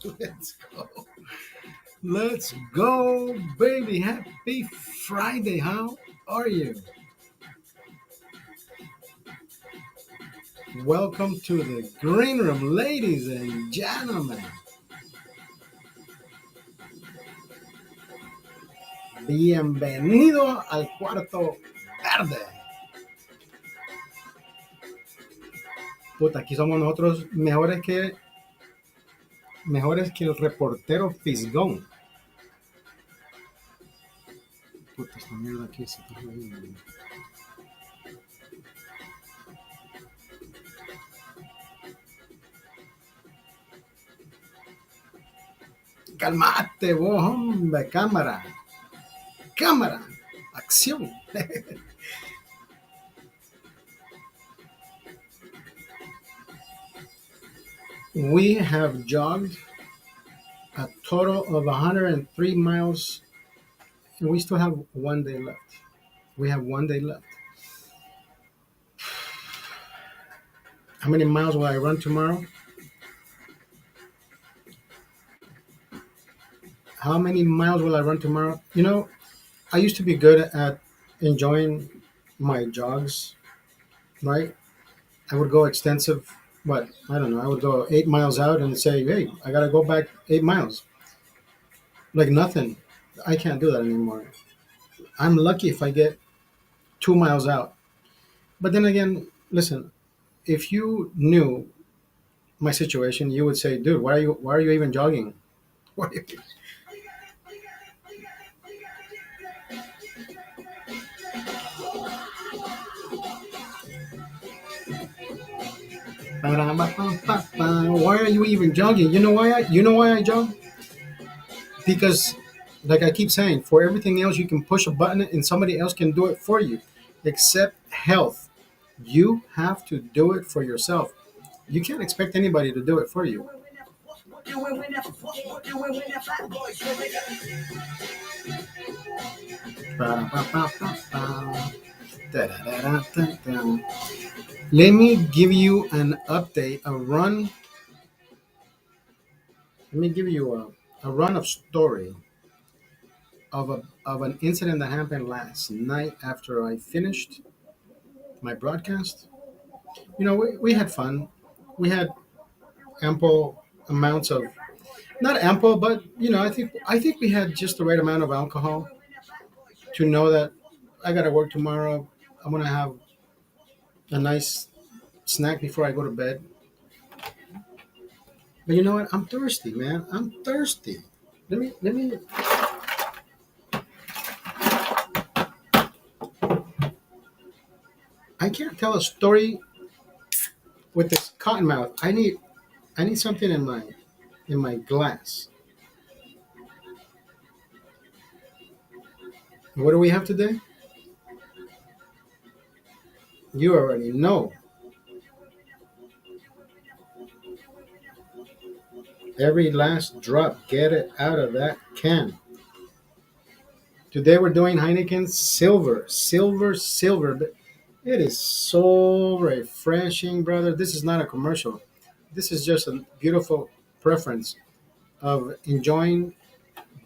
Let's go. Let's go, baby. Happy Friday. How are you? Welcome to the green room, ladies and gentlemen. Bienvenido al cuarto verde. Puta, aquí somos nosotros mejores que el reportero Fisgón. Puta, esta mierda aquí se está jodiendo. Calmate vos, hombre, cámara. Cámara. Acción. We have jogged a total of 103 miles, and we still have 1 day left. We have 1 day left. How many miles will I run tomorrow? How many miles will I run tomorrow? You know, I used to be good at enjoying my jogs, right? I would go extensive, what? I don't know. I would go 8 miles out and say, hey, I got to go back 8 miles. Like nothing. I can't do that anymore. I'm lucky if I get 2 miles out. But then again, listen, if you knew my situation, you would say, dude, why are you even jogging? Why are you- Why are you even jogging? You know why I jog? Because like I keep saying, for everything else you can push a button and somebody else can do it for you. Except health. You have to do it for yourself. You can't expect anybody to do it for you. Let me give you an update, a run. Let me give you a run of story of an incident that happened last night after I finished my broadcast. We had fun. We had ample amounts of, not ample, but I think we had just the right amount of alcohol to know that I got to work tomorrow. I'm gonna have a nice snack before I go to bed. But you know what? I'm thirsty, man. I'm thirsty. Let me. I can't tell a story with this cotton mouth. I need something in my glass. What do we have today? You already know. Every last drop, get it out of that can. Today we're doing Heineken Silver. Silver, silver. It is so refreshing, brother. This is not a commercial. This is just a beautiful preference of enjoying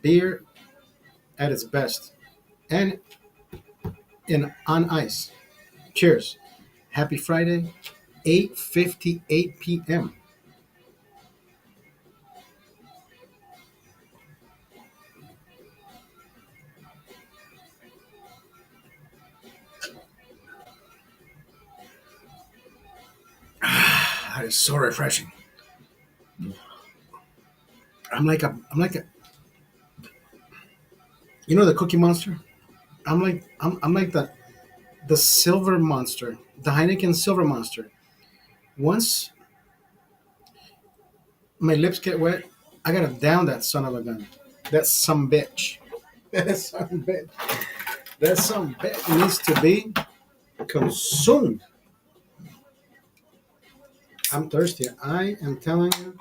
beer at its best and in on ice. Cheers. Happy Friday, 8:58 p.m. That is so refreshing. I'm like a the Cookie Monster. I'm like the Silver Monster, the Heineken Silver Monster. Once my lips get wet, I gotta down that son of a gun. That some bitch. That some bitch. That some bitch needs to be consumed. I'm thirsty. I am telling you.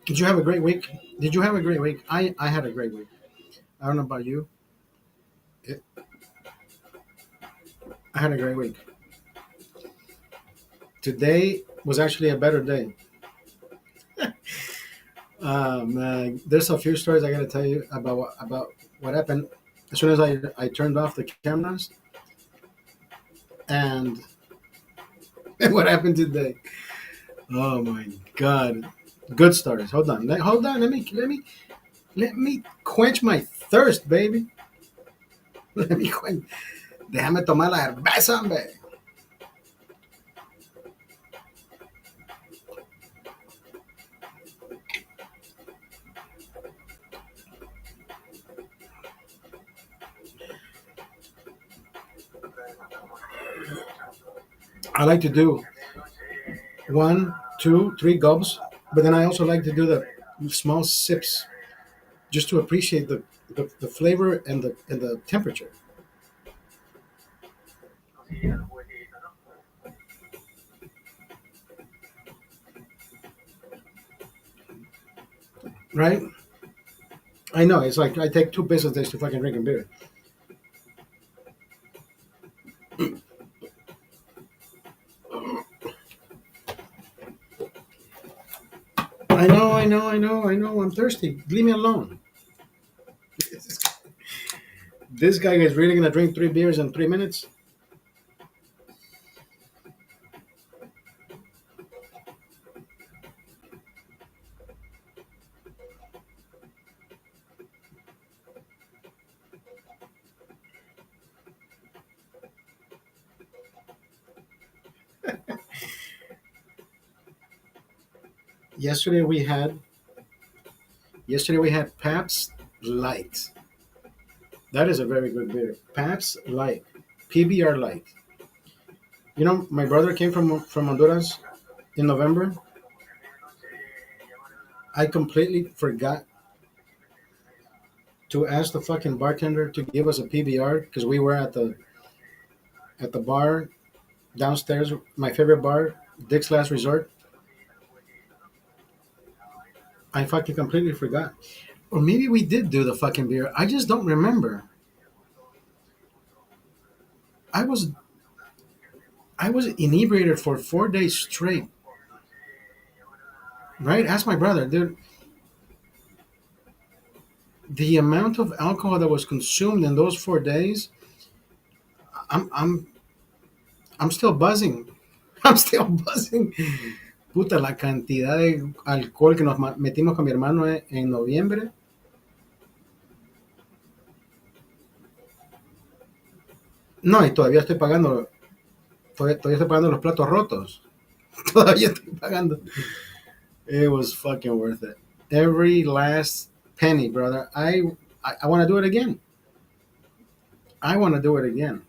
Did you have a great week? Did you have a great week? I had a great week. I don't know about you. It, I had a great week. Today was actually a better day. There's a few stories I got to tell you about what happened as soon as I turned off the cameras and what happened today. Oh my god, good stories. Hold on, hold on. Let me quench my thirst, baby. Let me quench. Déjame tomar la cerveza, hombre. I like to do one, two, three gulps, but then I also like to do the small sips just to appreciate the flavor and the temperature. Right? I know. It's like I take two business days to fucking drink a beer. I know. I'm thirsty. Leave me alone. This guy is really gonna drink three beers in 3 minutes. Yesterday we had yesterday we had Pabst Light. That is a very good beer. Pabst Light, PBR Light. You know, my brother came from Honduras in November. I completely forgot to ask the fucking bartender to give us a PBR because we were at the bar downstairs, my favorite bar, Dick's Last Resort. I fucking completely forgot. Or maybe we did do the fucking beer. I just don't remember. I was I was inebriated for 4 days straight. Right? Ask my brother, dude. The amount of alcohol that was consumed in those 4 days, I'm I'm I'm still buzzing. I'm still buzzing. Puta, la cantidad de alcohol que nos metimos con mi hermano en noviembre. No, y todavía estoy pagando los platos rotos. Todavía estoy pagando. It was fucking worth it. Every last penny, brother. I want to do it again. I want to do it again.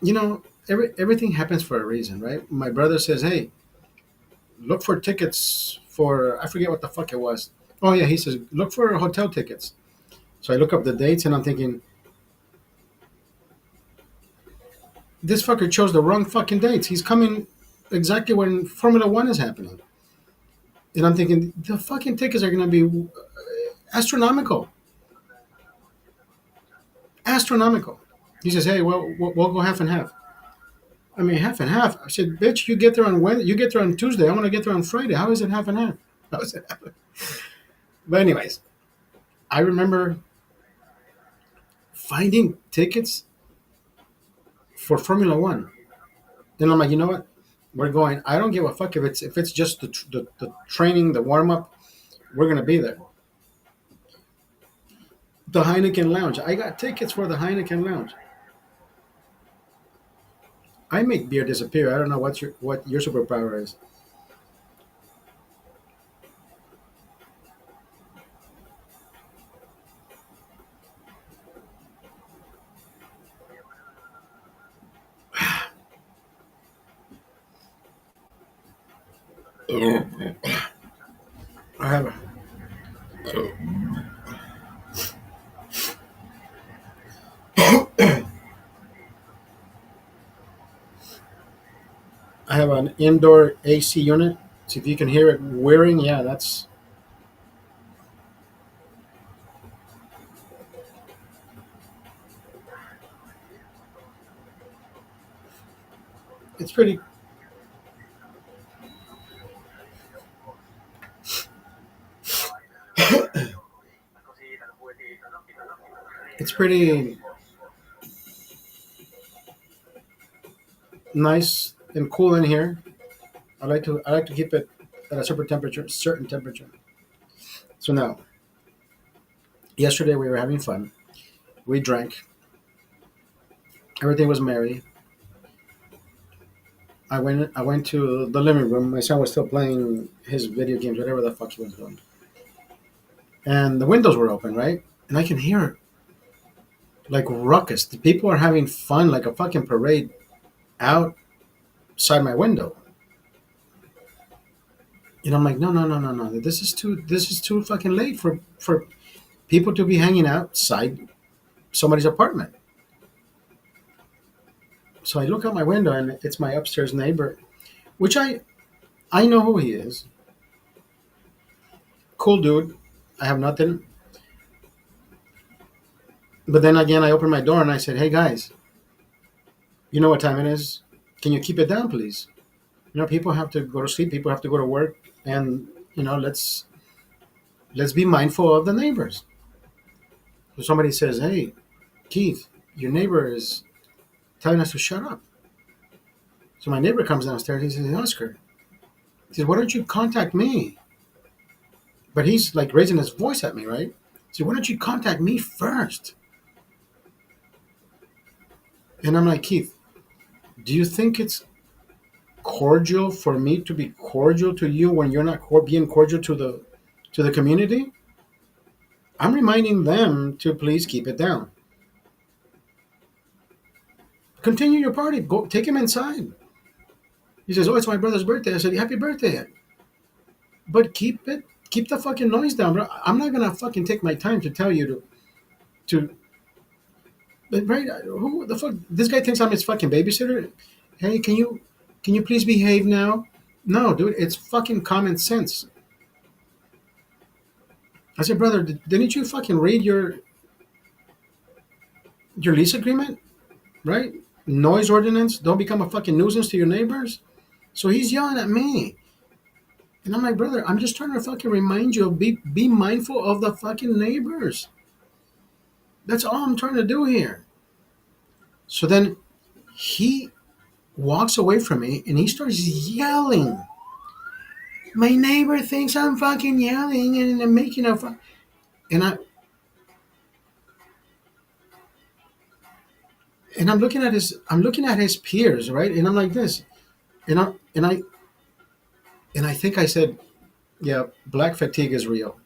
You know, everything happens for a reason, right? My brother says, "Hey, look for tickets for I forget what the fuck it was." Oh yeah, he says, "Look for hotel tickets." So I look up the dates and I'm thinking, this fucker chose the wrong fucking dates. He's coming exactly when Formula One is happening. And I'm thinking, the fucking tickets are going to be astronomical. Astronomical. He says, hey, well, we'll go half and half. I mean, half and half. I said, bitch, you get there on Wednesday, you get there on Tuesday. I want to get there on Friday. How is it half and half? How is it half? But anyways, I remember finding tickets for Formula One. Then I'm like, you know what? We're going. I don't give a fuck if it's just the training, the warm up. We're gonna be there. The Heineken Lounge. I got tickets for the Heineken Lounge. I make beer disappear. I don't know what your superpower is. I have I have an indoor AC unit, See if you can hear it whirring. Yeah, that's it's pretty. It's pretty nice and cool in here. I like to keep it at a certain temperature. So now, yesterday we were having fun. We drank. Everything was merry. I went to the living room. My son was still playing his video games, whatever the fuck he was doing. And the windows were open, right? And I can hear like ruckus. The people are having fun like a fucking parade outside my window. And I'm like, no, no, no, no, no. This is too fucking late for people to be hanging outside somebody's apartment. So I look out my window and it's my upstairs neighbor, which I know who he is. Cool dude. I have nothing. But then again, I opened my door and I said, "Hey guys, you know what time it is? Can you keep it down, please? People have to go to sleep. People have to go to work, and let's be mindful of the neighbors." So somebody says, "Hey, Keith, your neighbor is telling us to shut up." So my neighbor comes downstairs. He says, "Oscar," he says, "why don't you contact me?" But he's like raising his voice at me, right? He said, "Why don't you contact me first?" And I'm like, "Keith, do you think it's cordial for me to be cordial to you when you're not being cordial to the community?" I'm reminding them to please keep it down. Continue your party. Go take him inside. He says, "Oh, it's my brother's birthday." I said, "Happy birthday." But keep the fucking noise down, bro. I'm not gonna fucking take my time to tell you to but right, who the fuck this guy thinks I'm his fucking babysitter? Hey, can you please behave now? No, dude, it's fucking common sense. I said, "Brother, didn't you fucking read your lease agreement? Right? Noise ordinance, don't become a fucking nuisance to your neighbors." So he's yelling at me. And I'm like, "Brother, I'm just trying to fucking remind you, be mindful of the fucking neighbors. That's all I'm trying to do here." So then he walks away from me and he starts yelling. My neighbor thinks I'm fucking yelling and I'm making and I and I'm looking at his peers, right? And I'm like this. And I think I said, "Yeah, black fatigue is real."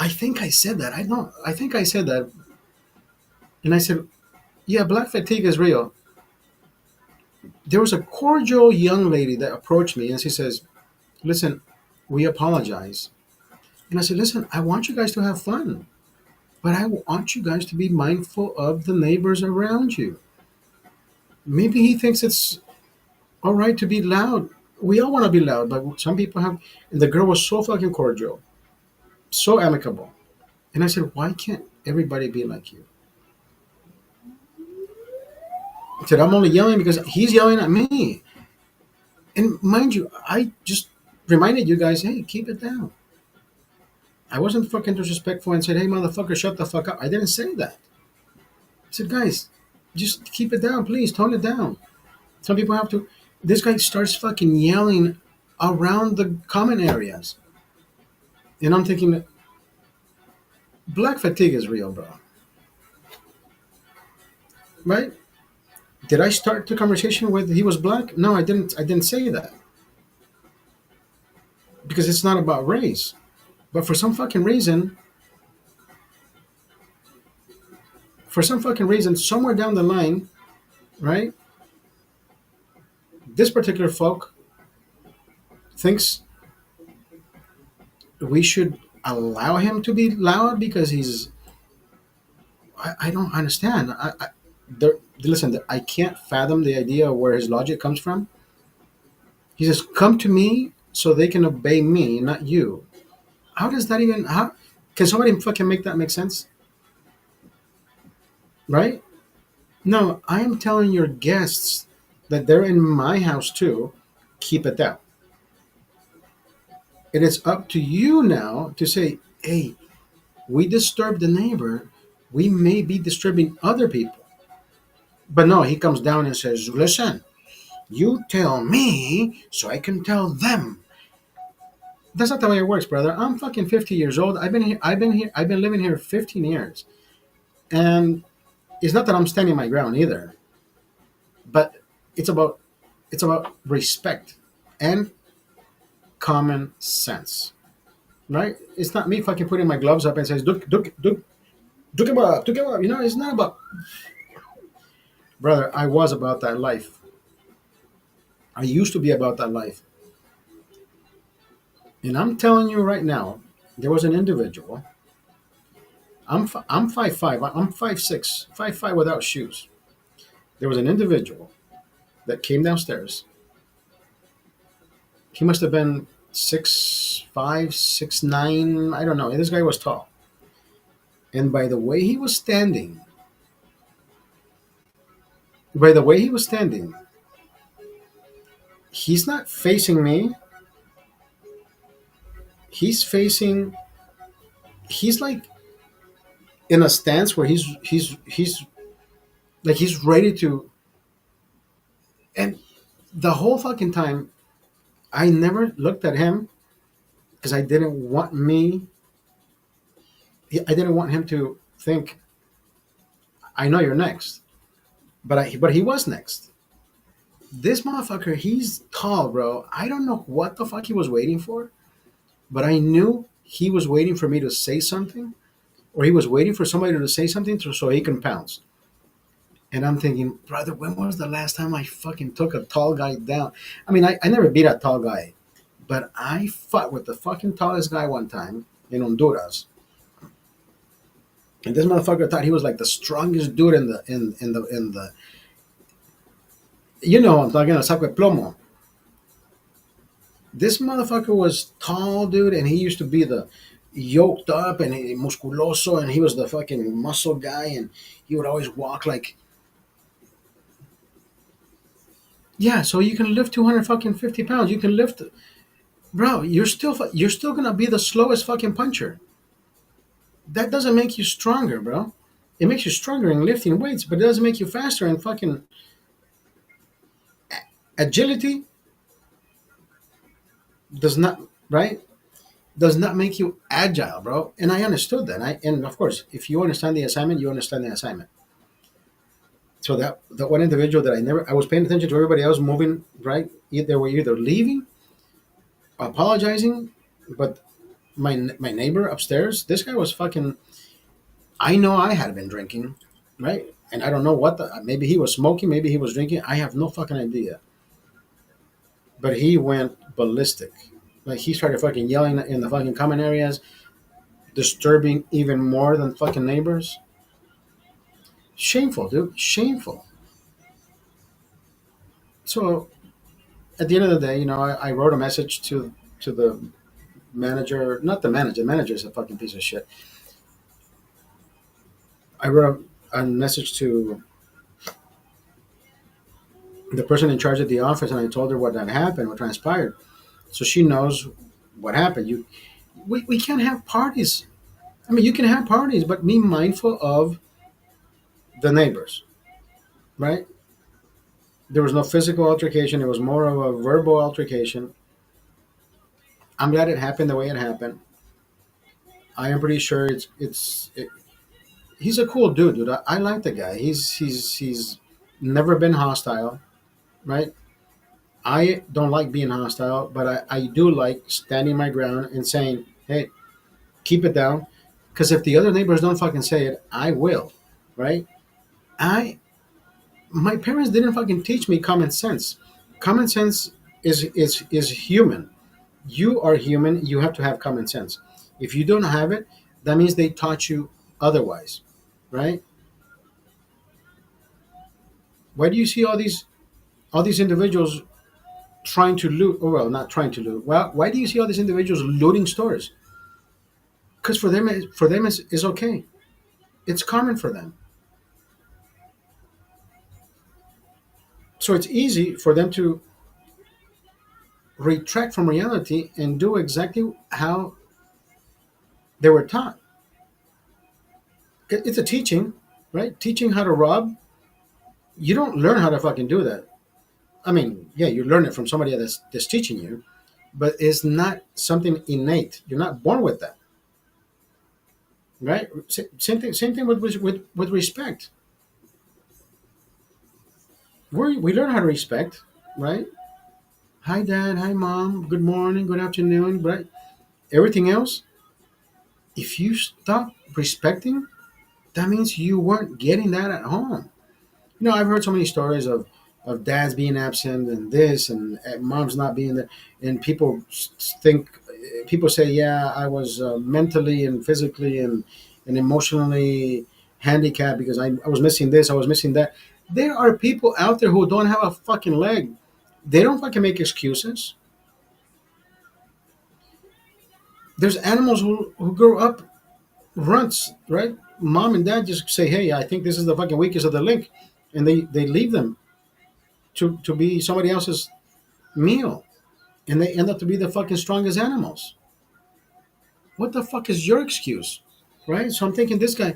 I think I said that. I don't. I think I said that, and I said, "Yeah, black fatigue is real." There was a cordial young lady that approached me, and she says, "Listen, we apologize." And I said, "Listen, I want you guys to have fun, but I want you guys to be mindful of the neighbors around you. Maybe he thinks it's all right to be loud. We all want to be loud, but some people have." And the girl was so fucking cordial, so amicable. And I said, "Why can't everybody be like you?" I said, "I'm only yelling because he's yelling at me." And mind you, I just reminded you guys, hey, keep it down. I wasn't fucking disrespectful and said, "Hey, motherfucker, shut the fuck up." I didn't say that. I said, "Guys, just keep it down, please. Tone it down." Some people have to. This guy starts fucking yelling around the common areas. And I'm thinking, black fatigue is real, bro. Right? Did I start the conversation with he was black? No, I didn't. I didn't say that because it's not about race. But for some fucking reason, somewhere down the line, right? This particular folk thinks we should allow him to be loud because he's. I don't understand. Listen, I can't fathom the idea of where his logic comes from. He says, "Come to me so they can obey me, not you." How does that even? How can somebody fucking make that make sense? Right? No, I am telling your guests that they're in my house too. Keep it down. It is up to you now to say, "Hey, we disturb the neighbor. We may be disturbing other people." But no, he comes down and says, "Listen, you tell me so I can tell them." That's not the way it works, brother. I'm fucking 50 years old. I've been here. I've been here. I've been living here 15 years, and it's not that I'm standing my ground either. But it's about it's about respect and common sense, right? It's not me fucking putting my gloves up and says, "Duk duk duk duk him up, duk him up." You know, it's not about, brother. I was about that life. I used to be about that life, and I'm telling you right now, there was an individual. I'm 5'5". I'm 5'6", 5'5" without shoes. There was an individual that came downstairs. He must have been 6'5", 6'9". I don't know. This guy was tall, and by the way he was standing, he's not facing me. He's facing. He's like in a stance where he's like he's ready to. And the whole fucking time, I never looked at him because I didn't want him to think I know you're next. But he was next. This motherfucker, he's tall, bro. I don't know what the fuck he was waiting for, but I knew he was waiting for me to say something, or he was waiting for somebody to say something so he can pounce. And I'm thinking, brother, when was the last time I fucking took a tall guy down? I mean, I never beat a tall guy, but I fought with the fucking tallest guy one time in Honduras. And this motherfucker thought he was like the strongest dude in the I'm talking about saco de plomo. This motherfucker was tall, dude, and he used to be the yoked up and musculoso, and he was the fucking muscle guy, and he would always walk like, yeah. So you can lift 200 fucking 50 pounds. You can lift, bro. You're still gonna be the slowest fucking puncher. That doesn't make you stronger, bro. It makes you stronger in lifting weights, but it doesn't make you faster in fucking agility. Does not, right? Does not make you agile, bro. And I understood that. And of course, if you understand the assignment, you understand the assignment. So that one individual that I was paying attention to everybody else moving, right? They were either leaving, apologizing, but my neighbor upstairs, this guy was fucking. I know I had been drinking, right? And I don't know maybe he was smoking, maybe he was drinking. I have no fucking idea. But he went ballistic. Like he started fucking yelling in the fucking common areas, disturbing even more than fucking neighbors. Shameful, dude. Shameful. So at the end of the day, I wrote a message to the manager, not the manager. The manager is a fucking piece of shit. I wrote a message to the person in charge of the office, and I told her what had happened, what transpired, so she knows what happened. We can't have parties. I mean, you can have parties, but be mindful of the neighbors, right? There was no physical altercation. It was more of a verbal altercation. I'm glad it happened the way it happened. I am pretty sure he's a cool dude. I like the guy. He's never been hostile, right? I don't like being hostile, but I do like standing my ground and saying, "Hey, keep it down," because if the other neighbors don't fucking say it, I will, right? I My parents didn't fucking teach me common sense. Common sense is human. You are human. You have to have common sense. If you don't have it, that means they taught you otherwise, right? Why do you see all these individuals trying to loot? Or well, not trying to loot. Well, why do you see all these individuals looting stores? Because for them is okay. It's common for them. So it's easy for them to retract from reality and do exactly how they were taught. It's a teaching, right? Teaching how to rob. You don't learn how to fucking do that. I mean, yeah, you learn it from somebody that's teaching you, but it's not something innate. You're not born with that, right? Same thing. Same thing with respect. We learn how to respect, right? Hi, dad. Hi, mom. Good morning. Good afternoon. Right? Everything else, if you stop respecting, that means you weren't getting that at home. I've heard so many stories of dads being absent and this and moms not being there, and people say, yeah, I was mentally and physically and emotionally handicapped because I was missing this, I was missing that. There are people out there who don't have a fucking leg. They don't fucking make excuses. There's animals who grow up runts, right? Mom and dad just say, hey, I think this is the fucking weakest of the link, and they leave them to be somebody else's meal, and they end up to be the fucking strongest animals. What the fuck is your excuse, right? So I'm thinking this guy,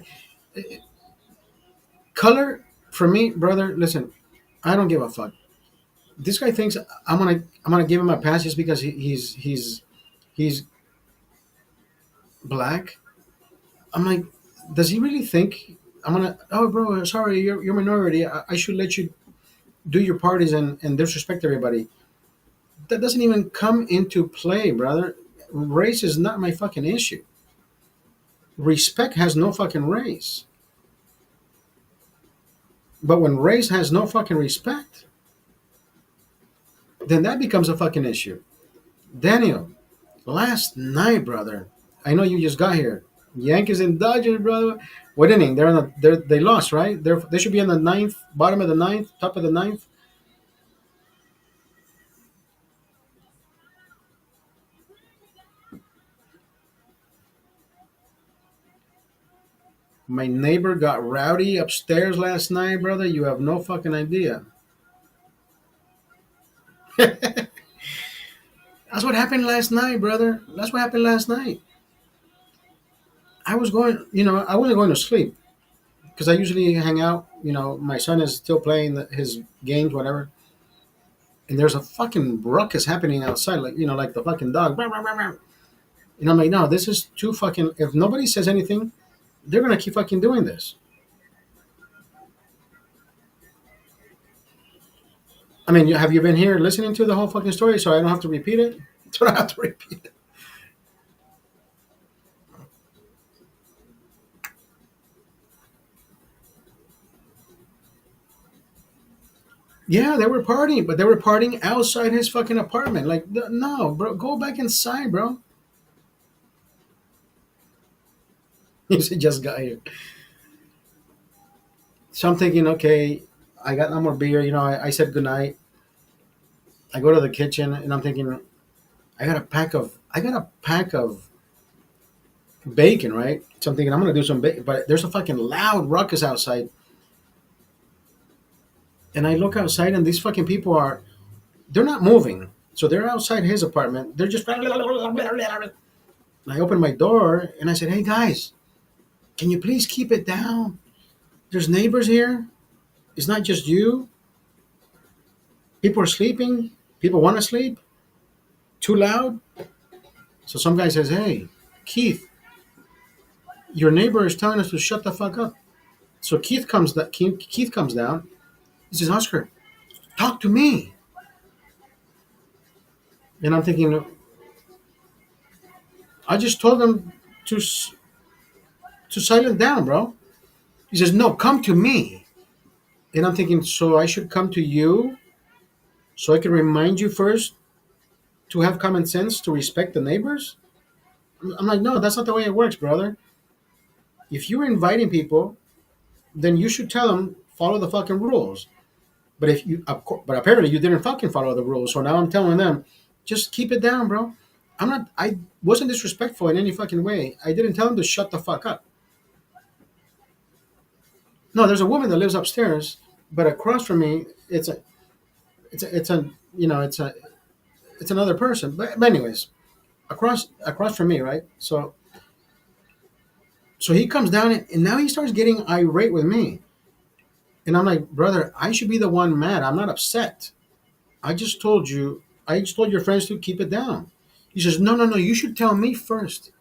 color for me, brother. Listen, I don't give a fuck. This guy thinks I'm gonna give him a pass just because he's black. I'm like, does he really think I'm gonna? Oh, bro, sorry, you're minority. I should let you do your parties and disrespect everybody. That doesn't even come into play, brother. Race is not my fucking issue. Respect has no fucking race. But when race has no fucking respect, then that becomes a fucking issue. Daniel, last night, brother, I know you just got here. Yankees and Dodgers, brother. What inning? They lost, right? They should be in the ninth, bottom of the ninth, top of the ninth. My neighbor got rowdy upstairs last night, brother. You have no fucking idea. That's what happened last night, brother. That's what happened last night. I wasn't going to sleep because I usually hang out. My son is still playing his games, whatever. And there's a fucking ruckus happening outside, like the fucking dog. And I'm like, no, this is too fucking. If nobody says anything, they're gonna keep fucking doing this. I mean, have you been here listening to the whole fucking story, so I don't have to repeat it? So I don't have to repeat it. Yeah, they were partying, but they were partying outside his fucking apartment. Like, no, bro, go back inside, bro. He said, just got here. So I'm thinking, okay, I got no more beer. I said goodnight. I go to the kitchen and I'm thinking, I got a pack of bacon, right? So I'm thinking I'm gonna do some bacon, but there's a fucking loud ruckus outside, and I look outside and these fucking people they're not moving, so they're outside his apartment. They're just. I opened my door and I said, "Hey guys, can you please keep it down? There's neighbors here. It's not just you. People are sleeping. People want to sleep. Too loud." So some guy says, "Hey, Keith, your neighbor is telling us to shut the fuck up." So Keith comes down. He says, "Oscar, talk to me." And I'm thinking, I just told him to to silent down, bro. He says, "No, come to me." And I'm thinking, so I should come to you so I can remind you first to have common sense to respect the neighbors. I'm like, no, that's not the way it works, brother. If you're inviting people, then you should tell them follow the fucking rules. But if you, of course, but apparently you didn't fucking follow the rules. So now I'm telling them, just keep it down, bro. I'm not. I wasn't disrespectful in any fucking way. I didn't tell him to shut the fuck up. No, there's a woman that lives upstairs, but across from me, it's a, you know, it's another person. But anyways, across from me, right? So he comes down and now he starts getting irate with me, and I'm like, brother, I should be the one mad. I'm not upset. I just told you. I just told your friends to keep it down. He says, no, no, no. You should tell me first.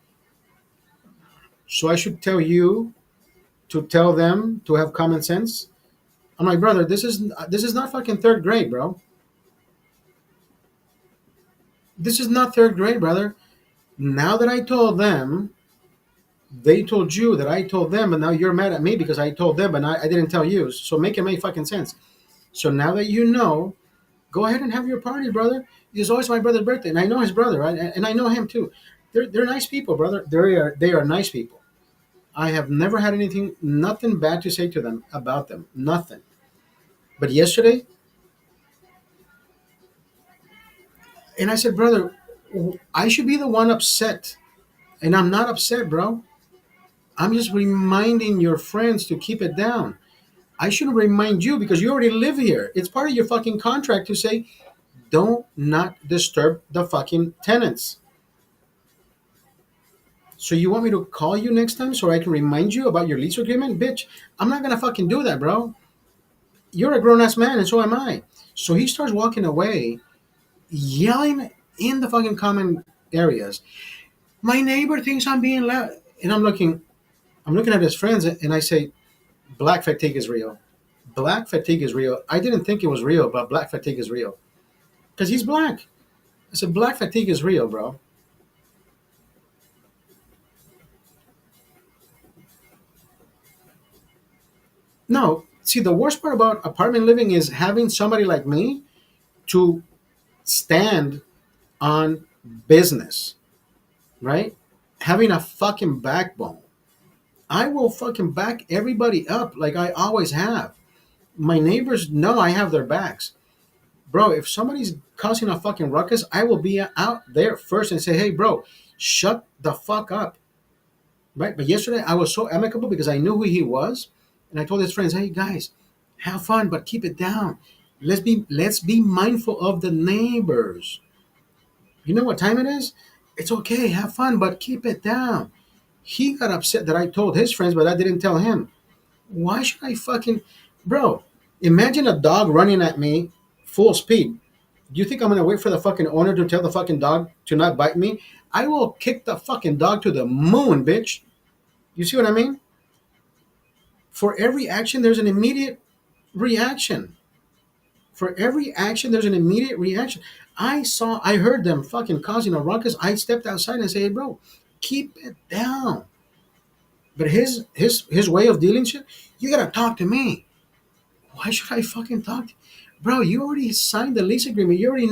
So I should tell you to tell them to have common sense. I'm like, brother, this is not fucking third grade, bro. This is not third grade, brother. Now that I told them, they told you that I told them, and now you're mad at me because I told them, and I didn't tell you. So make it make fucking sense. So now that you know, go ahead and have your party, brother. It's always my brother's birthday, and I know his brother, right? And I know him too. They're nice people, brother. They are nice people. I have never had nothing bad to say to them about them, nothing. But yesterday, and I said, brother, I should be the one upset, and I'm not upset, bro. I'm just reminding your friends to keep it down. I shouldn't remind you because you already live here. It's part of your fucking contract to say, don't not disturb the fucking tenants. So you want me to call you next time so I can remind you about your lease agreement? Bitch, I'm not gonna fucking do that, bro. You're a grown ass man and so am I. So he starts walking away, yelling in the fucking common areas. My neighbor thinks I'm being loud. And I'm looking at his friends and I say, black fatigue is real. Black fatigue is real. I didn't think it was real, but black fatigue is real. Because he's black. I said, black fatigue is real, bro. No, see, the worst part about apartment living is having somebody like me to stand on business, right? Having a fucking backbone. I will fucking back everybody up like I always have. My neighbors know I have their backs. Bro, if somebody's causing a fucking ruckus, I will be out there first and say, hey, bro, shut the fuck up. Right? But yesterday I was so amicable because I knew who he was. And I told his friends, hey, guys, have fun, but keep it down. Let's be mindful of the neighbors. You know what time it is? It's okay, have fun, but keep it down. He got upset that I told his friends, but I didn't tell him. Why should I fucking, bro? Imagine a dog running at me full speed. Do you think I'm gonna wait for the fucking owner to tell the fucking dog to not bite me? I will kick the fucking dog to the moon, bitch. You see what I mean? For every action, there's an immediate reaction. For every action, there's an immediate reaction. I heard them fucking causing a ruckus. I stepped outside and said, hey, bro, keep it down. But his way of dealing shit, you gotta talk to me. Why should I fucking talk? Bro, you already signed the lease agreement. You already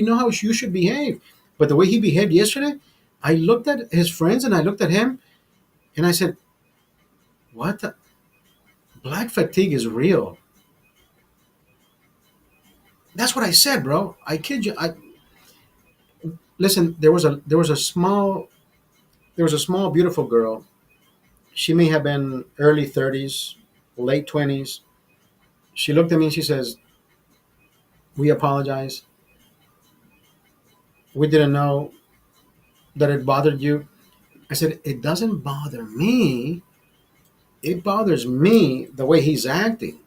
know how you should behave. But the way he behaved yesterday, I looked at his friends and I looked at him and I said, what the black fatigue is real. That's what I said, bro. I kid you. I listen, there was a small beautiful girl. She may have been early 30s, late 20s. She looked at me and she says, we apologize. We didn't know that it bothered you. I said, it doesn't bother me. It bothers me the way he's acting.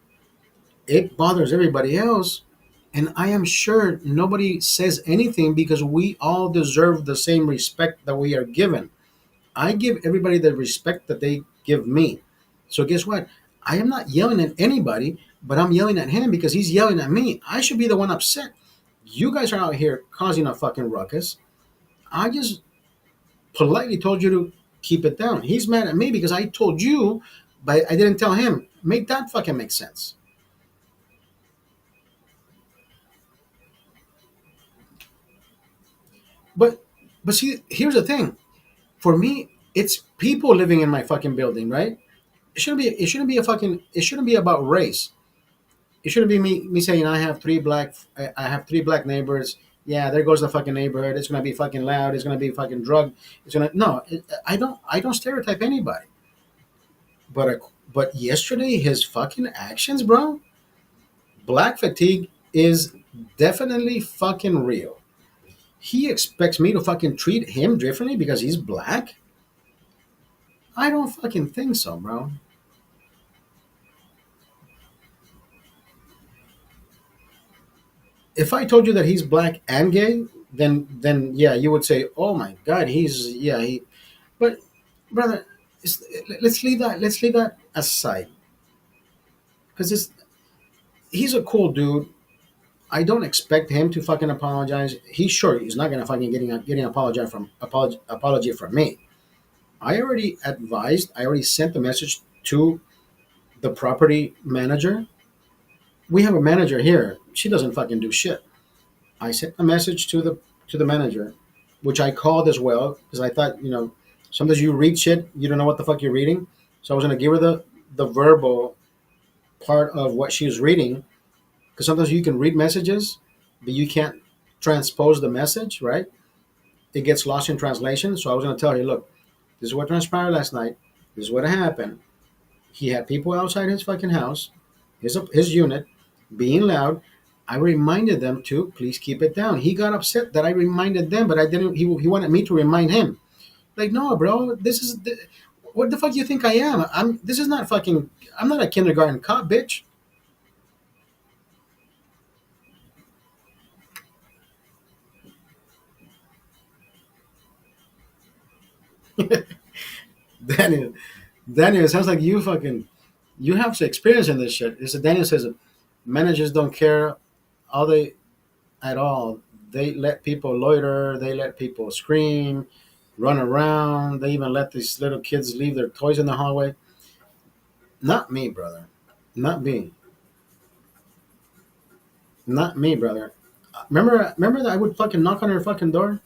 It bothers everybody else. And I am sure nobody says anything because we all deserve the same respect that we are given. I give everybody the respect that they give me. So guess what? I am not yelling at anybody, but I'm yelling at him because he's yelling at me. I should be the one upset. You guys are out here causing a fucking ruckus. I just politely told you to keep it down. He's mad at me because I told you, but I didn't tell him. Make that fucking make sense. But but see, here's the thing. For me, it's people living in my fucking building, right? It shouldn't be a fucking it shouldn't be about race. It shouldn't be me saying I have three black neighbors. Yeah, there goes the fucking neighborhood. It's gonna be fucking loud. It's gonna be fucking drug. It's gonna no. I don't stereotype anybody. But yesterday his fucking actions, bro. Black fatigue is definitely fucking real. He expects me to fucking treat him differently because he's black. I don't fucking think so, bro. If I told you that he's black and gay, then yeah, you would say, "Oh my god, he's yeah he." But brother, it's, let's leave that. Let's leave that aside because he's a cool dude. I don't expect him to fucking apologize. He's not gonna fucking getting apology from me. I already advised. I already sent the message to the property manager. We have a manager here. She doesn't fucking do shit. I sent a message to the manager, which I called as well because I thought sometimes you read shit you don't know what the fuck you're reading. So I was gonna give her the verbal part of what she was reading because sometimes you can read messages, but you can't transpose the message, right? It gets lost in translation. So I was gonna tell her, look, this is what transpired last night. This is what happened. He had people outside his fucking house, his unit, being loud. I reminded them to please keep it down. He got upset that I reminded them, but I didn't. He wanted me to remind him. Like, no, bro, what the fuck you think I am? This is not fucking. I'm not a kindergarten cop, bitch. Daniel, Daniel, it sounds like you have some experience in this shit. This Daniel says managers don't care all they at all. They let people loiter. They let people scream, run around. They even let these little kids leave their toys in the hallway. Not me, brother. Not me. Not me, brother. Remember that I would fucking knock on her fucking door.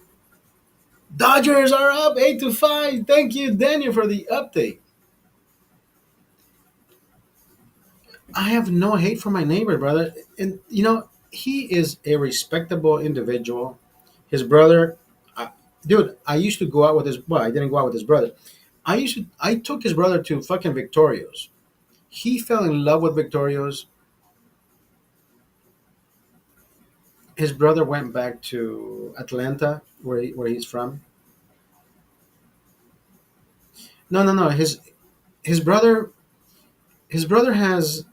Dodgers are up 8-5. Thank you, Daniel, for the update. I have no hate for my neighbor, brother, and he is a respectable individual. His brother, dude, I used to go out with his. Well, I didn't go out with his brother. I took his brother to fucking Victorios. He fell in love with Victorios. His brother went back to Atlanta, where he's from. No, no, no. His brother his brother has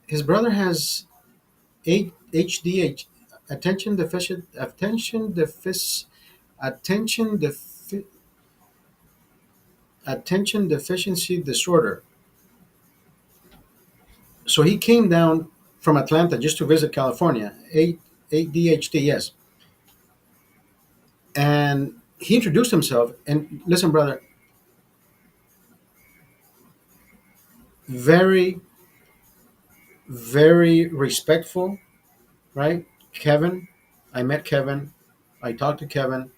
ADH, attention defi, attention deficiency disorder. So he came down from Atlanta just to visit California. ADHD, yes. And he introduced himself. And listen, brother, very, very respectful, right? Kevin, I met Kevin. I talked to Kevin.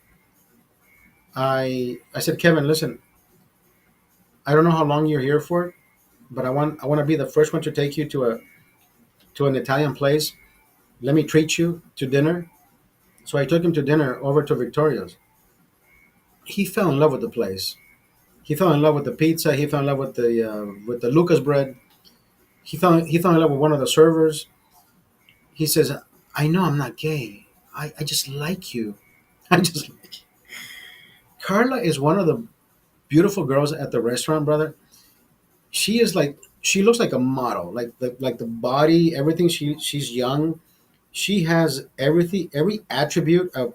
I said, Kevin, listen, I don't know how long you're here for, but I want to be the first one to take you to an Italian place. Let me treat you to dinner. So I took him to dinner over to Victoria's. He fell in love with the place. He fell in love with the pizza. He fell in love with the Lucas bread. He fell in love with one of the servers. He says, "I know I'm not gay. I just like you. I just like you." Carla is one of the beautiful girls at the restaurant, brother. She looks like a model, like the body, everything. She's young. She has every attribute of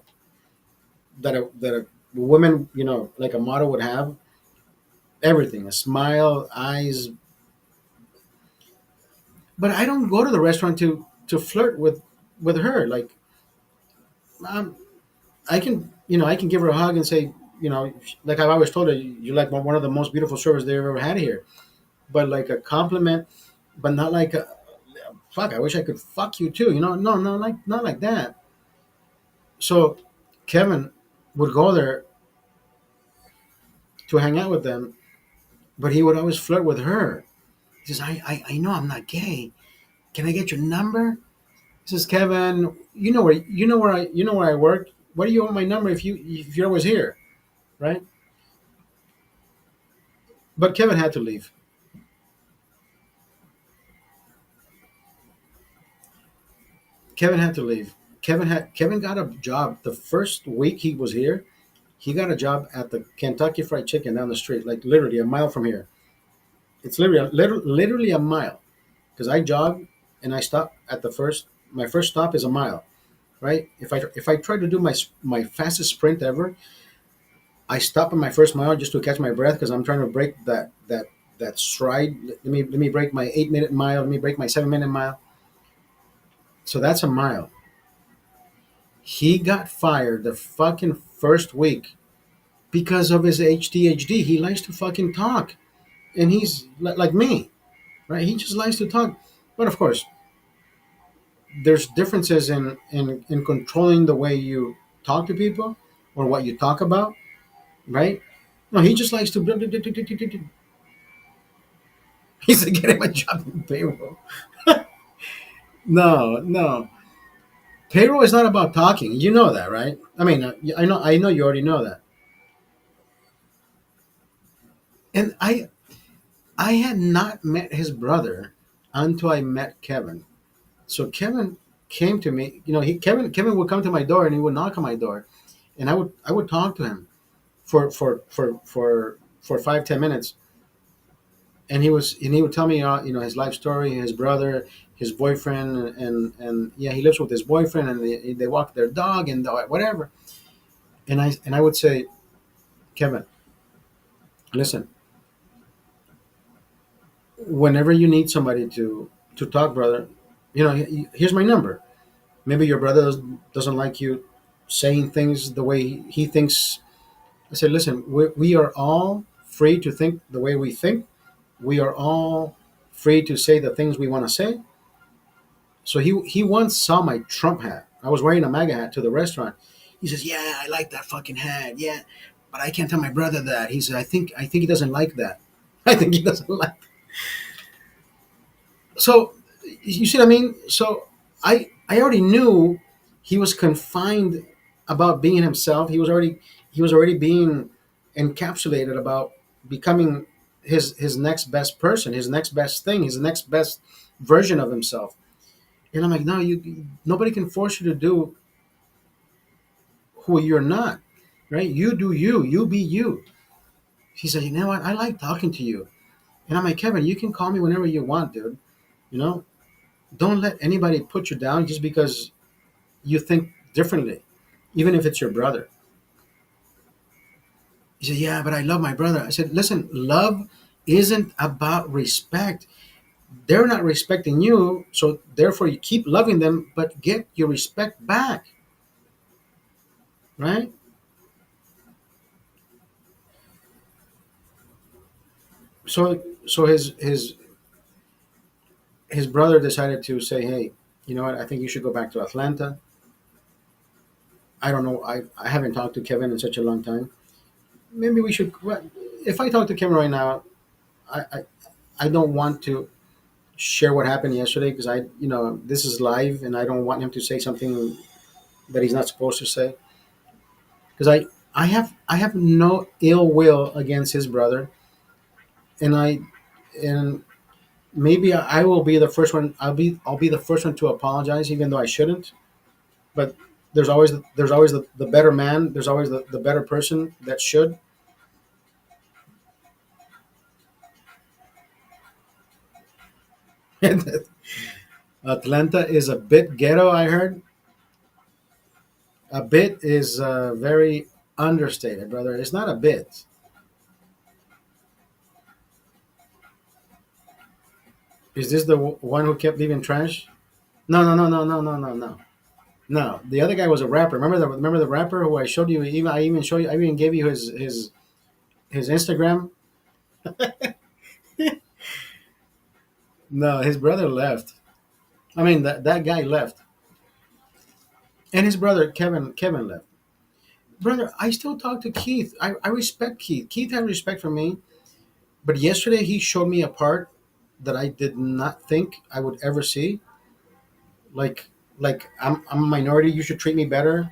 that a woman, like a model would have. Everything, a smile, eyes. But I don't go to the restaurant to flirt with her. Like, um, I can give her a hug and say, like I've always told her, you're like one of the most beautiful servers they've ever had here. But like a compliment, but not like a fuck. I wish I could fuck you too. No, no, like not like that. So Kevin would go there to hang out with them, but he would always flirt with her. He says, I know I'm not gay. Can I get your number? He says, Kevin, you know where I work. What do you want my number if you're always here, right? But Kevin had to leave. Kevin had to leave. Kevin got a job the first week he was here. He got a job at the Kentucky Fried Chicken down the street, like literally a mile from here. It's literally a mile because I jog and I stop at the first. My first stop is a mile, right? If I try to do my fastest sprint ever, I stop at my first mile just to catch my breath because I'm trying to break that stride. Let me break my 8 minute mile. Let me break my 7 minute mile. So that's a mile. He got fired the fucking first week because of his HDHD. He likes to fucking talk, and he's like me, right? He just likes to talk. But of course, there's differences in controlling the way you talk to people or what you talk about, right? No, he just likes to. He's getting my job in payroll. No, no. Payroll is not about talking. You know that, right? I mean, I know you already know that. And I had not met his brother until I met Kevin. So Kevin came to me. Kevin would come to my door and he would knock on my door, and I would talk to him for 5-10 minutes, and he would tell me his life story, his brother, his boyfriend, and yeah, he lives with his boyfriend, and they walk their dog and whatever. And I would say, Kevin, listen, whenever you need somebody to talk, brother, here's my number. Maybe your brother doesn't like you saying things the way he thinks. I said, listen, we are all free to think the way we think. We are all free to say the things we want to say. So he once saw my Trump hat. I was wearing a MAGA hat to the restaurant. He says, "Yeah, I like that fucking hat. Yeah, but I can't tell my brother that." He said, "I think he doesn't like that. I think he doesn't like." So you see what I mean? So I already knew he was confined about being himself. He was already being encapsulated about becoming his next best person, his next best thing, his next best version of himself. And I'm like, no, nobody can force you to do who you're not, right? You do you, you be you. He said, you know what? I like talking to you. And I'm like, Kevin, you can call me whenever you want, dude. You know, don't let anybody put you down just because you think differently, even if it's your brother. He said, yeah, but I love my brother. I said, listen, love isn't about respect. They're not respecting you, so therefore you keep loving them, but get your respect back, right? So his brother decided to say, hey, you know what? I think you should go back to Atlanta. I don't know. I haven't talked to Kevin in such a long time. Maybe we should. Well, if I talk to Kevin right now, I, I I don't want to share what happened yesterday because this is live and I don't want him to say something that he's not supposed to say because I have no ill will against his brother, and and maybe I will be the first one. I'll be the first one to apologize, even though I shouldn't. But there's always the better man. There's always the better person that should. Atlanta is a bit ghetto. I heard a bit is very understated, brother. It's not a bit. Is this the one who kept leaving trash? No, no, no, no, no, no, no, no. No, the other guy was a rapper. Remember the rapper who I showed you. I even gave you his Instagram. No, his brother left. I mean that guy left, and his brother Kevin left. Brother, I still talk to Keith. I respect Keith. Keith had respect for me, but yesterday he showed me a part that I did not think I would ever see. Like Like I'm a minority. You should treat me better.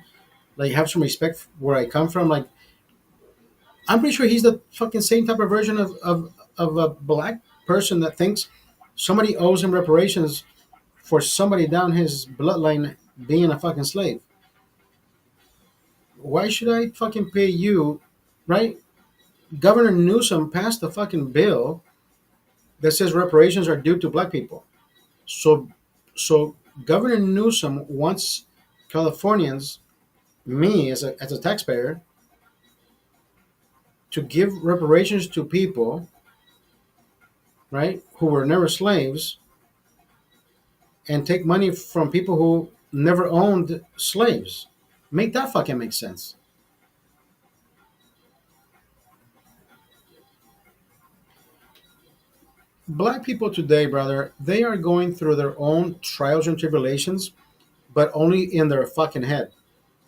Like have some respect for where I come from. Like I'm pretty sure he's the fucking same type of version of a black person that thinks somebody owes him reparations for somebody down his bloodline being a fucking slave. Why should I fucking pay you, right? Governor Newsom passed a fucking bill that says reparations are due to black people. So, so Governor Newsom wants Californians, me as a taxpayer, to give reparations to people, right, who were never slaves, and take money from people who never owned slaves. Make that fucking make sense. Black people today, brother, they are going through their own trials and tribulations, but only in their fucking head,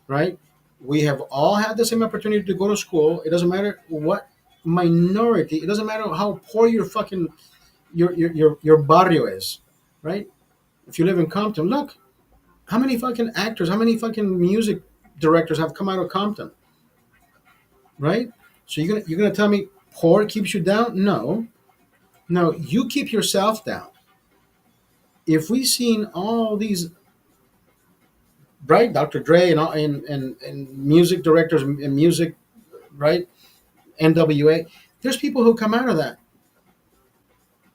right? We have all had the same opportunity to go to school. It doesn't matter what minority, it doesn't matter how poor your fucking your barrio is, right? If you live in Compton, look, how many fucking actors, how many fucking music directors have come out of Compton, right? So you're gonna tell me poor keeps you down? No, no, you keep yourself down. If we seen all these, right, Dr. Dre and all and music directors and music, right, NWA, there's people who come out of that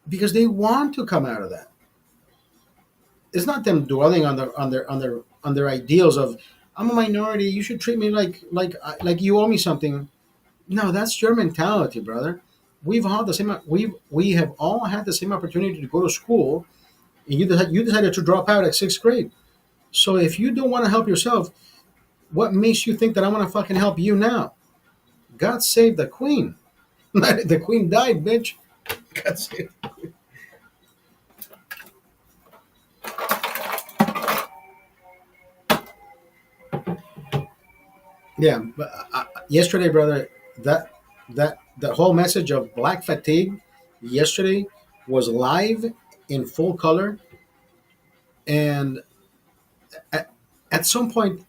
because they want to come out of that. It's not them dwelling on their ideals of I'm a minority. You should treat me like you owe me something. No, that's your mentality, brother. We've had the same. We have all had the same opportunity to go to school, and you decided to drop out at sixth grade. So if you don't want to help yourself, what makes you think that I'm gonna fucking help you now? God save the queen. The queen died, bitch. God save. Yeah, but yesterday, brother, that whole message of black fatigue yesterday was live in full color, and at, at some point,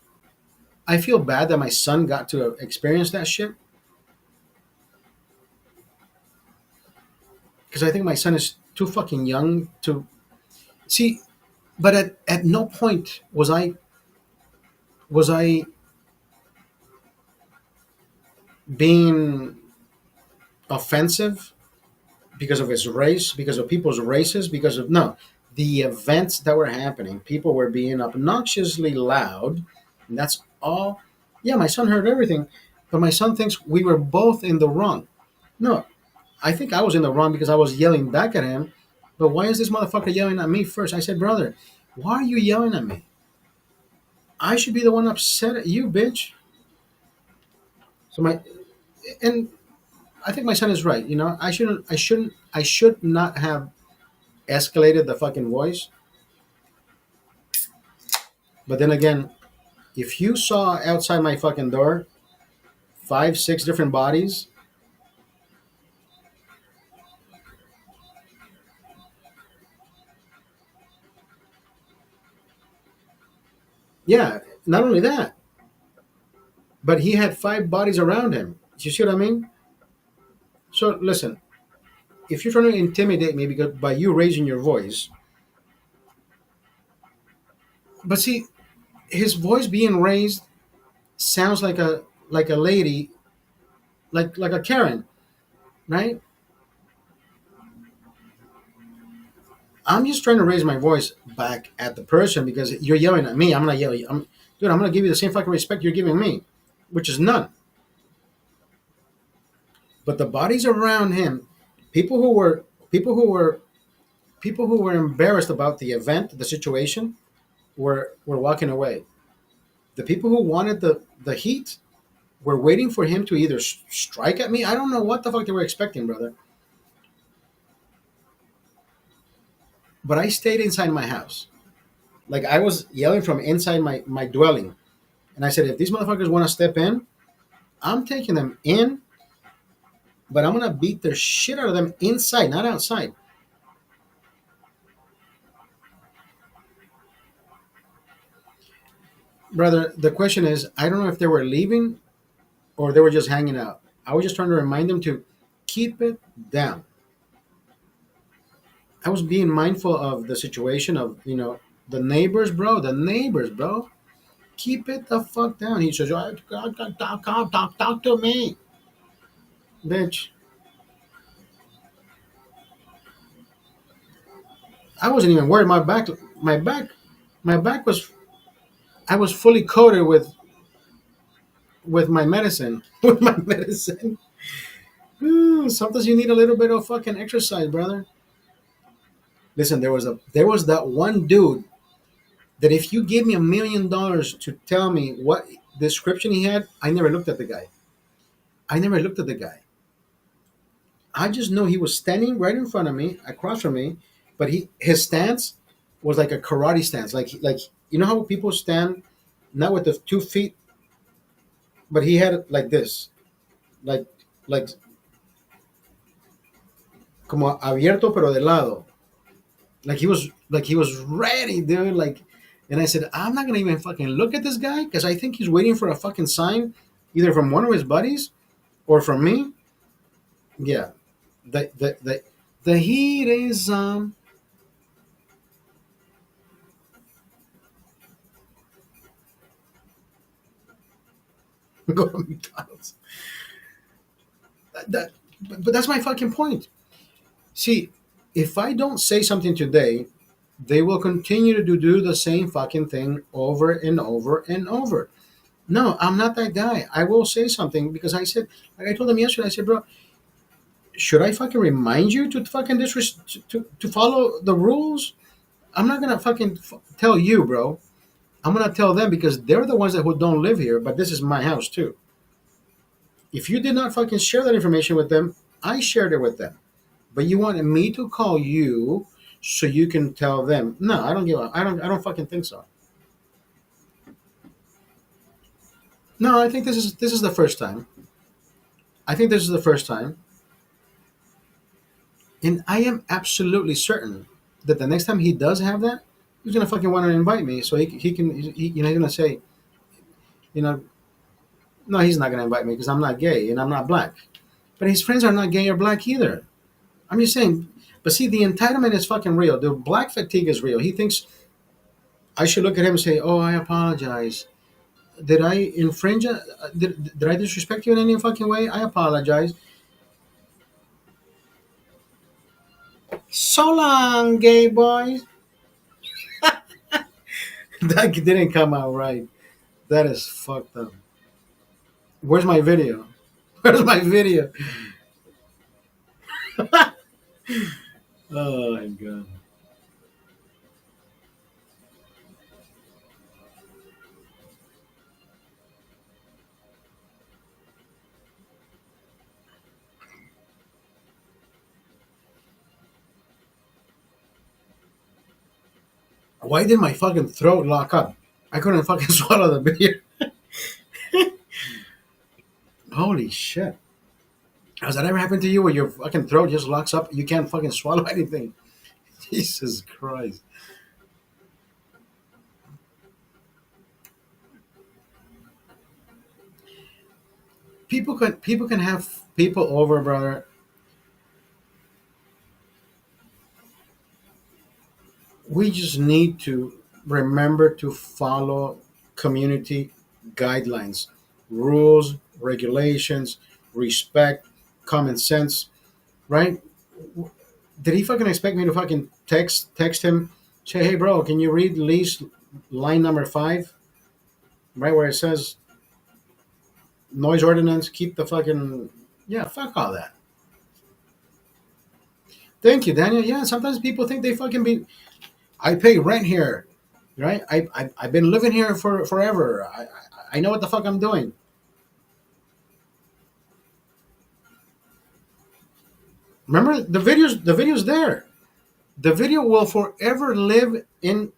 I feel bad that my son got to experience that shit because I think my son is too fucking young to see. But at no point was I being offensive because of his race, because of people's races, because of no, the events that were happening. People were being obnoxiously loud, and that's all. Yeah, my son heard everything, but my son thinks we were both in the wrong. No, I think I was in the wrong because I was yelling back at him. But why is this motherfucker yelling at me first? I said, brother, why are you yelling at me? I should be the one upset at you, bitch. So my and I think my son is right. You know, I should not have escalated the fucking voice. But then again, if you saw outside my fucking door five, six different bodies, yeah, not only that, but he had five bodies around him. You see what I mean? So listen, if you're trying to intimidate me because by you raising your voice, but see, his voice being raised sounds like a lady, like a Karen, right? I'm just trying to raise my voice back at the person because you're yelling at me. I'm gonna yell. Dude, I'm gonna give you the same fucking respect you're giving me, which is none. But the bodies around him, people who were people who were people who were embarrassed about the event, the situation, were walking away. The people who wanted the heat were waiting for him to either strike at me. I don't know what the fuck they were expecting, brother. But I stayed inside my house. Like I was yelling from inside my dwelling. And I said, if these motherfuckers want to step in, I'm taking them in, but I'm gonna beat the shit out of them inside, not outside. brother. The question is, I don't know if they were leaving or they were just hanging out. I was just trying to remind them to keep it down. I was being mindful of the situation of the neighbors, bro. The neighbors, bro. Keep it the fuck down. He says, "Oh, talk to me, bitch." I wasn't even worried. My back was. I was fully coated with my medicine. With my medicine. Sometimes you need a little bit of fucking exercise, brother. Listen, there was that one dude that if you gave me $1 million to tell me what description he had, I never looked at the guy. I never looked at the guy. I just know he was standing right in front of me, across from me, but his stance was like a karate stance. Like you know how people stand, not with the 2 feet, but he had it like this, like like como abierto pero de lado. Like he was ready, dude. And I said, I'm not gonna even fucking look at this guy because I think he's waiting for a fucking sign, either from one of his buddies or from me. Yeah, the heat is go to McDonald's. That, but that's my fucking point. See, if I don't say something today, they will continue to do the same fucking thing over and over and over. No, I'm not that guy. I will say something because I said, like I told him yesterday, I said, bro, should I fucking remind you to fucking to follow the rules? I'm not gonna fucking tell you, bro. I'm gonna tell them because they're the ones that who don't live here. But this is my house too. If you did not fucking share that information with them, I shared it with them. But you wanted me to call you so you can tell them. No, I don't give a. I don't fucking think so. No, I think this is the first time. I think this is the first time, and I am absolutely certain that the next time he does have that, he's gonna fucking want to invite me so he can he's gonna say you know no, he's not gonna invite me because I'm not gay and I'm not black, but his friends are not gay or black either. I'm just saying. But see, the entitlement is fucking real. The black fatigue is real. He thinks I should look at him and say, "Oh, I apologize. Did I infringe? Did I disrespect you in any fucking way? I apologize." So long, gay boys. That didn't come out right. That is fucked up. Where's my video? Where's my video? Oh my god. Why did my fucking throat lock up? I couldn't fucking swallow the beer. Holy shit. Has that ever happened to you where your fucking throat just locks up? You can't fucking swallow anything. Jesus Christ. People can have people over, brother. We just need to remember to follow community guidelines, rules, regulations, respect, common sense, right? Did he fucking expect me to fucking text him, say, hey bro, can you read Lee's line number 5? Right where it says noise ordinance, keep the fucking yeah, fuck all that. Thank you, Daniel. Yeah, sometimes people think they fucking be I pay rent here, right? I've been living here for forever. I know what the fuck I'm doing. Remember the videos there. The video will forever live in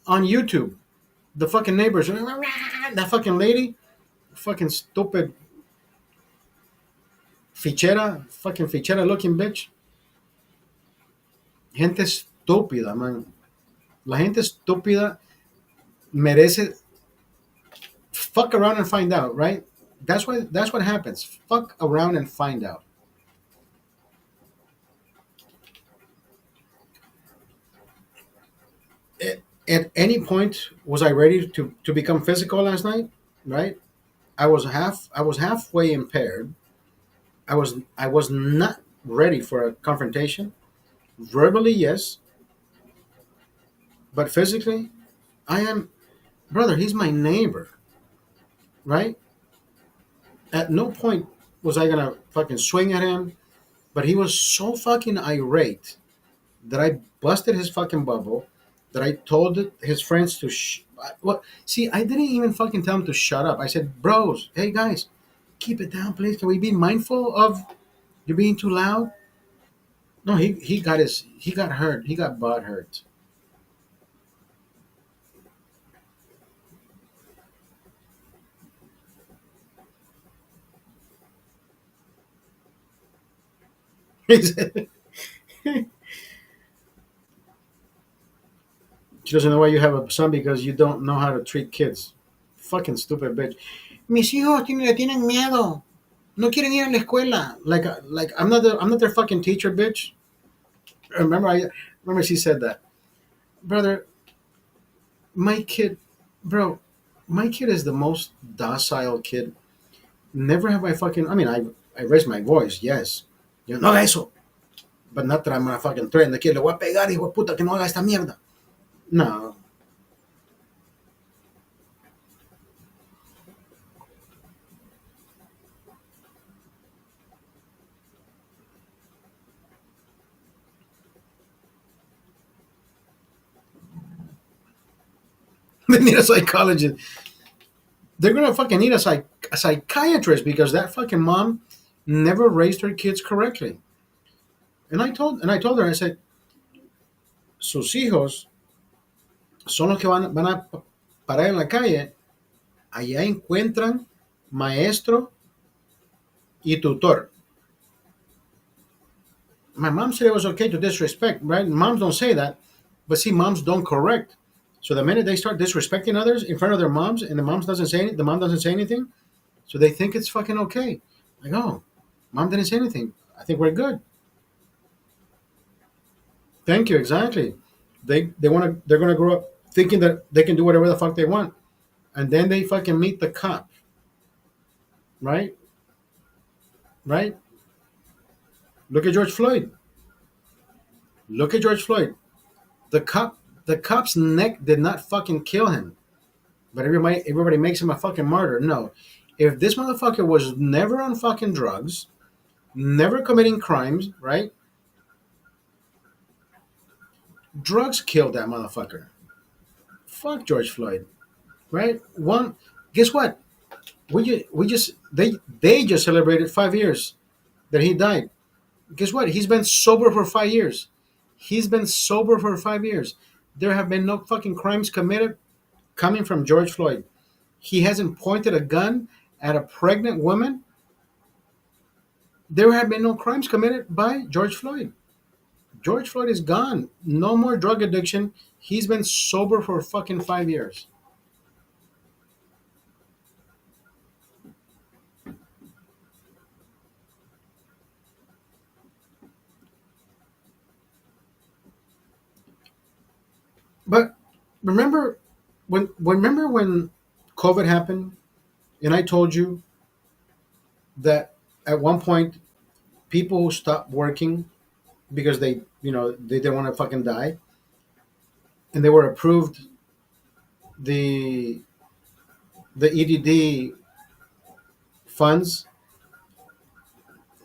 on YouTube. The fucking neighbors, that fucking lady, fucking stupid fucking fichera looking bitch. Gente estúpida, man. La gente estúpida merece fuck around and find out, right? That's what happens. Fuck around and find out. At, at any point was I ready to become physical last night? Right? I was halfway impaired. I was not ready for a confrontation. Verbally, yes, but physically, I am brother, he's my neighbor, right? At no point was I gonna fucking swing at him, but he was so fucking irate that I busted his fucking bubble, that I told his friends to what? See, I didn't even fucking tell him to shut up. I said, "Bros, hey guys, keep it down, please. Can we be mindful of you being too loud?" No, he got hurt. He got butt hurt. She doesn't know why you have a son because you don't know how to treat kids. Fucking stupid bitch. Mis hijos le tienen miedo. No quieren ir a la escuela. Like I'm not their fucking teacher, bitch. I remember she said that. Brother, my kid, bro, my kid is the most docile kid. Never have I fucking. I mean, I raised my voice, yes. Yo no haga eso, but not that I'm gonna fucking threaten the kid. Le voy a pegar, hijo de puta, que no haga esta mierda. No, they need a psychologist. They're gonna fucking need a psychiatrist because that fucking mom never raised her kids correctly. And I told her, I said, sus hijos son los que van a parar en la calle. Allá encuentran maestro y tutor. My mom said it was okay to disrespect, right? Moms don't say that, but see, moms don't correct. So the minute they start disrespecting others in front of their moms, and the mom doesn't say anything, so they think it's fucking okay. Like, oh, mom didn't say anything. I think we're good. Thank you. Exactly. They're gonna grow up thinking that they can do whatever the fuck they want, and then they fucking meet the cop, right? Right? Look at George Floyd. Look at George Floyd. The cop, the cop's neck did not fucking kill him, but everybody makes him a fucking martyr. No, if this motherfucker was never on fucking drugs, never committing crimes, right? Drugs killed that motherfucker. Fuck George Floyd, right? One, guess what? We just they just celebrated 5 years that he died. Guess what? He's been sober for 5 years. He's been sober for 5 years. There have been no fucking crimes committed coming from George Floyd. He hasn't pointed a gun at a pregnant woman. There have been no crimes committed by George Floyd. George Floyd is gone. No more drug addiction. He's been sober for fucking 5 years. But remember remember when COVID happened and I told you that at one point people stopped working because they didn't want to fucking die, and they were approved the EDD funds.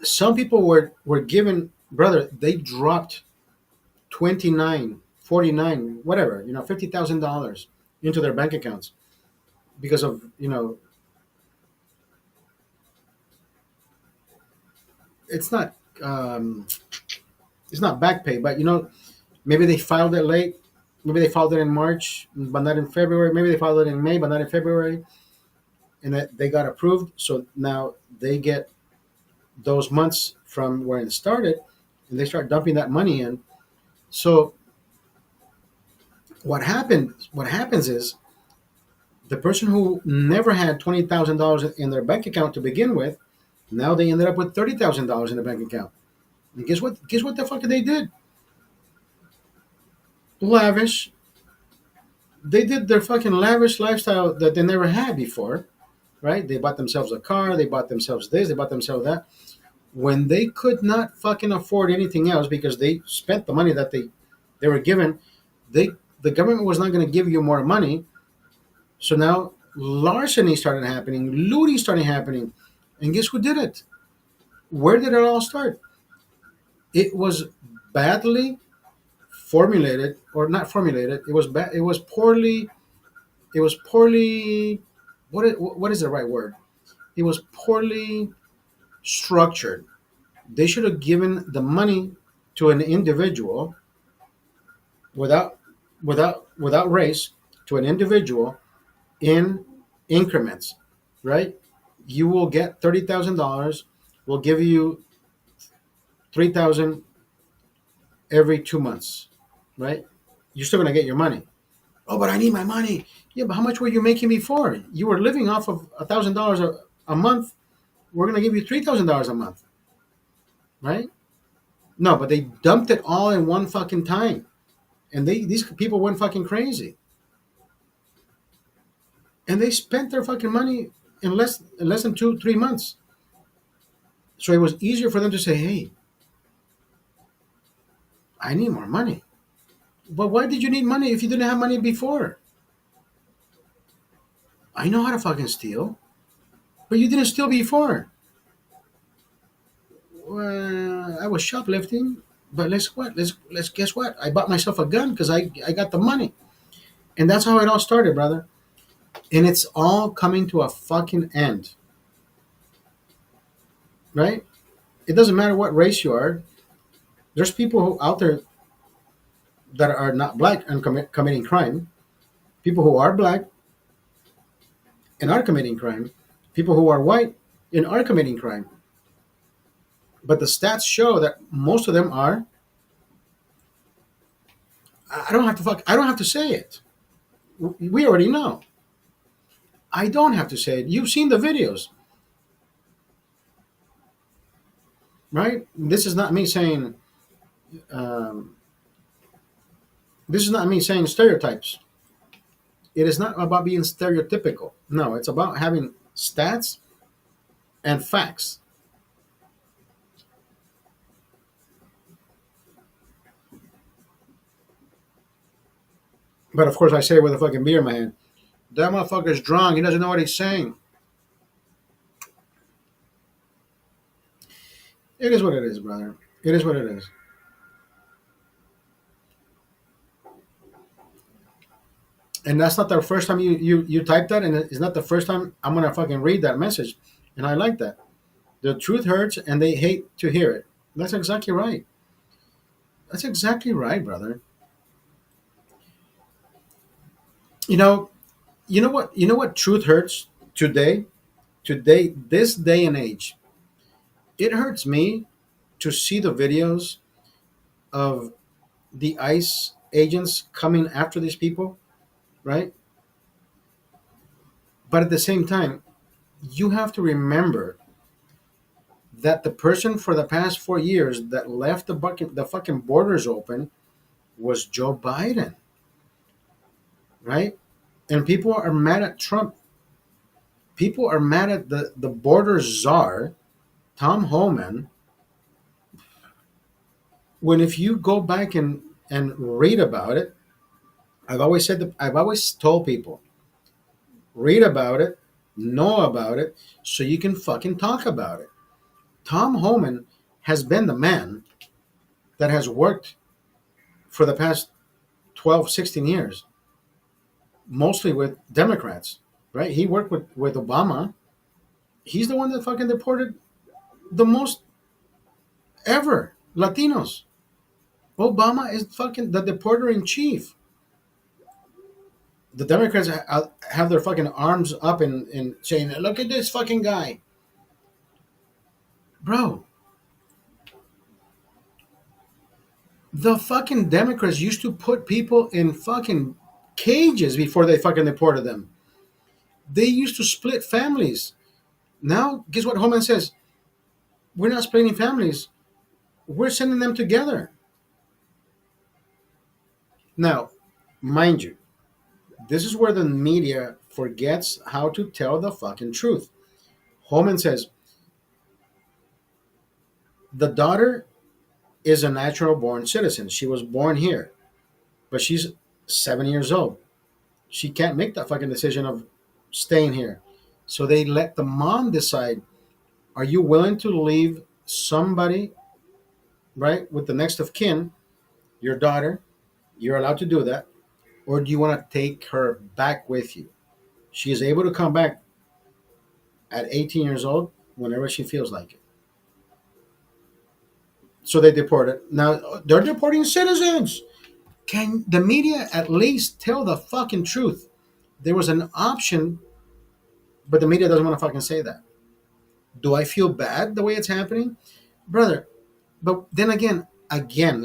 Some people were given, brother, they dropped 29, 49, whatever, $50,000 into their bank accounts because of, it's not um, it's not back pay, but maybe they filed it late. Maybe they filed it in March, but not in February. Maybe they filed it in May, but not in February, and that they got approved. So now they get those months from where it started, and they start dumping that money in. So what happens is The person who never had $20,000 in their bank account to begin with, now they ended up with $30,000 in the bank account. And guess what? Guess what the fuck they did? Lavish. They did their fucking lavish lifestyle that they never had before, right? They bought themselves a car, they bought themselves this, they bought themselves that. When they could not fucking afford anything else because they spent the money that they were given, they the government was not going to give you more money. So now larceny started happening, looting started happening, and guess who did it? Where did it all start? It was badly formulated, or not formulated. It was bad. It was poorly. It was poorly. What is the right word? It was poorly structured. They should have given the money to an individual without without race, to an individual in increments, right? You will get $30,000. We'll give you 3,000 every 2 months, right? You're still gonna get your money. Oh, but I need my money. Yeah, but how much were you making before? You were living off of $1,000 a month. We're gonna give you $3,000 a month, right? No, but they dumped it all in one fucking time, and these people went fucking crazy, and they spent their fucking money in less than 2 3 months. So it was easier for them to say, "Hey, I need more money." But why did you need money if you didn't have money before? I know how to fucking steal, but you didn't steal before. Well, I was shoplifting, but let's guess what? I bought myself a gun because I got the money, and that's how it all started, brother. And it's all coming to a fucking end, right? It doesn't matter what race you are. There's people out there that are not black and committing crime. People who are black and are committing crime. People who are white and are committing crime. But the stats show that most of them are. I don't have to fuck. I don't have to say it. We already know. I don't have to say it. You've seen the videos, right? This is not me saying. Um, this is not me saying stereotypes. It is not about being stereotypical. No, it's about having stats and facts. But of course, I say it with a fucking beer in my hand. That motherfucker's drunk. He doesn't know what he's saying. It is what it is, brother. It is what it is. And that's not the first time you type that, and it's not the first time I'm gonna fucking read that message. And I like that. The truth hurts, and they hate to hear it. That's exactly right. That's exactly right, brother. You know, you know what? You know what? Truth hurts today. Today, this day and age, it hurts me to see the videos of the ICE agents coming after these people, right? But at the same time, you have to remember that the person for the past 4 years that left the fucking borders open was Joe Biden, right? And people are mad at Trump. People are mad at the border czar, Tom Homan, when if you go back and read about it, I've always told people, read about it, know about it, so you can fucking talk about it. Tom Homan has been the man that has worked for the past 12, 16 years, mostly with Democrats, right? He worked with Obama. He's the one that fucking deported the most ever Latinos. Obama is fucking the deporter in chief. The Democrats have their fucking arms up and saying, "Look at this fucking guy, bro." The fucking Democrats used to put people in fucking cages before they fucking deported them. They used to split families. Now, guess what Homeland says? We're not splitting families. We're sending them together. Now, mind you, this is where the media forgets how to tell the fucking truth. Homeland says the daughter is a natural born citizen. She was born here, but she's 7 years old. She can't make that fucking decision of staying here. So they let the mom decide, are you willing to leave somebody, right, with the next of kin, your daughter? You're allowed to do that. Or do you want to take her back with you? She is able to come back at 18 years old whenever she feels like it. So they deport it. Now they're deporting citizens. Can the media at least tell the fucking truth? There was an option, but the media doesn't want to fucking say that. Do I feel bad the way it's happening? Brother, but then again,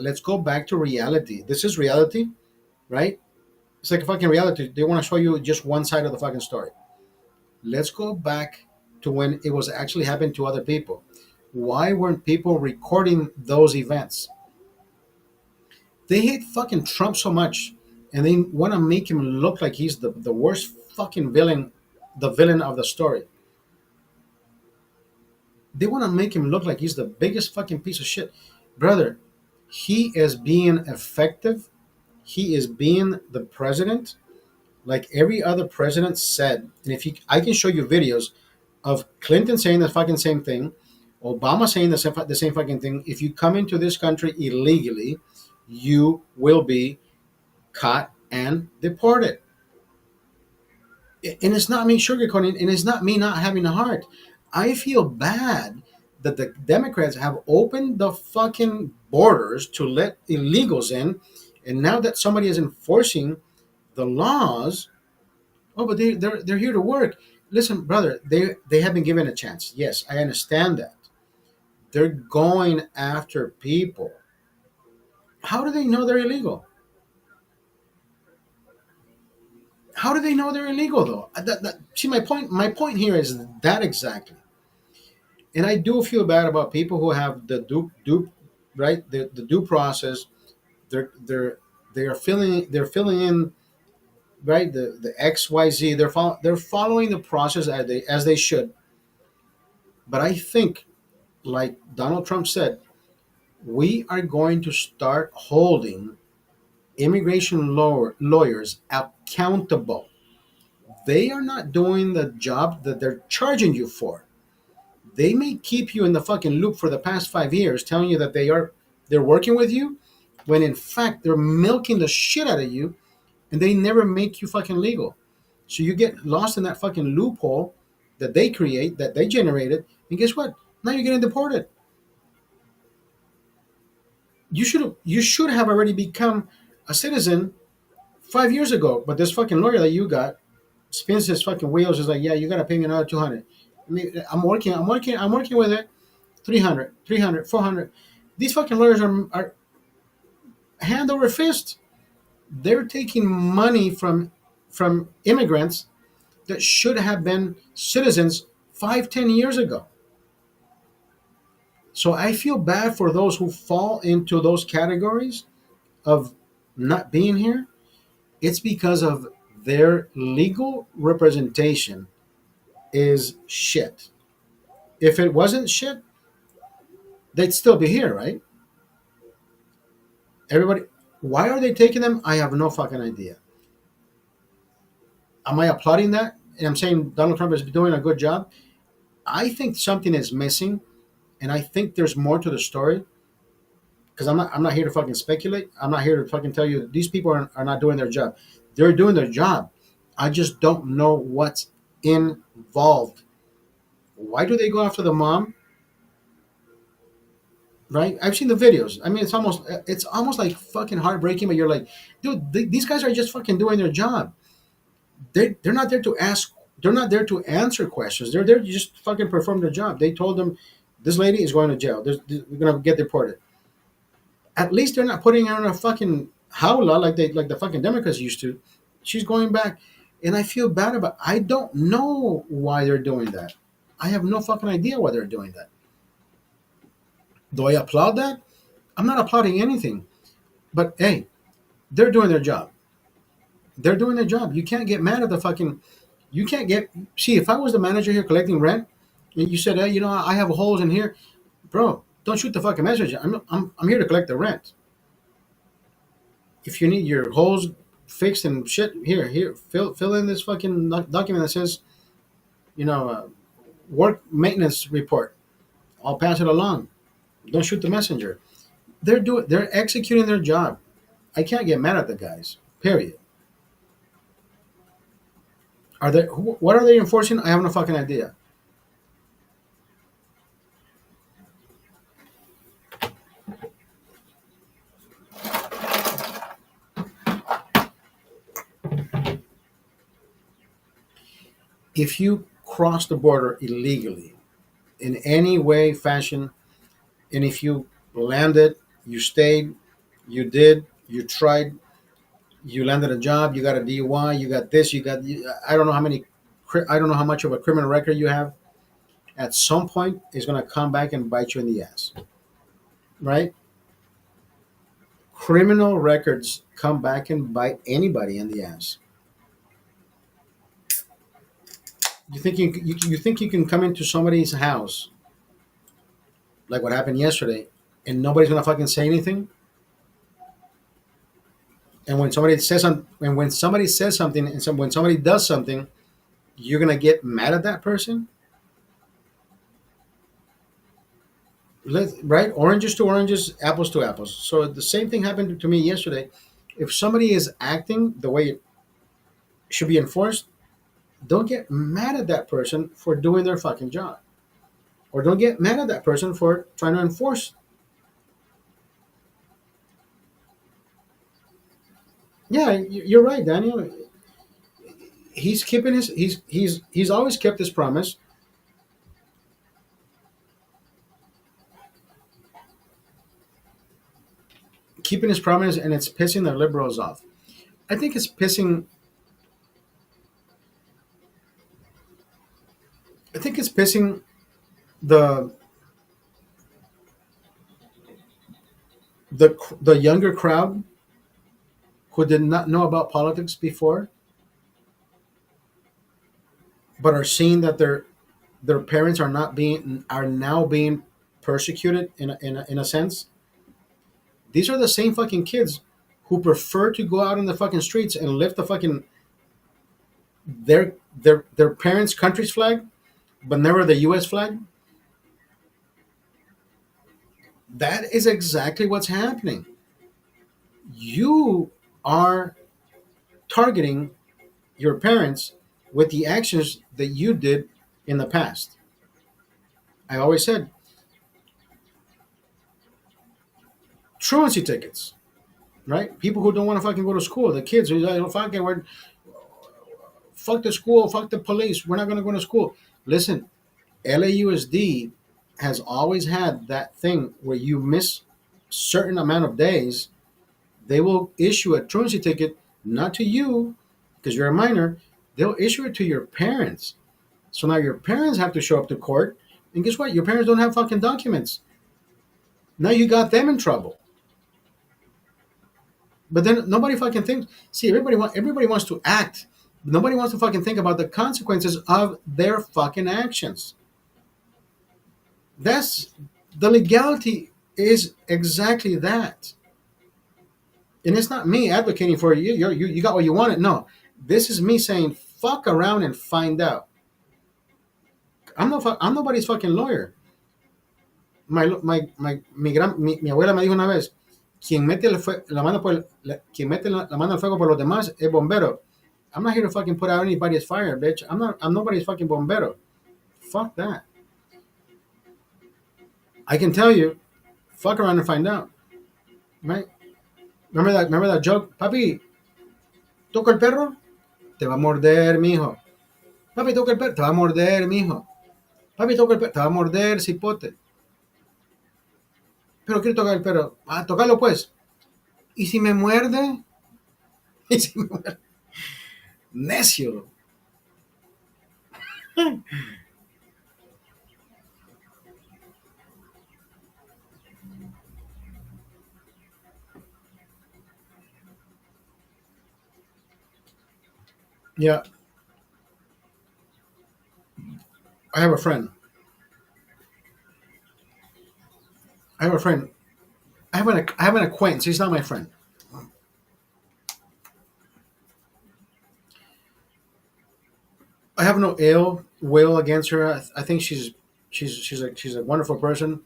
let's go back to reality. This is reality, right? It's like a fucking reality. They want to show you just one side of the fucking story. Let's go back to when it was actually happening to other people. Why weren't people recording those events? They hate fucking Trump so much, and they want to make him look like he's the worst fucking villain, the villain of the story. They want to make him look like he's the biggest fucking piece of shit. Brother, he is being effective. He is being the president like every other president said. And if you, I can show you videos of Clinton saying the fucking same thing, Obama saying the same fucking thing. If you come into this country illegally, you will be caught and deported. And it's not me sugarcoating, and it's not me not having a heart. I feel bad that the Democrats have opened the fucking borders to let illegals in, and now that somebody is enforcing the laws, oh, but they're here to work. Listen, brother, they have been given a chance. Yes, I understand that. They're going after people. How do they know they're illegal? How do they know they're illegal though? See, my point here is that exactly. And I do feel bad about people who have the due right, the due process. They're they're filling in, right, the XYZ. They're following the process as they should. But I think, like Donald Trump said, we are going to start holding immigration lawyers accountable. They are not doing the job that they're charging you for. They may keep you in the fucking loop for the past 5 years, telling you that they're working with you, when in fact they're milking the shit out of you, and they never make you fucking legal. So you get lost in that fucking loophole that they create, that they generated, and guess what? Now you're getting deported. You should have already become a citizen 5 years ago, but this fucking lawyer that you got spins his fucking wheels. Is like, yeah, you gotta pay me another 200. I'm working with it. 300, 300, 400. These fucking lawyers are hand over fist. They're taking money from immigrants that should have been citizens 5, 10 years ago. So I feel bad for those who fall into those categories of not being here. It's because of their legal representation is shit. If it wasn't shit, they'd still be here, right? Everybody, why are they taking them? I have no fucking idea. Am I applauding that? And I'm saying Donald Trump is doing a good job. I think something is missing, and I think there's more to the story. Because I'm not here to fucking speculate. I'm not here to fucking tell you these people are not doing their job. They're doing their job. I just don't know what's involved. Why do they go after the mom? Right? I've seen the videos. I mean, it's almost like fucking heartbreaking. But you're like, dude, these guys are just fucking doing their job. They're not there to ask. They're not there to answer questions. They're there to just fucking perform their job. They told them this lady is going to jail. We're gonna get deported. At least they're not putting her in a fucking howla like the fucking Democrats used to. She's going back. And I feel bad about. I don't know why they're doing that. I have no fucking idea why they're doing that. Do I applaud that? I'm not applauding anything. But hey, they're doing their job. They're doing their job. You can't get mad at the fucking. You can't get. See, if I was the manager here collecting rent, and you said, hey, I have holes in here, bro. Don't shoot the fucking messenger. I'm here to collect the rent. If you need your holes fixed and shit, here, fill in this fucking document that says, you know, uh, work maintenance report. I'll pass it along. Don't shoot the messenger. They're executing their job. I can't get mad at the guys. Period. What are they enforcing? I have no fucking idea. If you cross the border illegally in any way, fashion, and if you landed, you stayed, you tried, you landed a job, you got a DUI, you got this, I don't know how many, I don't know how much of a criminal record you have. At some point, it's gonna come back and bite you in the ass, right? Criminal records come back and bite anybody in the ass. You think you can come into somebody's house like what happened yesterday, and nobody's gonna fucking say anything? And when somebody says something, and when somebody does something, you're gonna get mad at that person, right? Oranges to oranges, apples to apples. So the same thing happened to me yesterday. If somebody is acting the way it should be enforced, don't get mad at that person for doing their fucking job, or don't get mad at that person for trying to enforce. Yeah, you're right, Daniel. He's keeping his he's always kept his promise. Keeping his promise, and it's pissing the liberals off. I think it's pissing. I think it's pissing the the younger crowd who did not know about politics before, but are seeing that their parents are now being persecuted in a sense. These are the same fucking kids who prefer to go out in the fucking streets and lift the fucking their parents' country's flag, but never the U.S. flag. That is exactly what's happening. You are targeting your parents with the actions that you did in the past. I always said truancy tickets, right? People who don't want to fucking go to school, the kids who like, fuck it, fuck the school, fuck the police, we're not going to go to school. Listen, LAUSD has always had that thing where you miss certain amount of days, they will issue a truancy ticket, not to you because you're a minor. They'll issue it to your parents. So now your parents have to show up to court, and guess what? Your parents don't have fucking documents. Now you got them in trouble. But then nobody fucking thinks. See, everybody wants to act. Nobody wants to fucking think about the consequences of their fucking actions. That's the legality is exactly that. And it's not me advocating for you. You got what you wanted. No, this is me saying fuck around and find out. I'm nobody's fucking lawyer. Mi abuela me dijo una vez, quien mete la mano quien mete la mano al fuego por los demás es bombero. I'm not here to fucking put out anybody's fire, bitch. I'm nobody's fucking bombero. Fuck that. I can tell you, fuck around and find out. Right? Remember that joke? Papi, toca el perro, te va a morder, mijo. Papi, toca el perro, te va a morder, mijo. Papi, toca el perro, te va a morder, cipote. Pero quiero tocar el perro. Ah, tócalo pues. ¿Y si me muerde? ¿Y si me muerde? Necio. Yeah, I have a friend. I have a friend. I have an acquaintance. He's not my friend. I have no ill will against her. I think she's a wonderful person.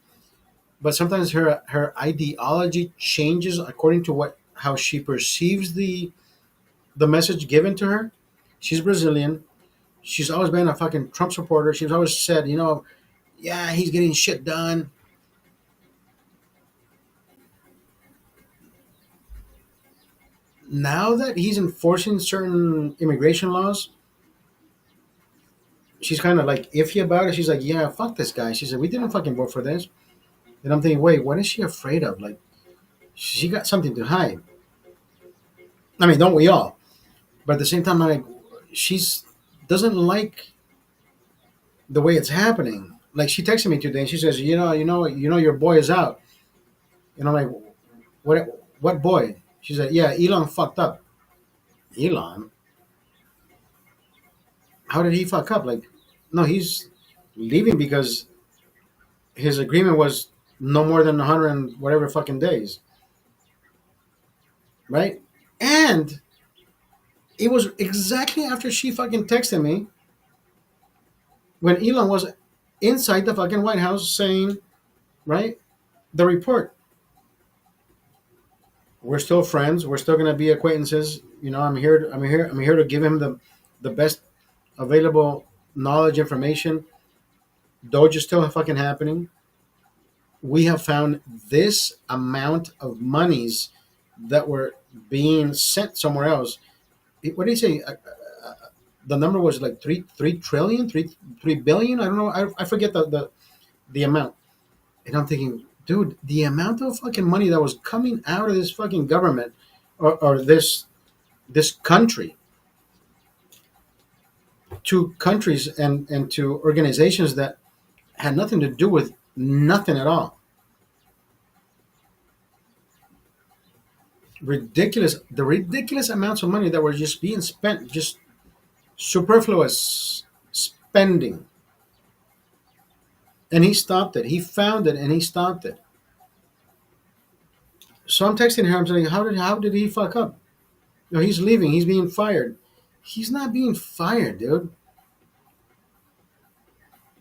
But sometimes her ideology changes according to what how she perceives the message given to her. She's Brazilian. She's always been a fucking Trump supporter. She's always said, yeah, he's getting shit done. Now that he's enforcing certain immigration laws, she's kind of like iffy about it. She's like, yeah, fuck this guy. She said, we didn't fucking vote for this. And I'm thinking, wait, what is she afraid of? Like, she got something to hide. I mean, don't we all? But at the same time, I'm like, she's doesn't like the way it's happening. Like she texted me today and she says, your boy is out. And I'm like, what boy? She said, yeah, Elon fucked up. Elon? How did he fuck up? Like, no, he's leaving because his agreement was no more than 100 and whatever fucking days, right? And it was exactly after she fucking texted me when Elon was inside the fucking White House saying, right, the report. We're still friends. We're still gonna be acquaintances. I'm here to give him the best available knowledge, information. Doge is still fucking happening. We have found this amount of monies that were being sent somewhere else. What did he say? The number was like three trillion, 3 billion. I don't know. I forget the amount. And I'm thinking, dude, the amount of fucking money that was coming out of this fucking government or this country to countries and to organizations that had nothing to do with nothing at all. Ridiculous amounts of money that were just being spent, just superfluous spending. And he stopped it. He found it and he stopped it. So I'm texting her. I'm saying, how did he fuck up? He's leaving. He's being fired. He's not being fired, dude.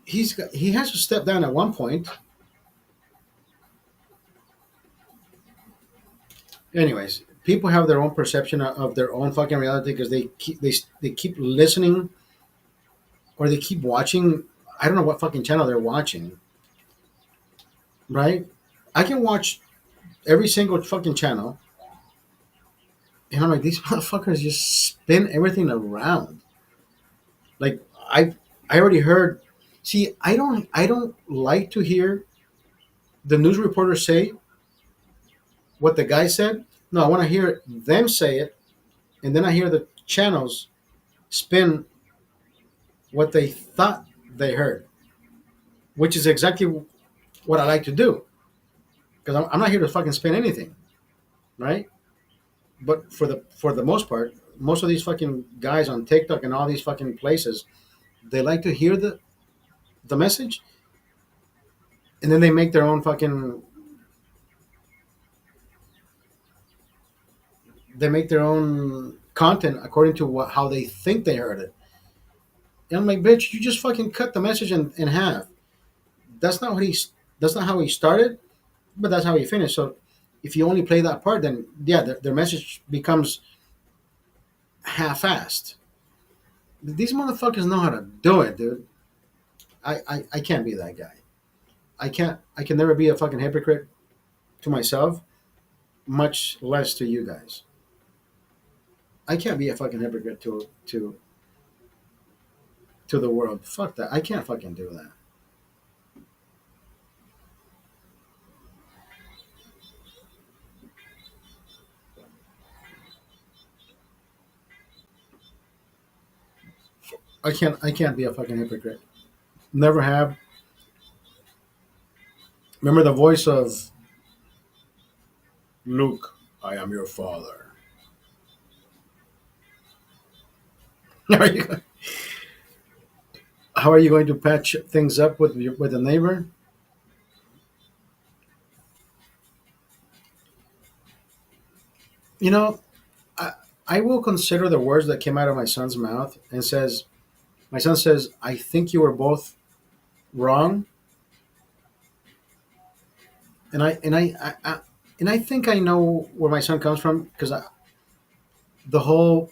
He has to step down at one point. Anyways, people have their own perception of their own fucking reality because they keep listening or they keep watching. I don't know what fucking channel they're watching, right? I can watch every single fucking channel, and I'm like, these motherfuckers just spin everything around. Like I already heard. See, I don't like to hear the news reporter say what the guy said. No, I want to hear them say it, and then I hear the channels spin what they thought they heard, which is exactly what I like to do because I'm not here to fucking spin anything, right? But for the most part, most of these fucking guys on TikTok and all these fucking places, they like to hear the message, and then they make their own fucking they make their own content according to how they think they heard it. And I'm like, bitch, you just fucking cut the message in half. That's not what he's. That's not how he started, but that's how he finished. So if you only play that part, then yeah, their message becomes half-assed. These motherfuckers know how to do it, dude. I can't be that guy. I can never be a fucking hypocrite to myself, much less to you guys. I can't be a fucking hypocrite to the world. Fuck that. I can't fucking do that. I can't be a fucking hypocrite. Never have. Remember the voice of Luke, I am your father. Are you, how are you going to patch things up with a neighbor? You know, I, I will consider the words that came out of my son's mouth and says, my son says, I think you were both wrong. And I think I know where my son comes from because the whole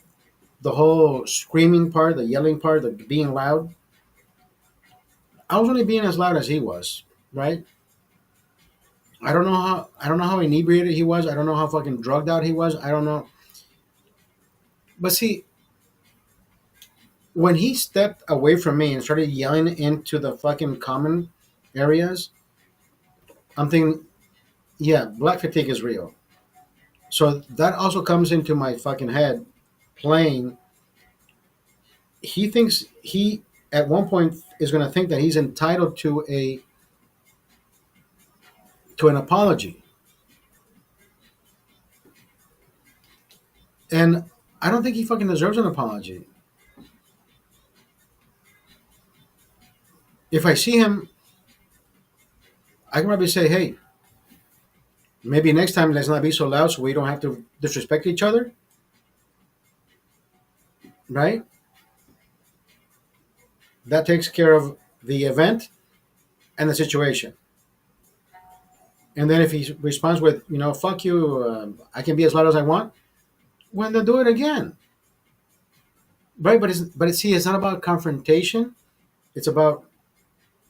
the whole screaming part, the yelling part, the being loud. I was only being as loud as he was, right? I don't know how inebriated he was. I don't know how fucking drugged out he was. I don't know. But see, when he stepped away from me and started yelling into the fucking common areas, I'm thinking, yeah, black fatigue is real. So that also comes into my fucking head playing. He thinks he at one point is going to think that he's entitled to an apology. And I don't think he fucking deserves an apology. If I see him, I can probably say, hey, maybe next time let's not be so loud so we don't have to disrespect each other, right? That takes care of the event and the situation. And then if he responds with, fuck you, I can be as loud as I want, well, then do it again, right? See, it's not about confrontation. It's about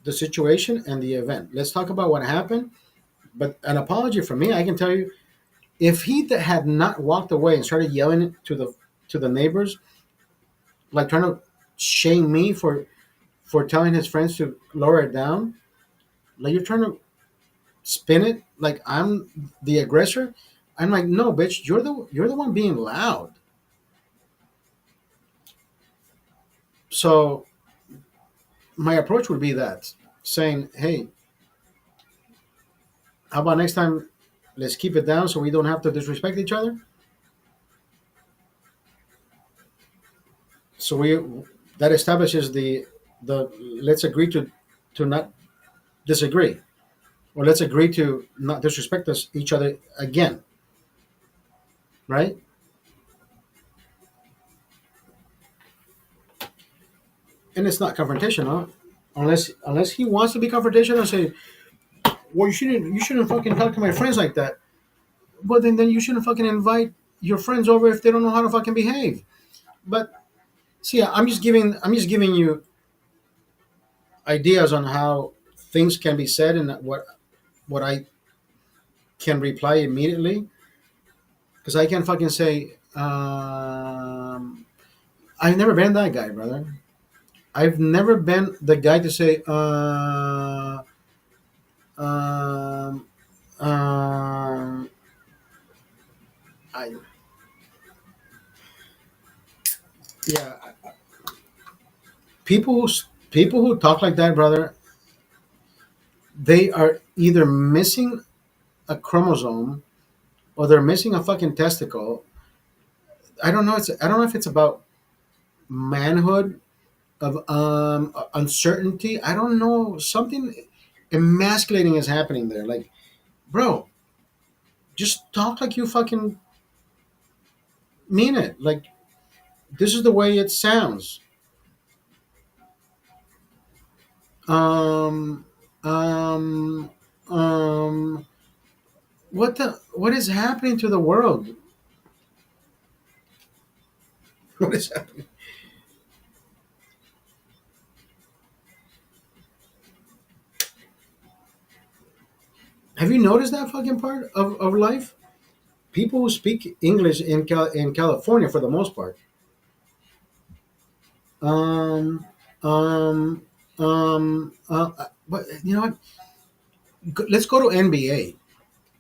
the situation and the event. Let's talk about what happened. But an apology from me, I can tell you, if he had not walked away and started yelling to the neighbors, like trying to shame me for telling his friends to lower it down, like you're trying to spin it like I'm the aggressor. I'm like, no, bitch, you're the one being loud. So my approach would be that saying, hey, how about next time? Let's keep it down so we don't have to disrespect each other. So we that establishes the let's agree to not disagree, or let's agree to not disrespect each other again, right? And it's not confrontational, unless he wants to be confrontational and say, well, you shouldn't fucking talk to my friends like that. But then you shouldn't fucking invite your friends over if they don't know how to fucking behave. But see, I'm just giving you ideas on how things can be said and what I can reply immediately, because I can fucking say, I've never been that guy, brother. I've never been the guy to say, um, um, I, yeah, people who talk like that, brother, they are either missing a chromosome or they're missing a fucking testicle. I don't know if it's about manhood, of uncertainty. I don't know, something emasculating is happening there. Like, bro, just talk like you fucking mean it. Like, this is the way it sounds. Um, um, um, what is happening to the world? What is happening? Have you noticed that fucking part of life? People who speak English in California, for the most part, um, um, but you know what? Let's go to NBA.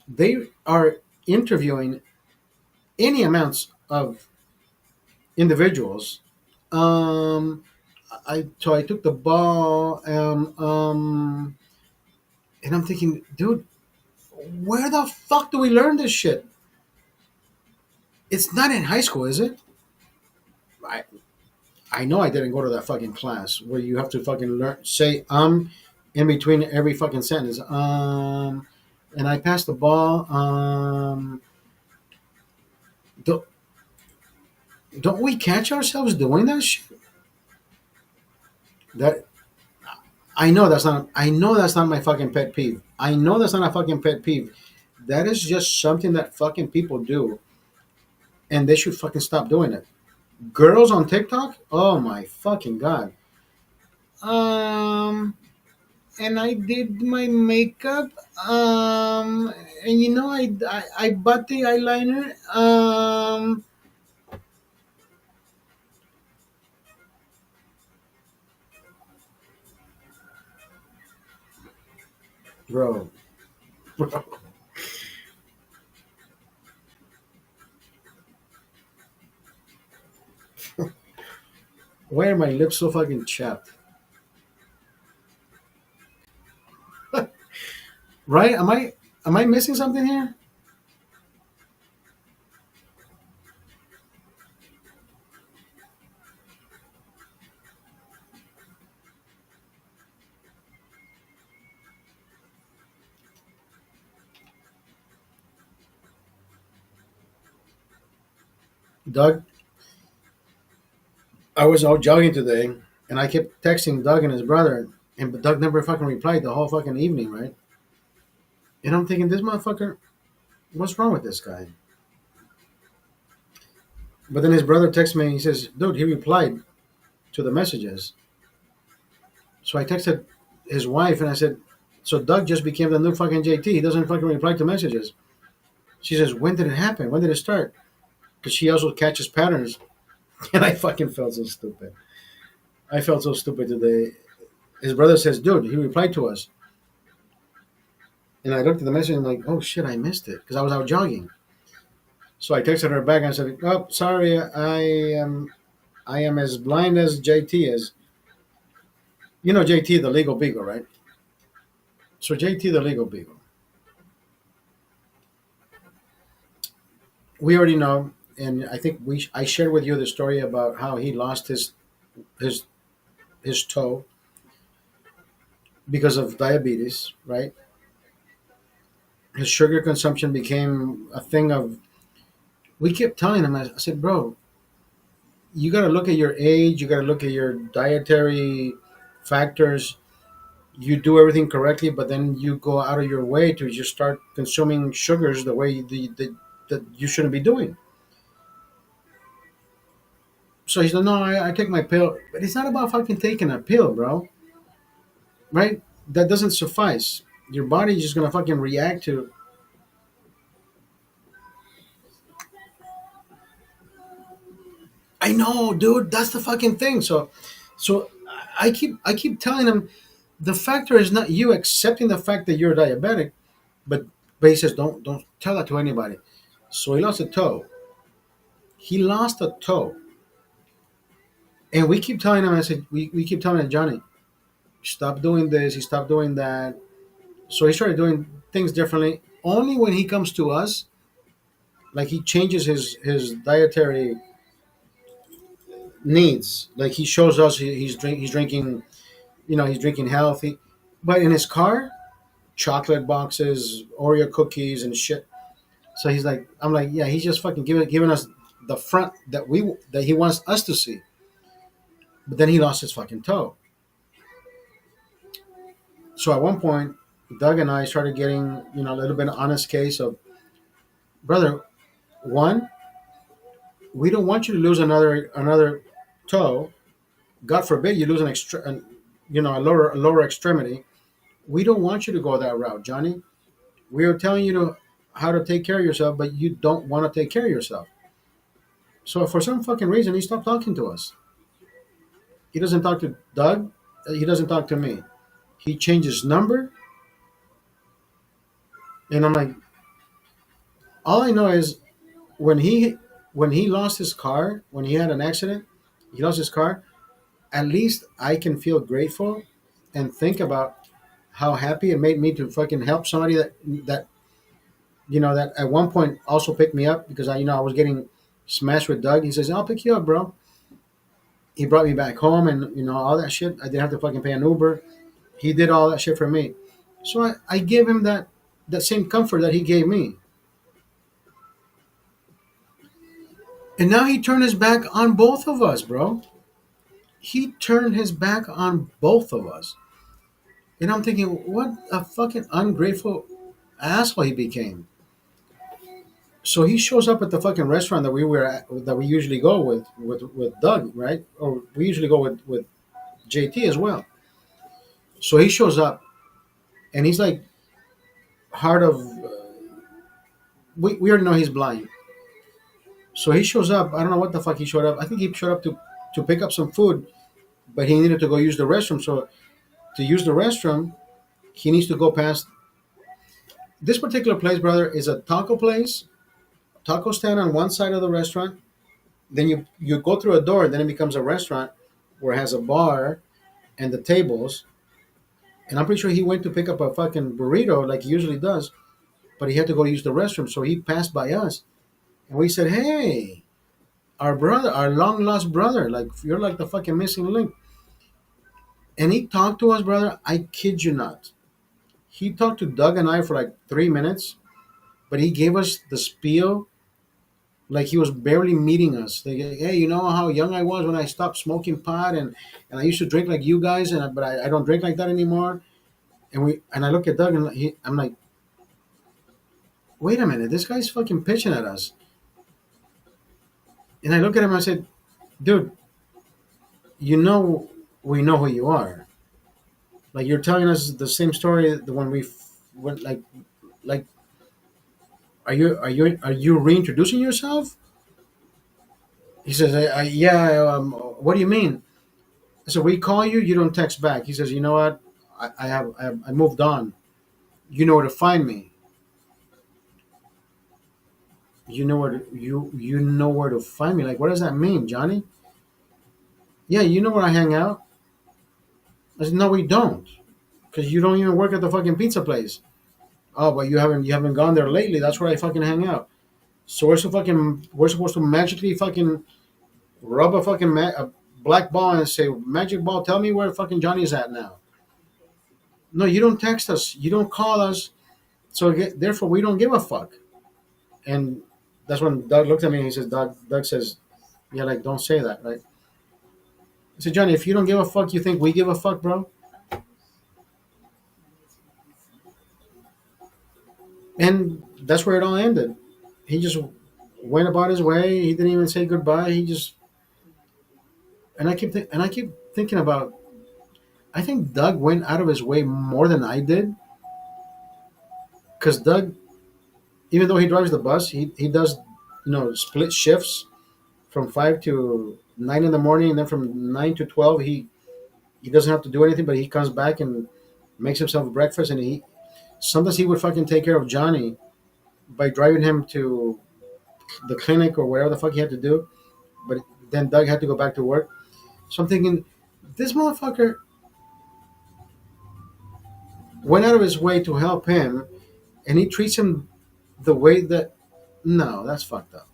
They are interviewing any amounts of individuals. Um, I took the ball, and I'm thinking, dude, where the fuck do we learn this shit? It's not in high school, is it? I I know I didn't go to that fucking class where you have to fucking learn say in between every fucking sentence. And I passed the ball. Don't, don't we catch ourselves doing that shit? That I know that's not my fucking pet peeve. I know that's not a fucking pet peeve. That is just something that fucking people do, and they should fucking stop doing it. Girls on TikTok? Oh my fucking god. Um, and I did my makeup. And I bought the eyeliner. Bro, bro, why are my lips so fucking chapped? Right? Am I missing something here? Doug, I was out jogging today, and I kept texting Doug and his brother, and Doug never fucking replied the whole fucking evening, right? And I'm thinking, this motherfucker, what's wrong with this guy? But then his brother texts me and he says, dude, he replied to the messages. So I texted his wife and I said, so Doug just became the new fucking JT. He doesn't fucking reply to messages. She says, when did it happen? When did it start? Because she also catches patterns. And I fucking felt so stupid. I felt so stupid today. His brother says, dude, he replied to us. And I looked at the message and I'm like, oh shit, I missed it because I was out jogging. So I texted her back and I said, oh, sorry, I am as blind as JT is. You know JT, the legal beagle, right? So JT, the legal beagle. We already know, and I think I shared with you the story about how he lost his his toe because of diabetes, right? His sugar consumption became a thing of. We kept telling him, I said, bro, you got to look at your age, you got to look at your dietary factors. You do everything correctly, but then you go out of your way to just start consuming sugars the way that you shouldn't be doing. So he said, no, I take my pill. But it's not about fucking taking a pill, bro. Right? That doesn't suffice. Your body's just gonna fucking react to. I know, dude. That's the fucking thing. So I keep telling him the factor is not you accepting the fact that you're diabetic, but he says don't tell that to anybody. So he lost a toe. He lost a toe, and we keep telling him. I said we keep telling him, Johnny, stop doing this. He stopped doing that. So he started doing things differently. Only when he comes to us, like he changes his dietary needs. Like he shows us he's drinking, he's drinking healthy, but in his car, chocolate boxes, Oreo cookies, and shit. So he's like, I'm like, yeah, he's just fucking giving us the front that he wants us to see. But then he lost his fucking toe. So at one point, Doug and I started getting a little bit of honest case of, brother, one, we don't want you to lose another toe. God forbid you lose a lower extremity. We don't want you to go that route, Johnny. We are telling you how to take care of yourself, but you don't want to take care of yourself. So for some fucking reason, he stopped talking to us. He doesn't talk to Doug. He doesn't talk to me. He changed his number, and I'm like, all I know is when he lost his car, when he had an accident, he lost his car. at least I can feel grateful and think about how happy it made me to fucking help somebody that that at one point also picked me up because I was getting smashed with Doug. He says, "I'll pick you up, bro." He brought me back home and all that shit. I didn't have to fucking pay an Uber. He did all that shit for me. So I gave him that same comfort that he gave me. And now he turned his back on both of us, bro. He turned his back on both of us. And I'm thinking, what a fucking ungrateful asshole he became. So he shows up at the fucking restaurant that we usually go with Doug, right? Or we usually go with JT as well. So he shows up and he's like heart of we already know he's blind. So he shows up. I don't know what the fuck he showed up. I think he showed up to pick up some food, but he needed to go use the restroom. So to use the restroom, he needs to go past this particular place, brother. Is a taco place, taco stand on one side of the restaurant. Then you go through a door, then it becomes a restaurant where it has a bar and the tables. And I'm pretty sure he went to pick up a fucking burrito like he usually does, but he had to go use the restroom. So he passed by us, and we said, "Hey, our brother, our long lost brother, like you're like the fucking missing link." And he talked to us, brother. I kid you not. He talked to Doug and I for like 3 minutes, but he gave us the spiel like he was barely meeting us. Like, hey, you know how young I was when I stopped smoking pot, and I used to drink like you guys, but I don't drink like that anymore. And I look at Doug and I'm like, wait a minute, this guy's fucking pitching at us. And I look at him and I said, dude, you know, we know who you are. Like you're telling us the same story that when we went like are you reintroducing yourself? He says, yeah. What do you mean? So we call you, you don't text back. He says, you know what? I moved on. You know where to find me. You know where to find me. Like, what does that mean, Johnny? Yeah, you know where I hang out. I said, no, we don't, because you don't even work at the fucking pizza place. Oh, but you haven't gone there lately. That's where I fucking hang out. So we're supposed to magically fucking rub a black ball and say, magic ball, tell me where fucking Johnny's at now. No, you don't text us. You don't call us. So therefore, we don't give a fuck. And that's when Doug looked at me and he says, Doug says, yeah, like, don't say that, right? I said, Johnny, if you don't give a fuck, you think we give a fuck, bro? And that's where it all ended. He just went about his way. He didn't even say goodbye. He just and I keep thinking about. I think Doug went out of his way more than I did, because Doug, even though he drives the bus, he does split shifts from 5 to 9 in the morning, and then from 9 to 12 he doesn't have to do anything, but he comes back and makes himself breakfast, and he sometimes he would fucking take care of Johnny by driving him to the clinic or whatever the fuck he had to do. But then Doug had to go back to work. So I'm thinking, this motherfucker went out of his way to help him, and he treats him the way that. No, that's fucked up.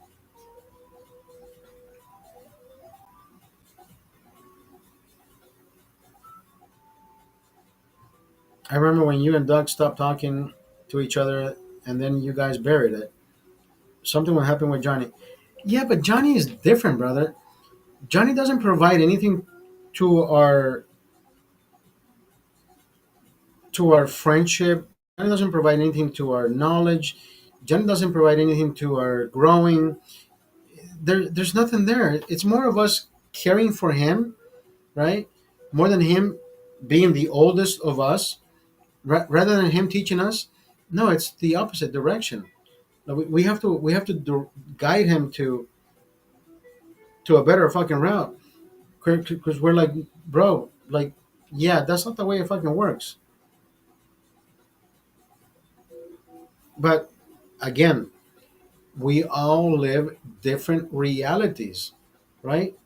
I remember when you and Doug stopped talking to each other, and then you guys buried it. Something will happen with Johnny. Yeah, but Johnny is different, brother. Johnny doesn't provide anything to our friendship. Johnny doesn't provide anything to our knowledge. Johnny doesn't provide anything to our growing. There's nothing there. It's more of us caring for him, right? More than him being the oldest of us, rather than him teaching us. No, it's the opposite direction. No, we have to guide him to a better fucking route, because we're like, bro, like, yeah, that's not the way it fucking works. But again, we all live different realities, right?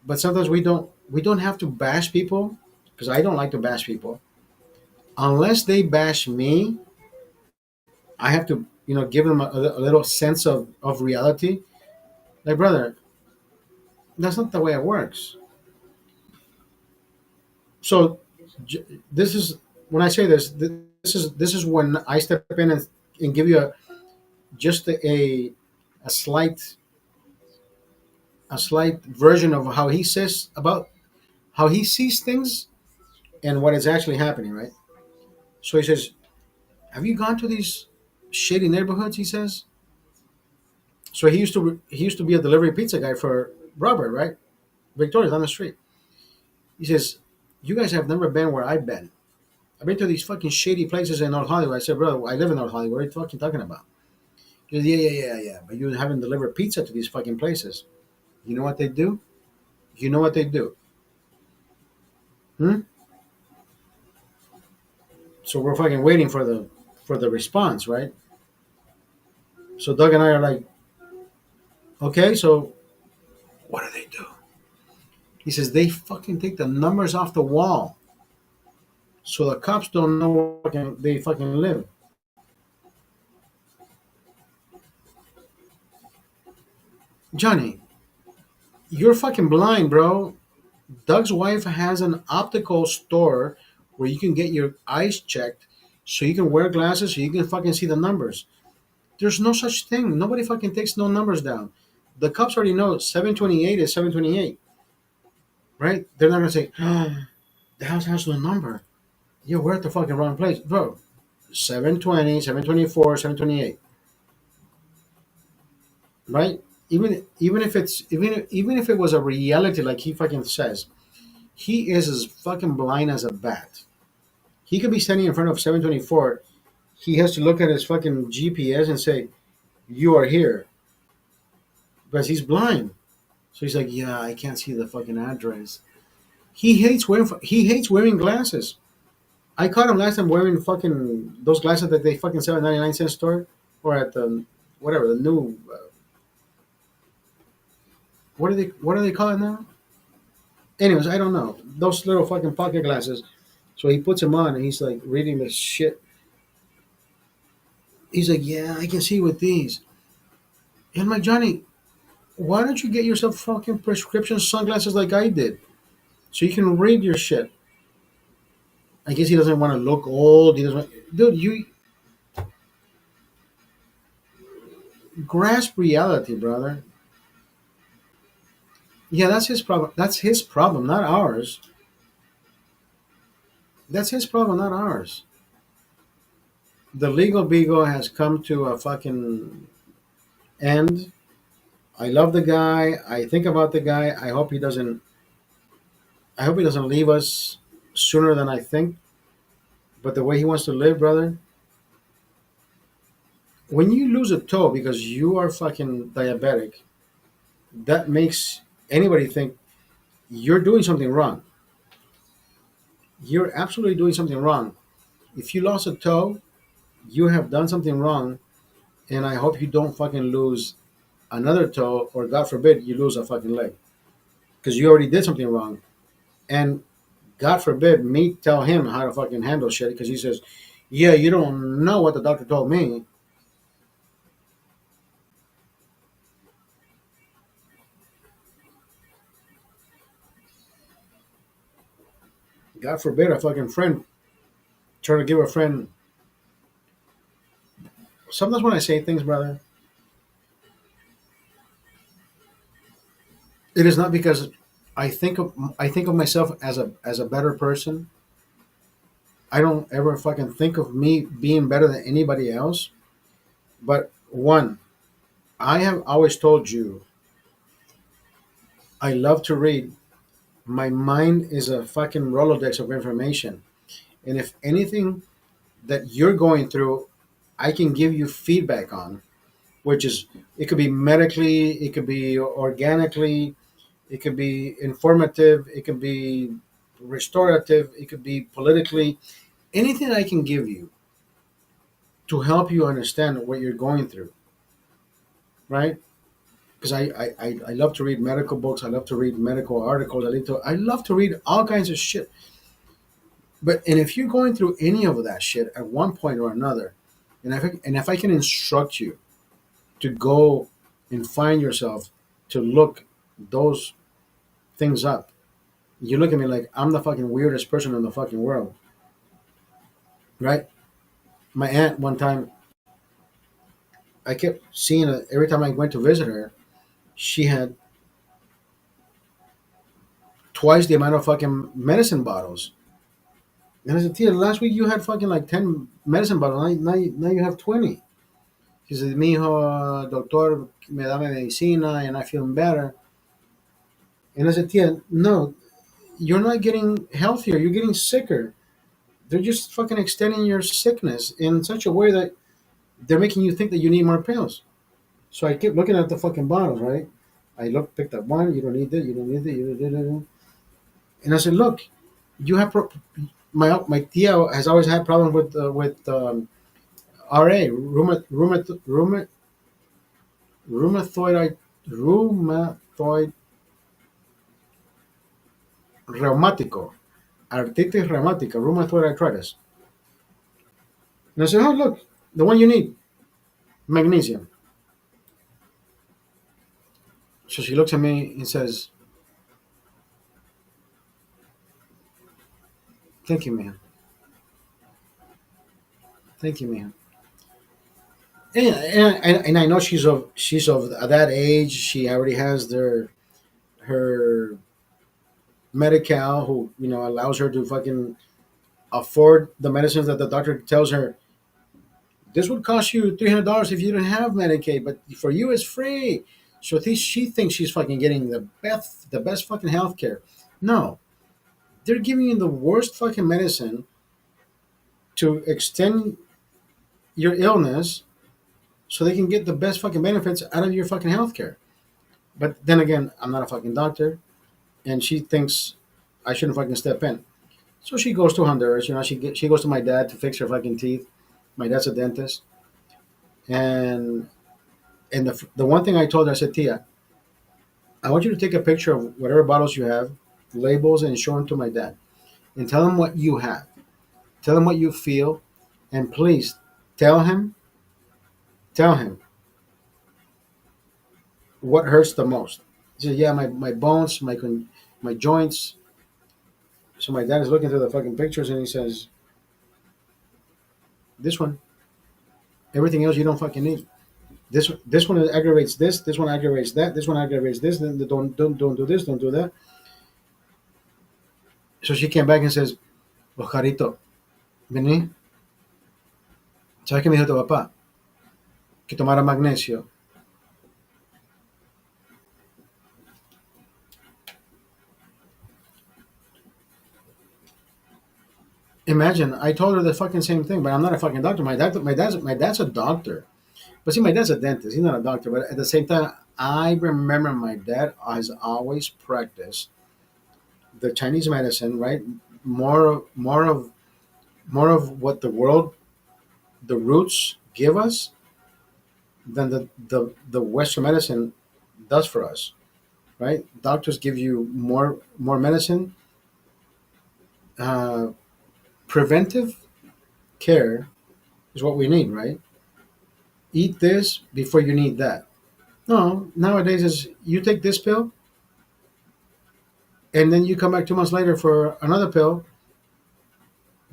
But sometimes we don't. We don't have to bash people because I don't like to bash people. Unless they bash me, I have to, give them a little sense of reality. Like, brother, that's not the way it works. So, this is when I say this. This is when I step in and give you just a slight version of how he says about how he sees things and what is actually happening, right? So he says, "Have you gone to these shady neighborhoods?" He says. So he used to be a delivery pizza guy for Robert, right? Victoria's on the street. He says, "You guys have never been where I've been. I've been to these fucking shady places in North Hollywood." I said, "Bro, I live in North Hollywood. What are you fucking talking about?" He goes, "Yeah, yeah, yeah, yeah. But you haven't delivered pizza to these fucking places. You know what they do? You know what they do? Hmm? So we're fucking waiting for the response, right?" So Doug and I are like, "Okay, so what do they do?" He says, "They fucking take the numbers off the wall, so the cops don't know where they fucking live." Johnny, you're fucking blind, bro. Doug's wife has an optical store where you can get your eyes checked so you can wear glasses so you can fucking see the numbers. There's no such thing. Nobody fucking takes no numbers down. The cops already know 728 is 728, right? They're not gonna say, the house has no number. Yo, we're at the fucking wrong place. Bro, 720, 724, 728, right? Even if it was a reality like he fucking says, he is as fucking blind as a bat. He could be standing in front of 724. He has to look at his fucking GPS and say, "You are here," because he's blind. So he's like, "Yeah, I can't see the fucking address." He hates wearing glasses. I caught him last time wearing fucking those glasses that they fucking sell at 99-cent store or at the whatever the new what do they call it now? Anyways, I don't know those little fucking pocket glasses. So he puts them on and he's like reading this shit. He's like, "Yeah, I can see with these." And I'm like, "Johnny, why don't you get yourself fucking prescription sunglasses like I did so you can read your shit?" I guess he doesn't want to look old. He doesn't. Dude, you grasp reality, brother. Yeah, that's his problem. That's his problem, not ours. That's his problem, not ours. The legal beagle has come to a fucking end. I love the guy. I think about the guy. I hope he doesn't. I hope he doesn't leave us sooner than I think. But the way he wants to live, brother. When you lose a toe because you are fucking diabetic, that makes anybody think you're doing something wrong. You're absolutely doing something wrong. If you lost a toe, you have done something wrong, and I hope you don't fucking lose another toe, or God forbid you lose a fucking leg, because you already did something wrong. And God forbid me tell him how to fucking handle shit because he says, "Yeah, you don't know what the doctor told me." God forbid a fucking friend try to give a friend. Sometimes when I say things, brother, it is not because I think of myself as a better person. I don't ever fucking think of me being better than anybody else. But one, I have always told you I love to read. My mind is a fucking Rolodex of information. And if anything that you're going through, I can give you feedback on, which is it could be medically, it could be organically, it could be informative, it could be restorative, it could be politically, anything I can give you to help you understand what you're going through, right? because I love to read medical books. I love to read medical articles. I love to read all kinds of shit. But and if you're going through any of that shit at one point or another, and if I can instruct you to go and find yourself to look those things up, you look at me like I'm the fucking weirdest person in the fucking world, right? My aunt one time, I kept seeing her every time I went to visit her. She had twice the amount of fucking medicine bottles. And I said, Tia, last week you had fucking like 10 medicine bottles. Now you have 20. She said, Mijo, doctor, me da medicina and I feel better. And I said, Tia, no, you're not getting healthier. You're getting sicker. They're just fucking extending your sickness in such a way that they're making you think that you need more pills. So I kept looking at the fucking bottles, right? Picked up one. You don't need this. You don't need that. You don't need that. And I said, look, you have my tia has always had problems with RA rheumatoid rheumatoid rheumático arthritis rheumatica rheumatoid arthritis. And I said, oh look, the one you need, magnesium. So she looks at me and says, thank you, man. Thank you, man. And I know she's of that age. She already has her Medi-Cal, who allows her to fucking afford the medicines that the doctor tells her. This would cost you $300 if you didn't have Medicaid, but for you it's free. So she thinks she's fucking getting the best fucking healthcare. No, they're giving you the worst fucking medicine to extend your illness so they can get the best fucking benefits out of your fucking healthcare. But then again, I'm not a fucking doctor, and she thinks I shouldn't fucking step in. So she goes to Honduras. She goes to my dad to fix her fucking teeth. My dad's a dentist, and the one thing I told her, I said, Tia, I want you to take a picture of whatever bottles you have, labels, and show them to my dad, and tell him what you have. Tell him what you feel, and please tell him, tell him what hurts the most. He said, yeah, my bones, my joints. So my dad is looking through the fucking pictures, and he says, this one. Everything else you don't fucking need. This one aggravates this. This one aggravates that. This one aggravates this. Then don't do this. Don't do that. So she came back and says, Oscarito, vení. ¿Sabes qué me dijo tu papá? Que tomara magnesio. Imagine, I told her the fucking same thing, but I'm not a fucking doctor. My dad's a doctor. But see, my dad's a dentist. He's not a doctor. But at the same time, I remember my dad has always practiced the Chinese medicine, right? More of what the roots give us than the Western medicine does for us, right? Doctors give you more medicine. Uh, Preventive care is what we need, right? Eat this before you need that. No, nowadays is you take this pill and then you come back 2 months later for another pill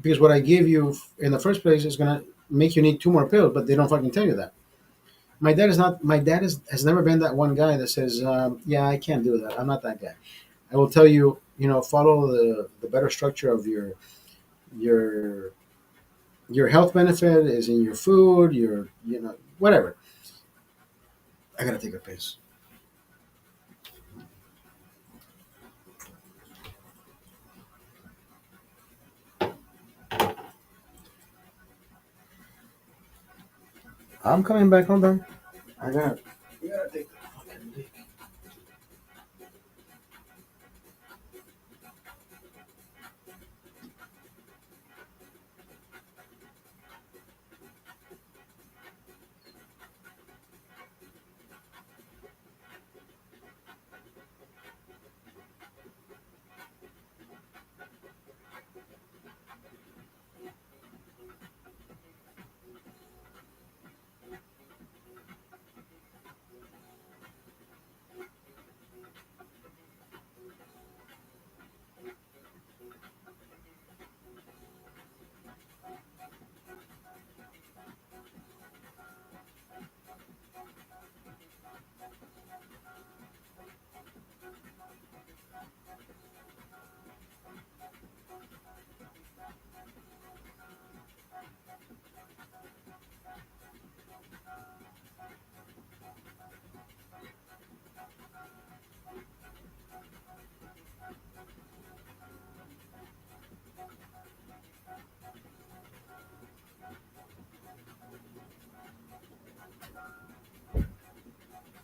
because what I gave you in the first place is gonna make you need two more pills, but they don't fucking tell you that. My dad is not. My dad has never been that one guy that says, "Yeah, I can't do that. I'm not that guy." I will tell you, follow the better structure of your your health benefit is in your food, your whatever. I gotta take a piss. I'm coming back. Hold on. I gotta take the fucking leak.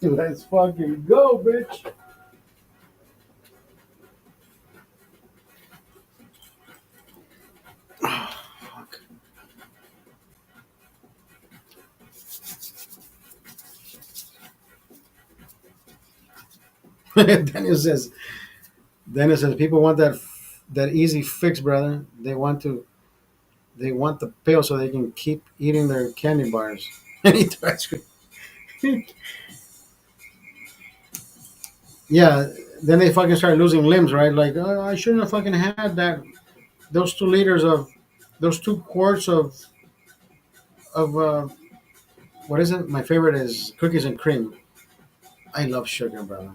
Let's fucking go, bitch. Fuck. Daniel says. Daniel says people want that easy fix, brother. They want the pill so they can keep eating their candy bars and eat their ice cream. Yeah. Then they fucking start losing limbs, right? Like, oh, I shouldn't have fucking had that. Those 2 liters of, those 2 quarts of what is it? My favorite is cookies and cream. I love sugar, brother.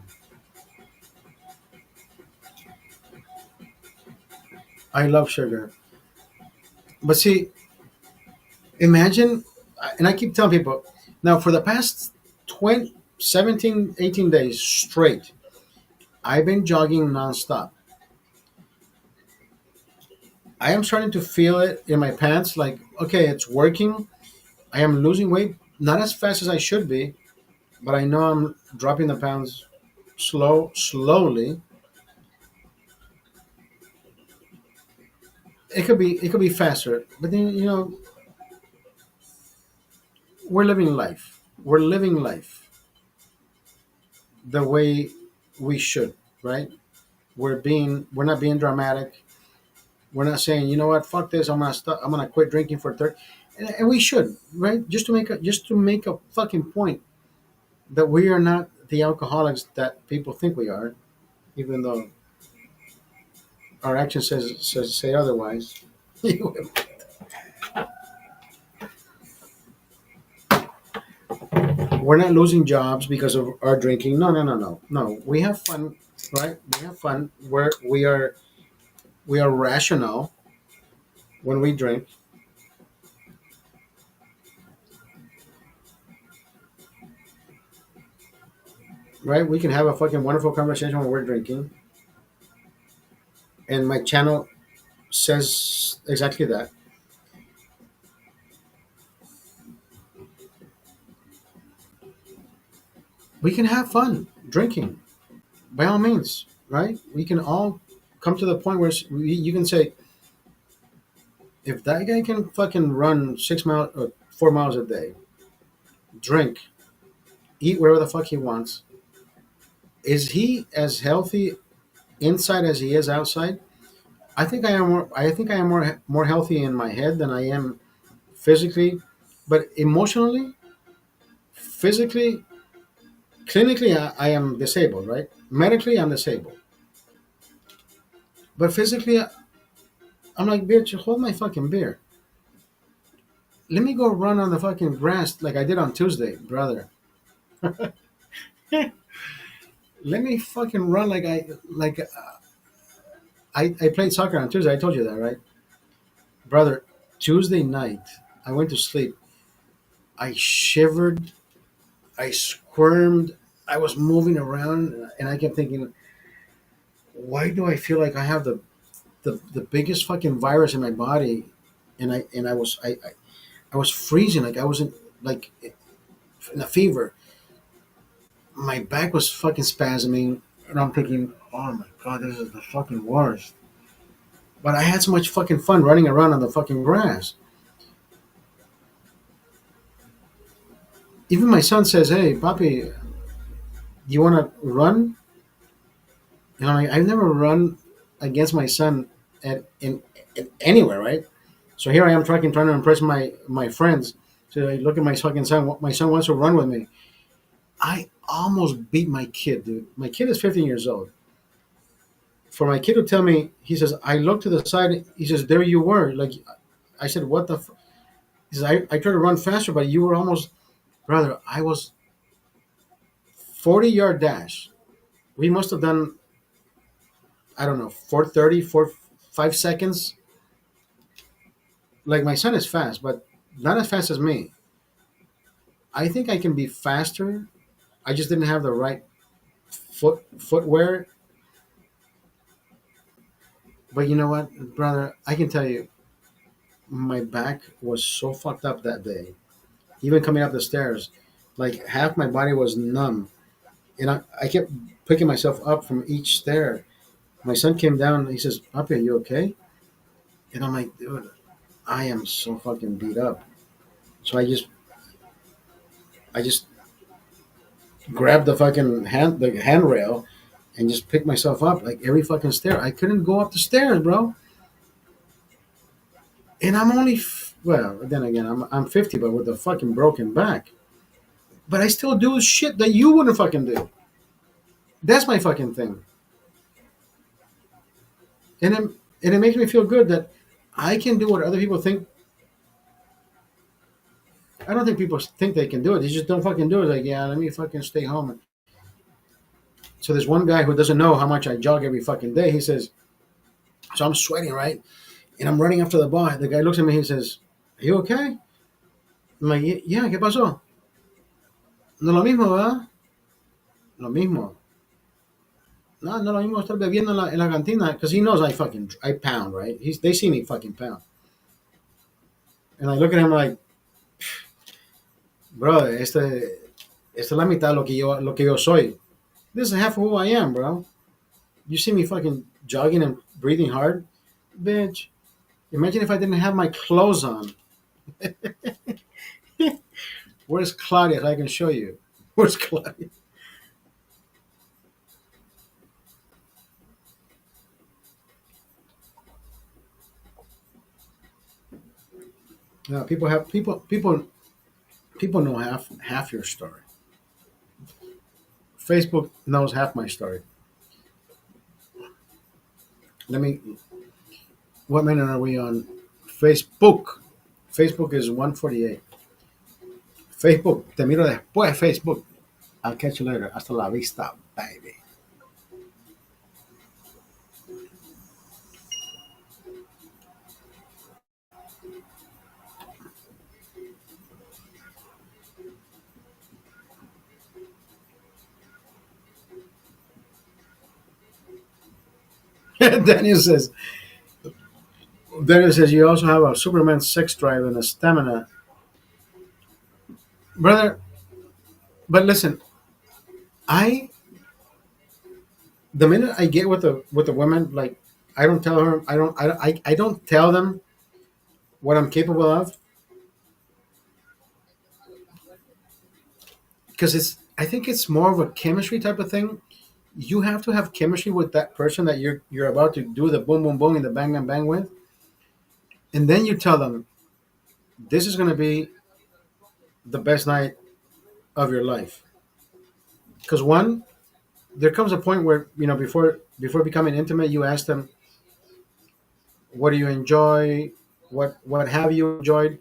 I love sugar. But see, imagine, and I keep telling people now for the past 20, 17, 18 days straight, I've been jogging nonstop. I am starting to feel it in my pants. Like, okay, it's working. I am losing weight, not as fast as I should be, but I know I'm dropping the pounds slowly. It could be faster, but then we're living life. We're living life the way we should, right? We're not being dramatic. We're not saying, you know what, fuck this. I'm gonna quit drinking for 30. And we should, right? Just to make a fucking point that we are not the alcoholics that people think we are, even though our action says say otherwise. We're not losing jobs because of our drinking. No, no, no, no, no. We have fun, right? We have fun. We are rational when we drink, right? We can have a fucking wonderful conversation when we're drinking, and my channel says exactly that. We can have fun drinking by all means, right? We can all come to the point where you can say, if that guy can fucking run 6 miles or 4 miles a day, drink, eat wherever the fuck he wants, is he as healthy inside as he is outside? I think I am more. I think I am more healthy in my head than I am physically, but emotionally, physically, clinically, I am disabled. Right? Medically, I'm disabled, but physically, I'm like, bitch, hold my fucking beer. Let me go run on the fucking grass like I did on Tuesday, brother. Let me fucking run like I played soccer on Tuesday. I told you that, right, brother? Tuesday night, I went to sleep. I shivered. I squirmed. I was moving around, and I kept thinking, why do I feel like I have the biggest fucking virus in my body? And I was freezing, like I wasn't like in a fever. My back was fucking spasming, and I'm thinking, oh my god, this is the fucking worst. But I had so much fucking fun running around on the fucking grass. Even my son says, "Hey, Papi, do you want to run?" And I'm like, I've never run against my son in anywhere, right? So here I am trying to impress my friends. So I look at my fucking son. My son wants to run with me. I almost beat my kid, dude. My kid is 15 years old. For my kid to tell me, he says, I looked to the side. He says, there you were. Like I said, what the? He says, I tried to run faster, but you were almost, brother. I was 40-yard dash. We must have done, I don't know, 4:30, 5 seconds. Like my son is fast, but not as fast as me. I think I can be faster. I just didn't have the right footwear. But you know what, brother? I can tell you, my back was so fucked up that day. Even coming up the stairs, like half my body was numb. And I kept picking myself up from each stair. My son came down. He says, "Papi, are you okay?" And I'm like, "Dude, I am so fucking beat up." So I just grabbed the handrail and just picked myself up like every fucking stair. I couldn't go up the stairs, bro. And I'm only well, then again, I'm 50, but with a fucking broken back. But I still do shit that you wouldn't fucking do. That's my fucking thing. And it makes me feel good that I can do what other people think. I don't think people think they can do it. They just don't fucking do it. Like, yeah, let me fucking stay home. So there's one guy who doesn't know how much I jog every fucking day. He says, so I'm sweating, right? And I'm running after the ball. The guy looks at me. He says, "Are you okay?" I'm like, "Yeah, ¿qué pasó?" No lo mismo, ¿verdad? Lo mismo. No, no lo mismo estar bebiendo en la cantina because he knows I pound, right? They see me fucking pound. And I look at him like, bro, esta es la mitad de lo que yo soy. This is half of who I am, bro. You see me fucking jogging and breathing hard? Bitch, imagine if I didn't have my clothes on. Where's Claudia? I can show you. Where's Claudia? No, people know half your story. Facebook knows half my story. Let me. What minute are we on? Facebook. Facebook is 148. Facebook. Te miro después. Facebook. I'll catch you later. Hasta la vista, baby. Daniel says. Daniel says you also have a Superman sex drive and a stamina, brother. But listen, I the minute I get with a woman, like I don't tell her, I don't tell them what I'm capable of because I think it's more of a chemistry type of thing. You have to have chemistry with that person that you're about to do the boom boom boom and the bang bang bang with, and then you tell them this is going to be the best night of your life. Because one, there comes a point where before becoming intimate, you ask them, "What do you enjoy? What have you enjoyed?"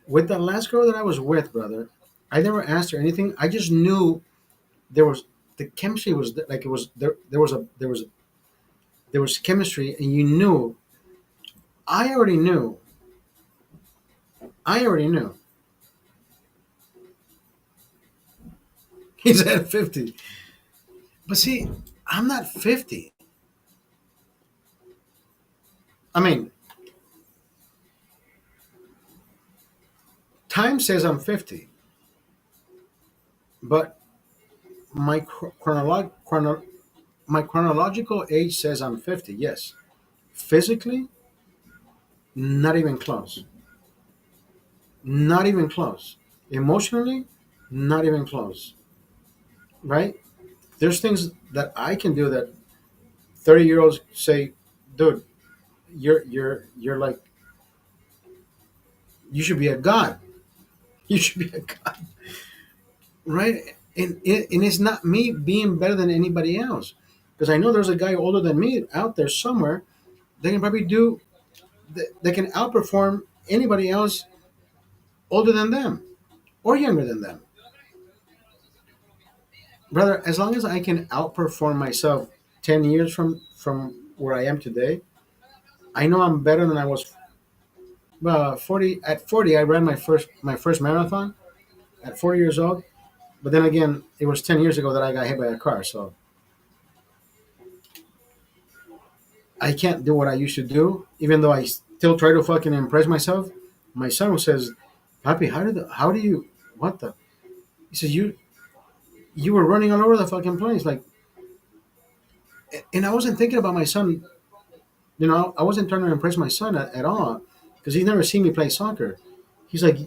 With the last girl that I was with, brother, I never asked her anything. I just knew there was the chemistry was like it was there. There was chemistry, and you knew. I already knew. I already knew. He's at 50, but see, I'm not 50. I mean, time says I'm 50, but my my chronological age says I'm 50. Yes, physically, not even close. Not even close. Emotionally, not even close. Right? There's things that I can do that 30-year olds say, dude, you're like you should be a god. You should be a god. Right? And it's not me being better than anybody else. Because I know there's a guy older than me out there somewhere. They can probably do they can outperform anybody else older than them or younger than them. Brother, as long as I can outperform myself 10 years from where I am today, I know I'm better than I was 40 at 40 I ran my first marathon at 40 years old, but then again, it was 10 years ago that I got hit by a car, so I can't do what I used to do even though I still try to fucking impress myself. My son says, "Papi, how do you what the?" He says, You were running all over the fucking place, like, and I wasn't thinking about my son. You know, I wasn't trying to impress my son at all because he's never seen me play soccer. He's like,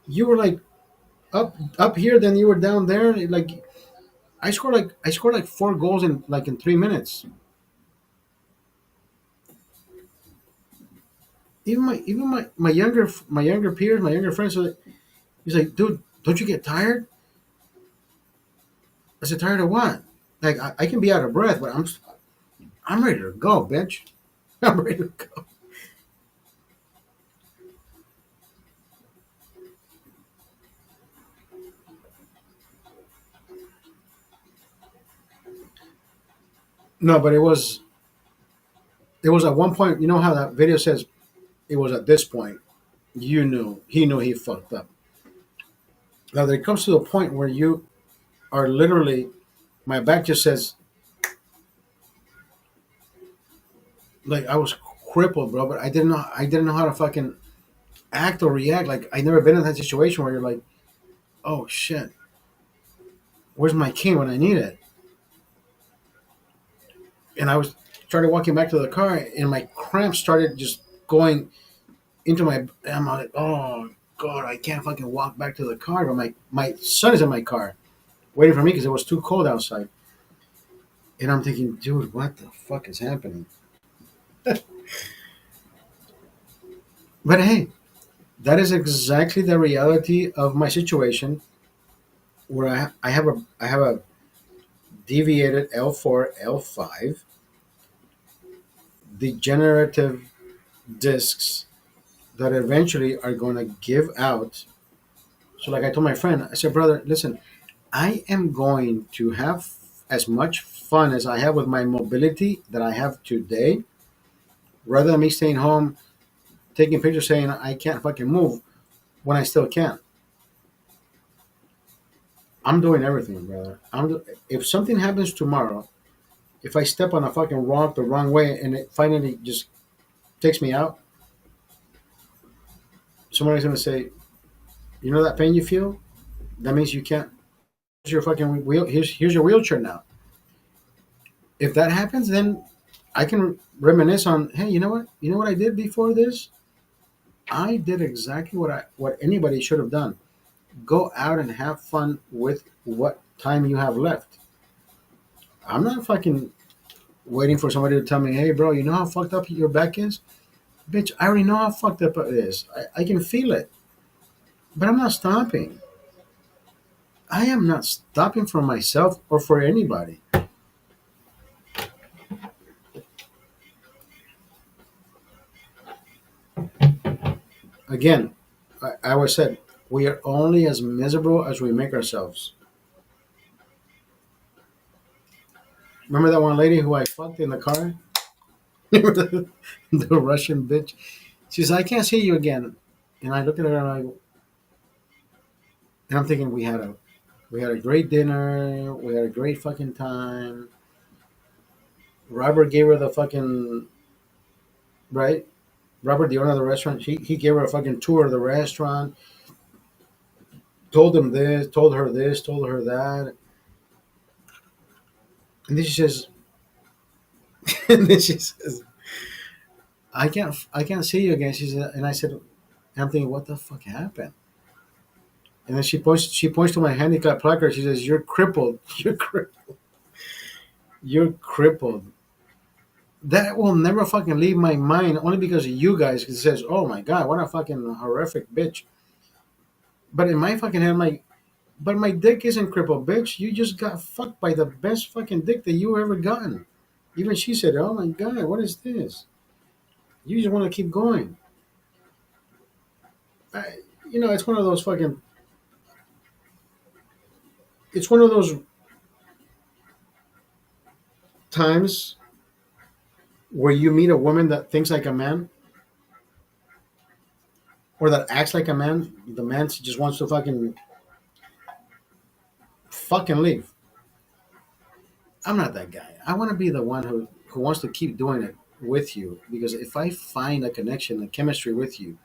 you were like up here, then you were down there. Like I scored like 4 goals in 3 minutes. Even my younger peers, my younger friends, he's like, dude, don't you get tired? I said, tired of what? Like I can be out of breath, but I'm ready to go, bitch. I'm ready to go. No, but it was at one point. You know how that video says it was at this point. You knew he fucked up. Now there comes to a point where you are literally my back just says like I was crippled, bro. But I didn't know how to fucking act or react. Like I never been in that situation where you're like, oh shit, where's my cane when I need it? And I was started walking back to the car, and my cramps started just going into my. And I'm like, oh god, I can't fucking walk back to the car. But my son is in my car waiting for me because it was too cold outside. And I'm thinking, dude, what the fuck is happening? But hey, that is exactly the reality of my situation, where I have a deviated L4 L5 degenerative discs that eventually are going to give out. So, like I told my friend, I said, brother, listen, I am going to have as much fun as I have with my mobility that I have today, rather than me staying home taking pictures saying I can't fucking move when I still can. I'm doing everything, brother. If something happens tomorrow, if I step on a fucking rock the wrong way and it finally just takes me out, somebody's gonna say, "You know that pain you feel? That means you can't. Here's your fucking wheel. Here's your wheelchair now." If that happens, then I can reminisce on, "Hey, you know what? You know what I did before this? I did exactly what anybody should have done. Go out and have fun with what time you have left. I'm not fucking waiting for somebody to tell me, hey, bro, you know how fucked up your back is? Bitch, I already know how fucked up it is. I can feel it. But I'm not stopping. I am not stopping for myself or for anybody. Again, I always said, we are only as miserable as we make ourselves. Remember that one lady who I fucked in the car? The Russian bitch? She says, I can't see you again. And I look at her and I'm thinking we had a great dinner, we had a great fucking time. Robert gave her the fucking right. Robert, the owner of the restaurant, he gave her a fucking tour of the restaurant. Told him this, told her that, and then she says, and then she says, I can't see you again. She said, and I said, and I'm thinking, what the fuck happened? And then she points to my handicap placard. She says, "You're crippled. You're crippled." That will never fucking leave my mind, only because of you guys. It says, "Oh my god, what a fucking horrific bitch." But in my fucking head, I'm like, but my dick isn't crippled, bitch. You just got fucked by the best fucking dick that you ever gotten. Even she said, "Oh my god, what is this?" You just want to keep going. I, it's one of those fucking. It's one of those times where you meet a woman that thinks like a man or that acts like a man. The man just wants to fucking leave. I'm not that guy. I want to be the one who wants to keep doing it with you, because if I find a connection, a chemistry with you,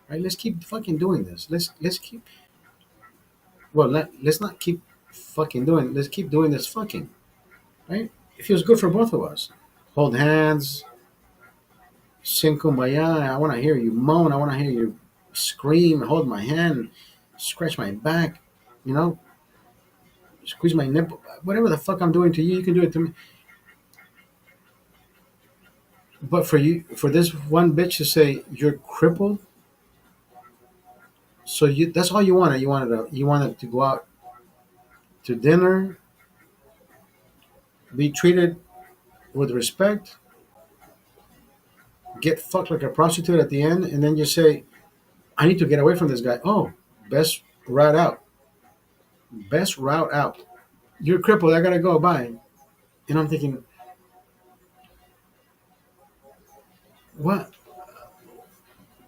right? Let's keep fucking doing this. Let's keep. Well, let's not keep. fucking doing. Let's keep doing this fucking, right? It feels good for both of us. Hold hands, sing kumbaya. I want to hear you moan. I want to hear you scream. Hold my hand, scratch my back. You know, squeeze my nipple. Whatever the fuck I'm doing to you, you can do it to me. But for you, for this one bitch to say you're crippled, so you—that's all you wanted. You wanted to go out to dinner, be treated with respect, get fucked like a prostitute at the end, and then you say, "I need to get away from this guy." Oh, best route out. Best route out. You're crippled. I gotta go. Bye. And I'm thinking, what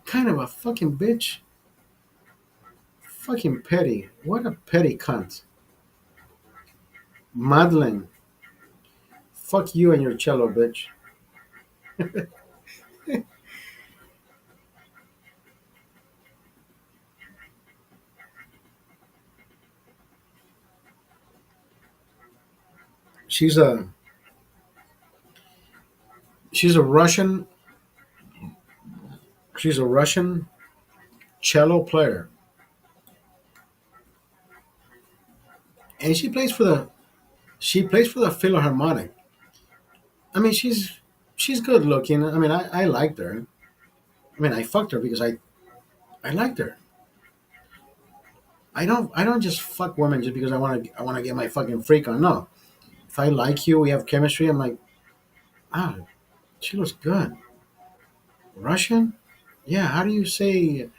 kind of a fucking bitch? Fucking petty. What a petty cunt. Madeline. Fuck you and your cello, bitch. She's a she's a Russian she's a Russian cello player, and she plays for the Philharmonic. I mean, she's good looking. I mean, I liked her. I mean, I fucked her because I liked her. I don't just fuck women just because I want to get my fucking freak on. No, if I like you, we have chemistry. I'm like, ah, she looks good. Russian? Yeah. How do you say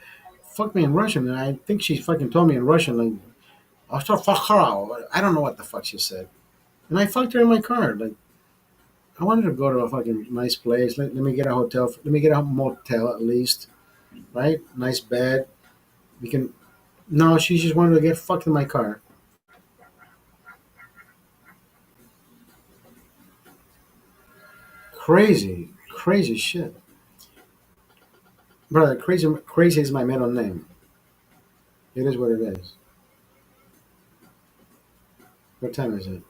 fuck me in Russian? And I think she fucking told me in Russian like, "I'll start fuck her out." I don't know what the fuck she said. And I fucked her in my car. Like, I wanted to go to a fucking nice place. Let me get a hotel. Let me get a motel at least, right? Nice bed. We can. No, she just wanted to get fucked in my car. Crazy, crazy shit, brother. Crazy, crazy is my middle name. It is what it is. What time is it?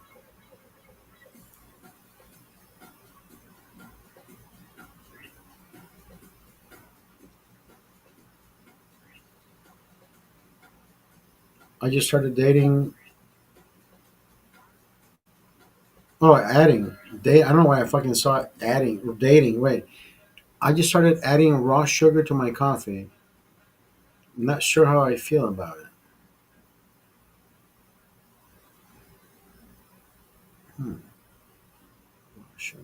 I just started dating. Oh, adding. Date. I don't know why I fucking saw adding or dating. Wait, I just started adding raw sugar to my coffee. I'm not sure how I feel about it. Hmm. Sure.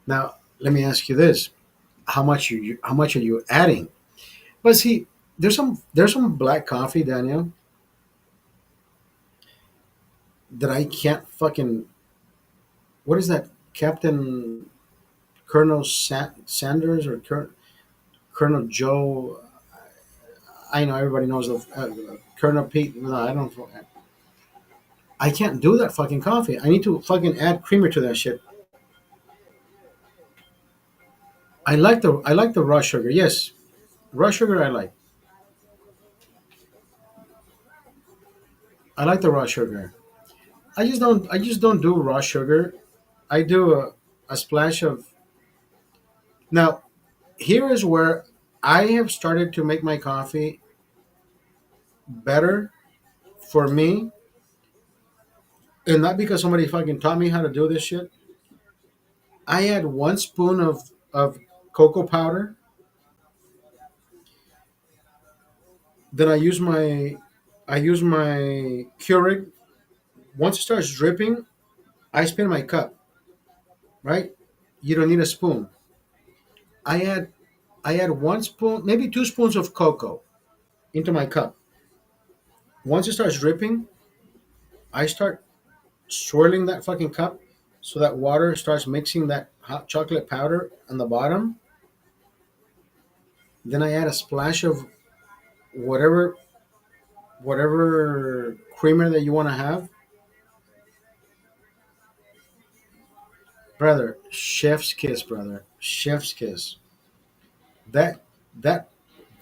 Now, let me ask you this: how much are you adding? But see, there's some black coffee, Daniel, that I can't fucking. What is that, Captain Colonel Sanders or Colonel Joe? I know everybody knows of Colonel Pete. No, I don't. I can't do that fucking coffee. I need to fucking add creamer to that shit. I like the raw sugar. Yes, raw sugar. I like the raw sugar. I just don't do raw sugar. I do a splash of. Now, here is where I have started to make my coffee better for me, and not because somebody fucking taught me how to do this shit. I add 1 spoon of cocoa powder. Then I use my Keurig. Once it starts dripping, I spin my cup. Right? You don't need a spoon. I add I add 1 spoon, maybe 2 spoons of cocoa into my cup. Once it starts dripping, I start swirling that fucking cup so that water starts mixing that hot chocolate powder on the bottom. Then I add a splash of whatever whatever creamer that you want to have. Brother, chef's kiss, brother. Chef's kiss. That that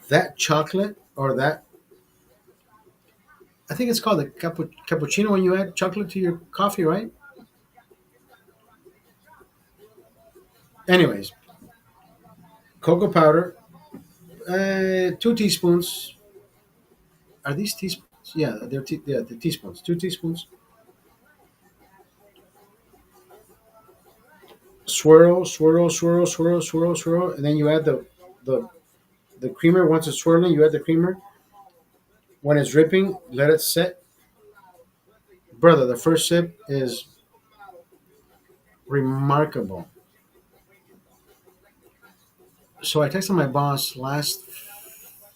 that chocolate or I think it's called the cappuccino when you add chocolate to your coffee, right? Anyways, cocoa powder, 2 teaspoons. Are these teaspoons? Yeah, yeah, the teaspoons. 2 teaspoons. Swirl, swirl, swirl, swirl, swirl, swirl, and then you add the the creamer. Once it's swirling, you add the creamer. When it's dripping, let it set. Brother, the first sip is remarkable. So I texted my boss last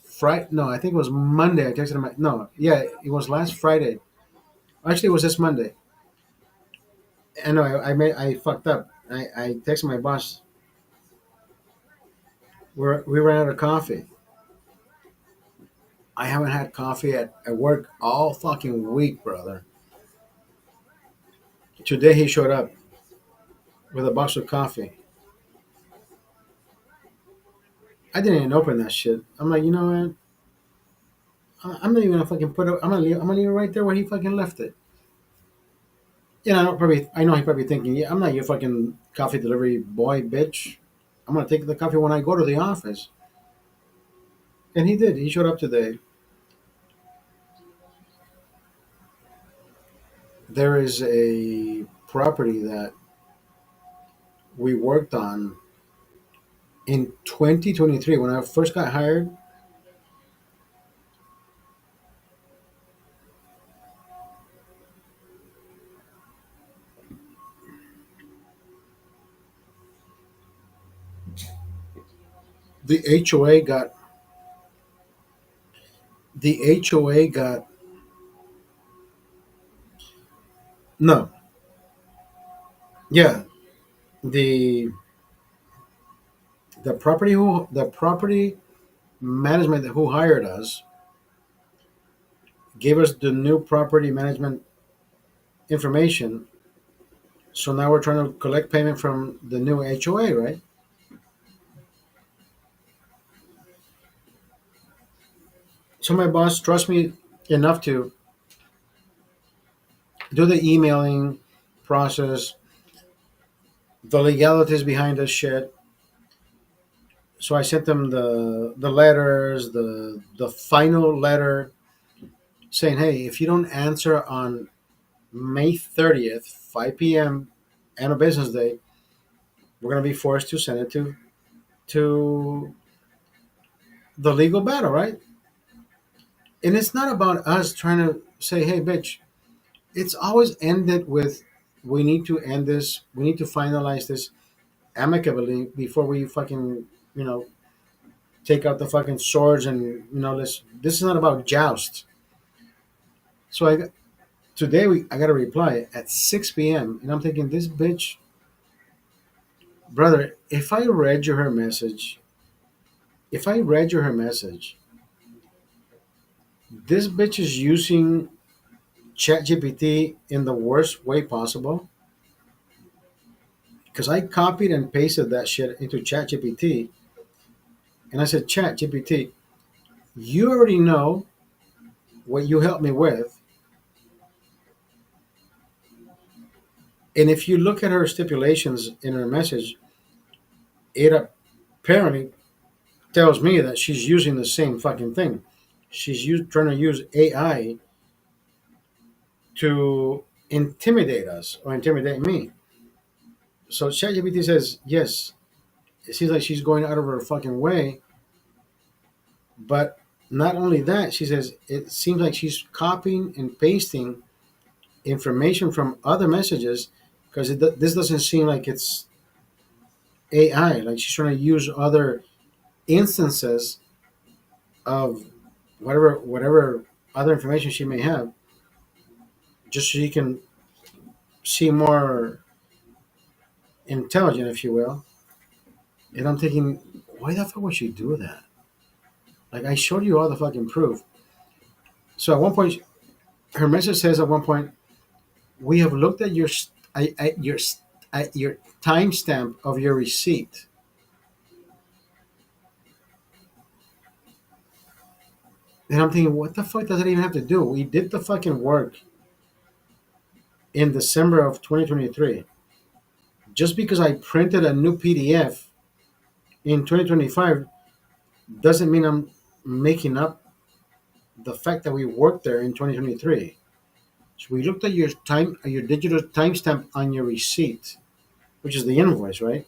Friday. No, I think it was Monday. I texted him. No, yeah, it was last Friday. Actually, it was this Monday. And no, I fucked up. I texted my boss. We ran out of coffee. I haven't had coffee at work all fucking week, brother. Today he showed up with a box of coffee. I didn't even open that shit. I'm like, you know what? I'm not even gonna fucking put it. I'm gonna leave it right there where he fucking left it. Yeah, I know he probably thinking, yeah, I'm not your fucking coffee delivery boy, bitch. I'm gonna take the coffee when I go to the office. And he did. He showed up today. There is a property that we worked on in 2023 when I first got hired. The HOA got the HOA got no, yeah, the the property management who hired us gave us the new property management information. So now we're trying to collect payment from the new HOA, right? So my boss trusts me enough to do the emailing process, the legalities behind this shit. So I sent them the letters, the final letter saying, hey, if you don't answer on May 30th, 5 p.m., and a business day, we're gonna be forced to send it to the legal battle, right? And it's not about us trying to say, hey, bitch. It's always ended with, we need to end this. We need to finalize this amicably before we fucking, you know, take out the fucking swords and, let's. This is not about joust. So I got a reply at 6 p.m. and I'm thinking, this bitch, brother. If I read you her message, this bitch is using ChatGPT in the worst way possible. Because I copied and pasted that shit into ChatGPT, and I said, ChatGPT, you already know what you helped me with, and if you look at her stipulations in her message, it apparently tells me that she's using the same fucking thing. Trying to use AI to intimidate us or intimidate me. So ChatGPT says yes. It seems like she's going out of her fucking way. But not only that, she says it seems like she's copying and pasting information from other messages because this doesn't seem like it's AI. Like she's trying to use other instances of whatever other information she may have, just so she can seem more intelligent, if you will. And I'm thinking, why the fuck would she do that? Like I showed you all the fucking proof. So at one point, her message says at one point, we have looked at your timestamp of your receipt. And I'm thinking, what the fuck does it even have to do? We did the fucking work in December of 2023. Just because I printed a new PDF in 2025 doesn't mean I'm making up the fact that we worked there in 2023. So we looked at your digital timestamp on your receipt, which is the invoice, right?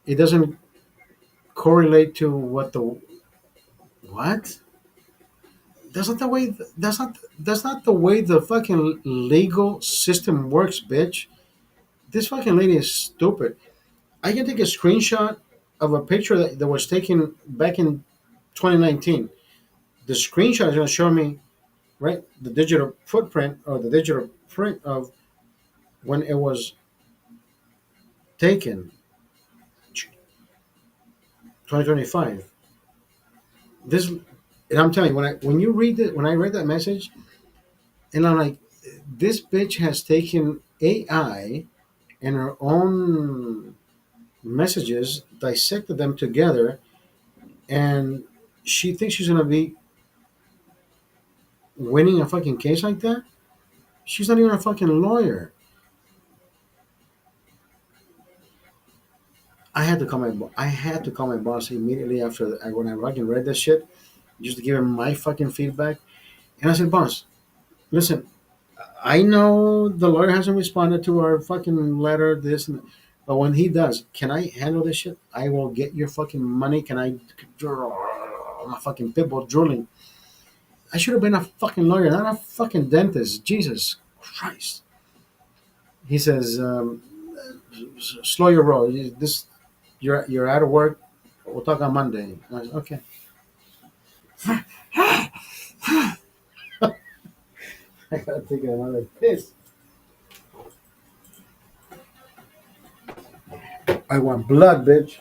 It doesn't correlate to what the what? That's not the way. That's not the way the fucking legal system works, bitch. This fucking lady is stupid. I can take a screenshot of a picture that was taken back in 2019. The screenshot is going to show me right the digital footprint or the digital print of when it was taken, 2025. This, and I'm telling you, when you read it, when I read that message, and I'm like, this bitch has taken AI and her own messages, dissected them together, and she thinks she's gonna be winning a fucking case like that. She's not even a fucking lawyer. I had to call my boss immediately after when I fucking read that shit, just to give him my fucking feedback. And I said, boss, listen, I know the lawyer hasn't responded to our fucking letter, this, and but when he does, can I handle this shit? I will get your fucking money. Can I? My fucking pitbull drooling. I should have been a fucking lawyer, not a fucking dentist. Jesus Christ. He says, slow your roll. This, you're out of work. We'll talk on Monday. I said, okay. I gotta take another piss. I want blood, bitch.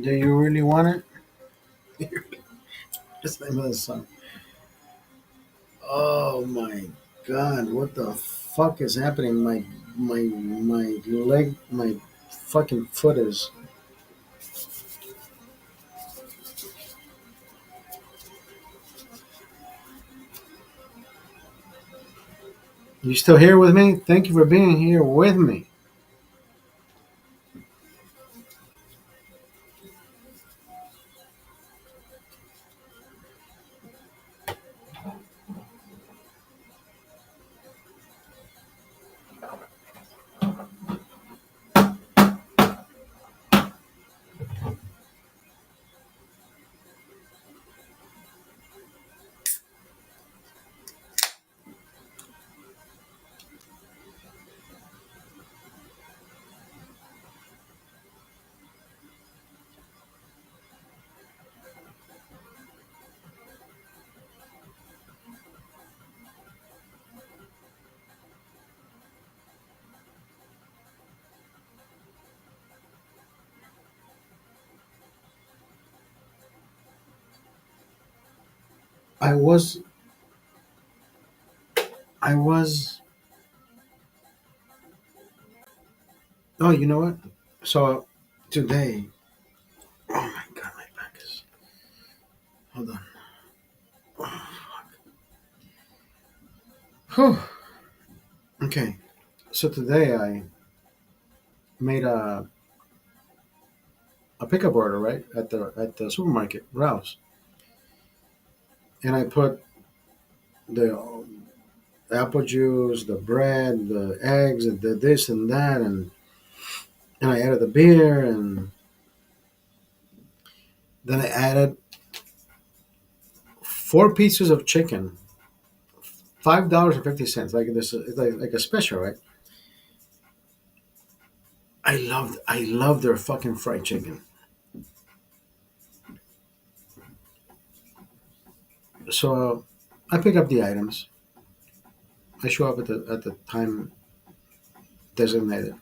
Do you really want it? Just the name of the song. Oh my god, what the fuck is happening? My leg, my fucking foot is. You still here with me? Thank you for being here with me. I was, I was, Oh, you know what? So today, oh my god, my back is. Hold on. Whew. Okay. So today I made a pickup order right at the supermarket, Ralph's, and I put the apple juice, the bread, the eggs, and the this and that, and I added the beer, and then I added 4 pieces of chicken, $5.50, like this, like a special, right? I love their fucking fried chicken. So I pick up the items. I show up at the time designated.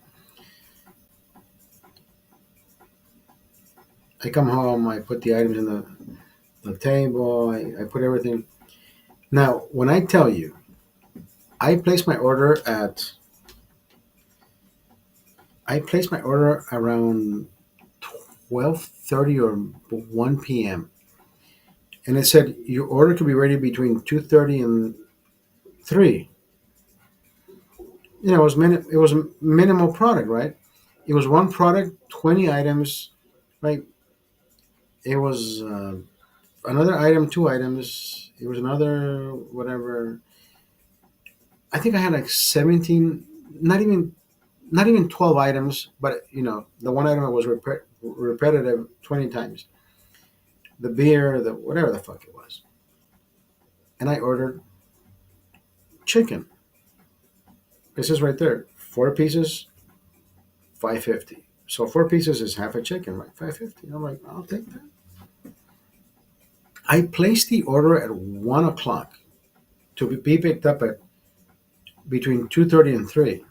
I come home. I put the items in the table. I put everything. Now, when I tell you, I placed my order at I placed my order around 12:30 or 1 p.m. and it said your order could be ready between 2:30 and 3. It was a minimal product, right? It was one product, 20 items, right? It was another item, 2 items. It was another whatever. I think I had like 17, not even 12 items, but the one item was repetitive 20 times. The beer, the whatever the fuck it was. And I ordered chicken. It says right there, 4 pieces, 550. So 4 pieces is half a chicken, right? 550. I'm like, I'll take that. I placed the order at 1 o'clock to be picked up at between 2:30 and 3.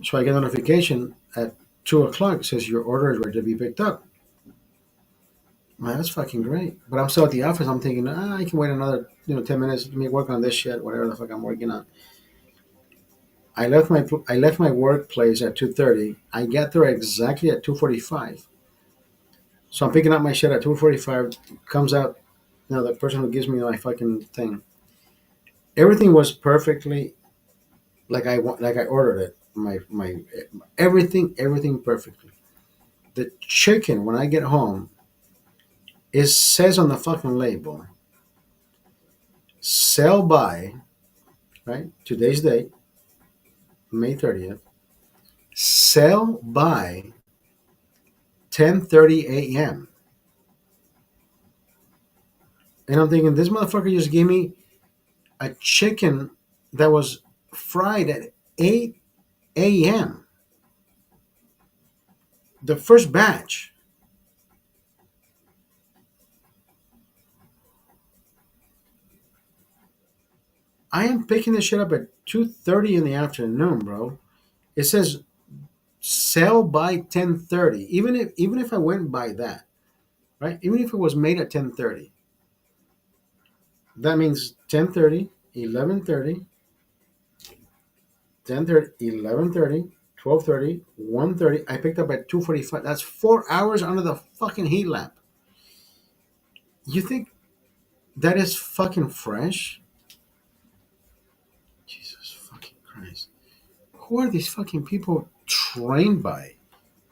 So I get a notification at 2 o'clock. It says your order is ready to be picked up. Man, that's fucking great. But I'm still at the office. I'm thinking, I can wait another 10 minutes. Let me work on this shit, whatever the fuck I'm working on. I left my workplace at 2:30. I get there exactly at 2:45. So I'm picking up my shit at 2:45. Comes out, the person who gives me my fucking thing. Everything was perfectly like I ordered it. My everything perfectly. The chicken when I get home, it says on the fucking label, sell by, right? Today's date, May 30th. Sell by 10:30 a.m. And I'm thinking, this motherfucker just gave me a chicken that was fried at 8 a.m. The first batch. I am picking this shit up at 2:30 in the afternoon, bro. It says sell by 10:30. Even if I went by that, right? Even if it was made at 10:30, that means 10:30, 11:30, 10:30, 11:30, 12:30, 1:30. I picked up at 2:45. That's 4 hours under the fucking heat lamp. You think that is fucking fresh? Jesus fucking Christ. Who are these fucking people trained by?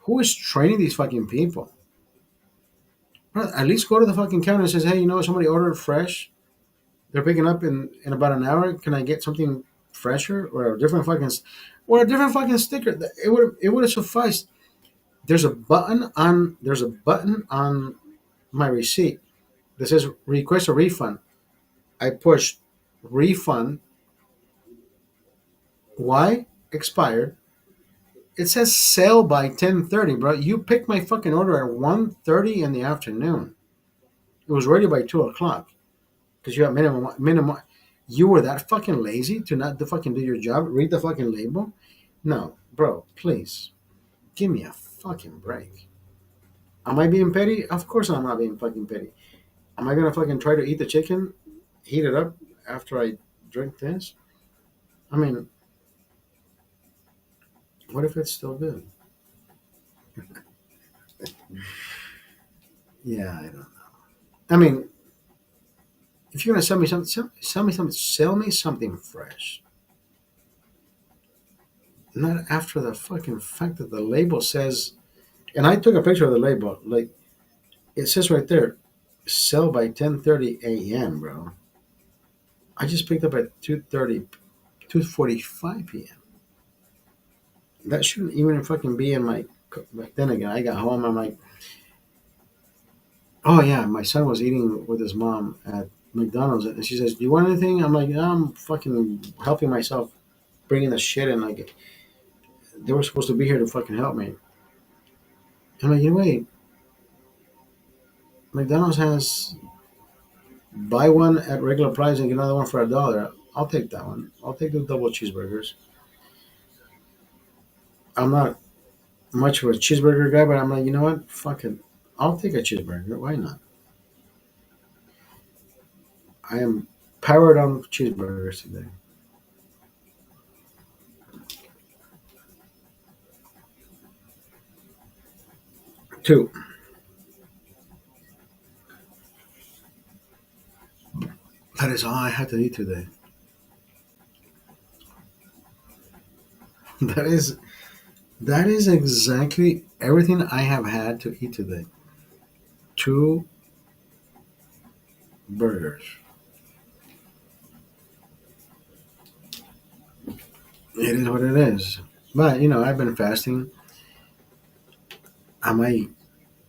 Who is training these fucking people? Bro, at least go to the fucking counter and says, hey, somebody ordered fresh. They're picking up in about an hour. Can I get something fresher or a different fucking sticker? It would have sufficed. There's a button on my receipt that says request a refund. I pushed refund. Why? Expired. It says sell by 10:30, bro. You picked my fucking order at 1:30 in the afternoon. It was ready by 2 o'clock because you have minimum. You were that fucking lazy to not fucking do your job. Read the fucking label. No, bro. Please give me a fucking break. Am I being petty? Of course I'm not being fucking petty. Am I gonna fucking try to eat the chicken, heat it up after I drink this? I mean, What if it's still good? Yeah, I don't know. I mean, if you're gonna sell me something, sell me something fresh. Not after the fucking fact that the label says. And I took a picture of the label. Like it says right there, sell by 10:30 a.m., bro. I just picked up at 2:45 p.m. That shouldn't even fucking be in my. But then again, I got home. I'm like, oh yeah, my son was eating with his mom at McDonald's, and she says, "Do you want anything?" I'm like, "Yeah, I'm fucking helping myself, bringing the shit in. Like they were supposed to be here to fucking help me." I'm like, you know, wait, McDonald's has buy one at regular price and get another one for $1. I'll take that one. I'll take the double cheeseburgers. I'm not much of a cheeseburger guy, but I'm like, you know what? Fuck it. I'll take a cheeseburger. Why not? I am powered on cheeseburgers today. Two. That is all I had to eat today. That is that is exactly everything I have had to eat today. Two burgers. It is what it is. But you know, I've been fasting. Am I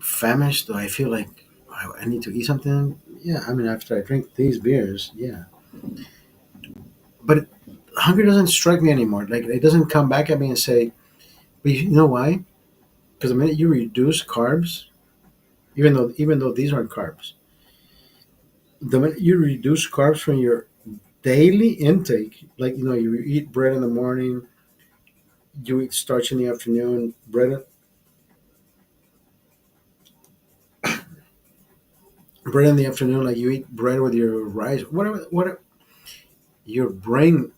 famished? Do I feel like I need to eat something? Yeah, I mean, after I drink these beers, yeah. But hunger doesn't strike me anymore. Like it doesn't come back at me and say, "But you know why?" Because the minute you reduce carbs, even though these aren't carbs, the minute you reduce carbs from your daily intake, like you know, you eat bread in the morning, you eat starch in the afternoon, bread in the afternoon, like you eat bread with your rice, whatever. Your brain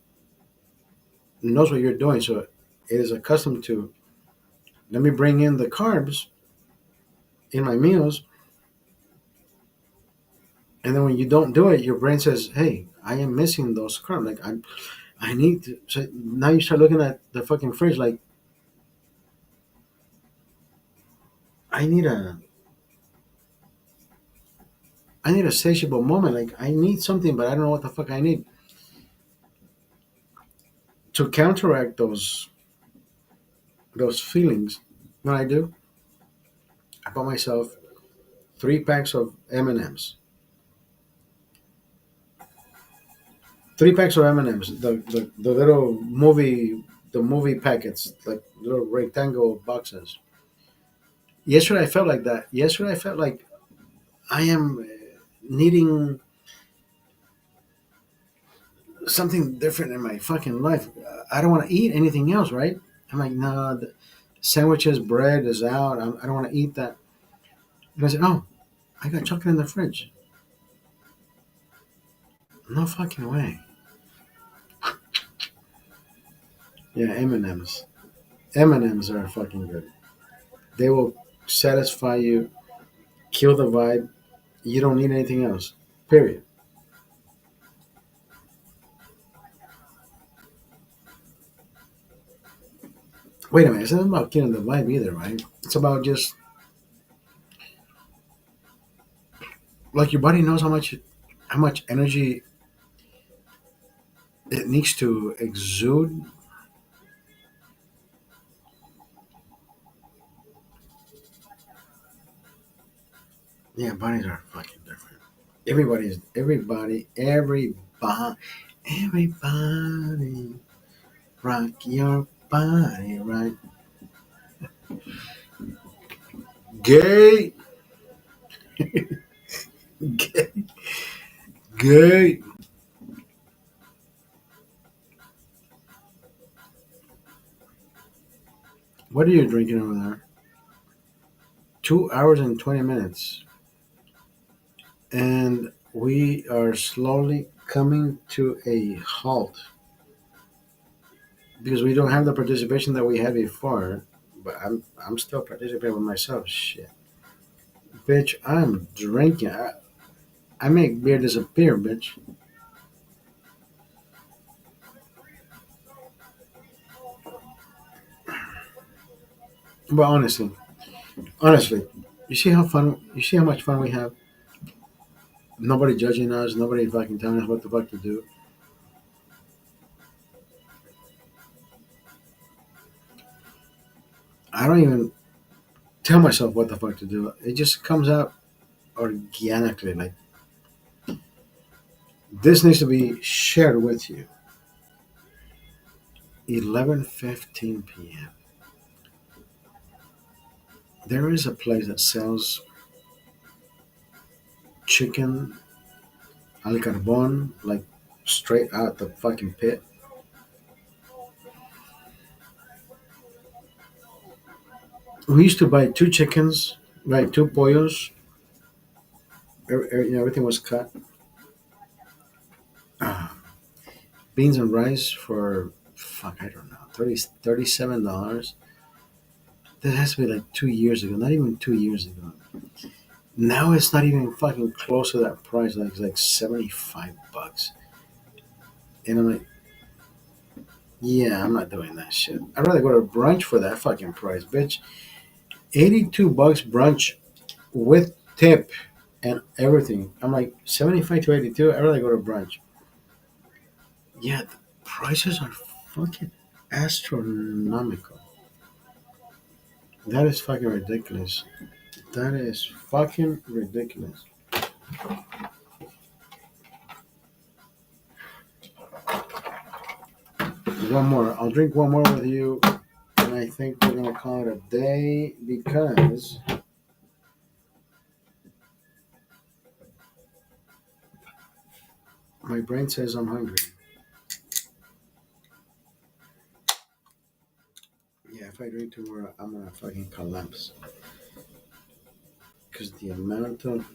knows what you're doing, so it is accustomed to. Let me bring in the carbs in my meals, and then when you don't do it, your brain says, "Hey, I am missing those carbs. Like I need to." So now you start looking at the fucking fridge, like I need a, I need a satiable moment. Like I need something, but I don't know what the fuck I need to counteract those feelings. What I do, I bought myself 3 packs of M&Ms. 3 packs of M&Ms. The little movie packets, like little rectangle boxes. Yesterday I felt like that. Yesterday I felt like I am needing something different in my fucking life. I don't want to eat anything else, right? I'm like, no, the sandwiches, bread is out. I don't want to eat that. And I said, oh, I got chocolate in the fridge. No fucking way. Yeah, M&Ms. M&Ms are fucking good. They will satisfy you, kill the vibe. You don't need anything else. Period. Wait a minute. It's not about killing the vibe either, right? It's about just like your body knows how much energy it needs to exude. Yeah, bodies are fucking different. Everybody, rock your body, right? Gay, gay, gay. What are you drinking over there? 2 hours and 20 minutes, and we are slowly coming to a halt. because we don't have the participation that we had before. But I'm still participating with myself. Shit, bitch, I'm drinking. I make beer disappear, bitch. But honestly, you see how fun? You see how much fun we have? Nobody judging us. Nobody fucking telling us what the fuck to do. I don't even tell myself what the fuck to do. It just comes out organically. Like this needs to be shared with you. 11:15 p.m. There is a place that sells chicken al carbon, like straight out the fucking pit. We used to buy two chickens, like two pollos. Everything was cut. Uh, beans and rice for fuck, I don't know, $37. That has to be like 2 years ago. Not even 2 years ago. Now it's not even fucking close to that price. Like it's like $75. And I'm like, yeah, I'm not doing that shit. I'd rather go to brunch for that fucking price, bitch. $82 brunch with tip and everything. I'm like 75 to 82. I'd rather go to brunch. Yeah, the prices are fucking astronomical. That is fucking ridiculous. That is fucking ridiculous. One more. I'll drink one more with you, and I think we're gonna call it a day because my brain says I'm hungry. Yeah, if I drink two more, I'm gonna fucking collapse. Because the amount of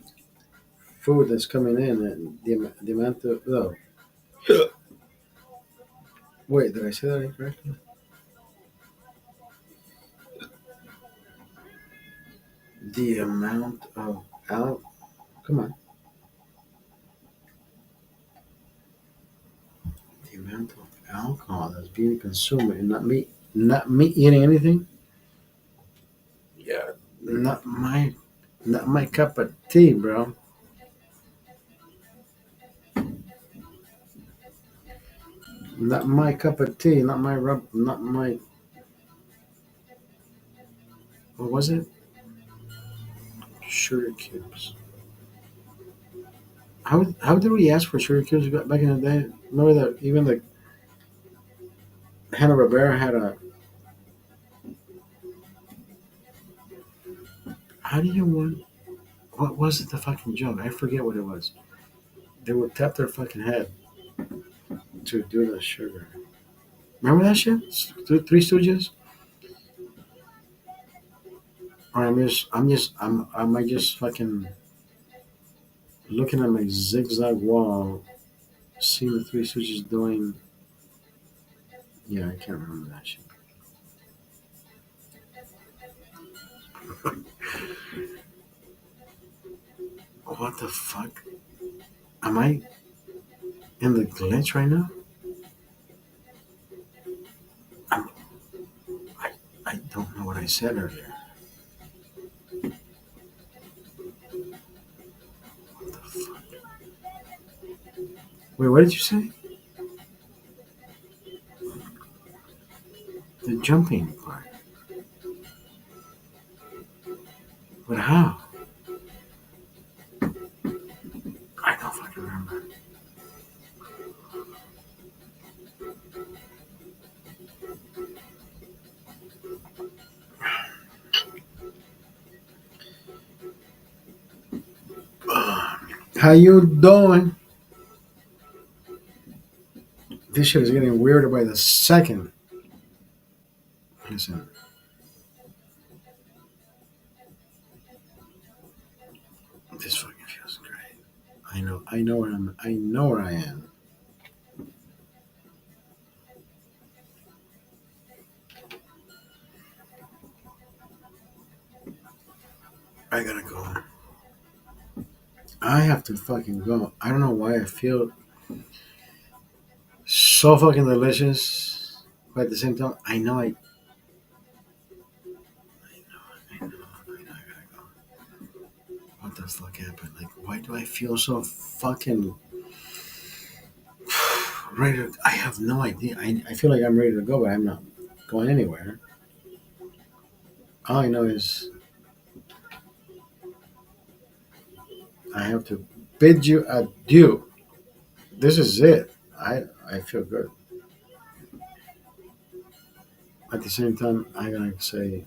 food that's coming in and the amount of oh wait, did I say that incorrectly? The amount of come on, the amount of alcohol that's being consumed and not me eating anything. Yeah, not my not my cup of tea, bro. Not my cup of tea. Not my rub. Not my. What was it? Sugar cubes. How did we ask for sugar cubes back in the day? Remember that even the Hanna Barbera had a. How do you want? What was it? The fucking joke? I forget what it was. They would tap their fucking head to do the sugar. Remember that shit? Three Stooges. Or am I just fucking looking at my zigzag wall, seeing the Three Stooges doing. Yeah, I can't remember that shit. What the fuck? Am I in the glitch right now? I'm, I I don't know what I said earlier. What the fuck? Wait, what did you say? The jumping part. But how? I don't fucking remember. How you doing? This shit is getting weirder by the second. Listen, this fucking feels great. I know where I know where I am. I have to fucking go. I don't know why I feel so fucking delicious, but at the same time, I know, I gotta go. What the fuck happened? Like, why do I feel so fucking ready to, I have no idea. I feel like I'm ready to go, but I'm not going anywhere. All I know is I have to bid you adieu. This is it. I feel good. At the same time, I gotta say,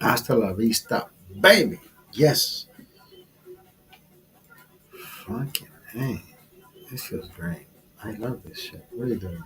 hasta la vista, baby. Yes. Fucking hey, this feels great. I love this shit. What are you doing?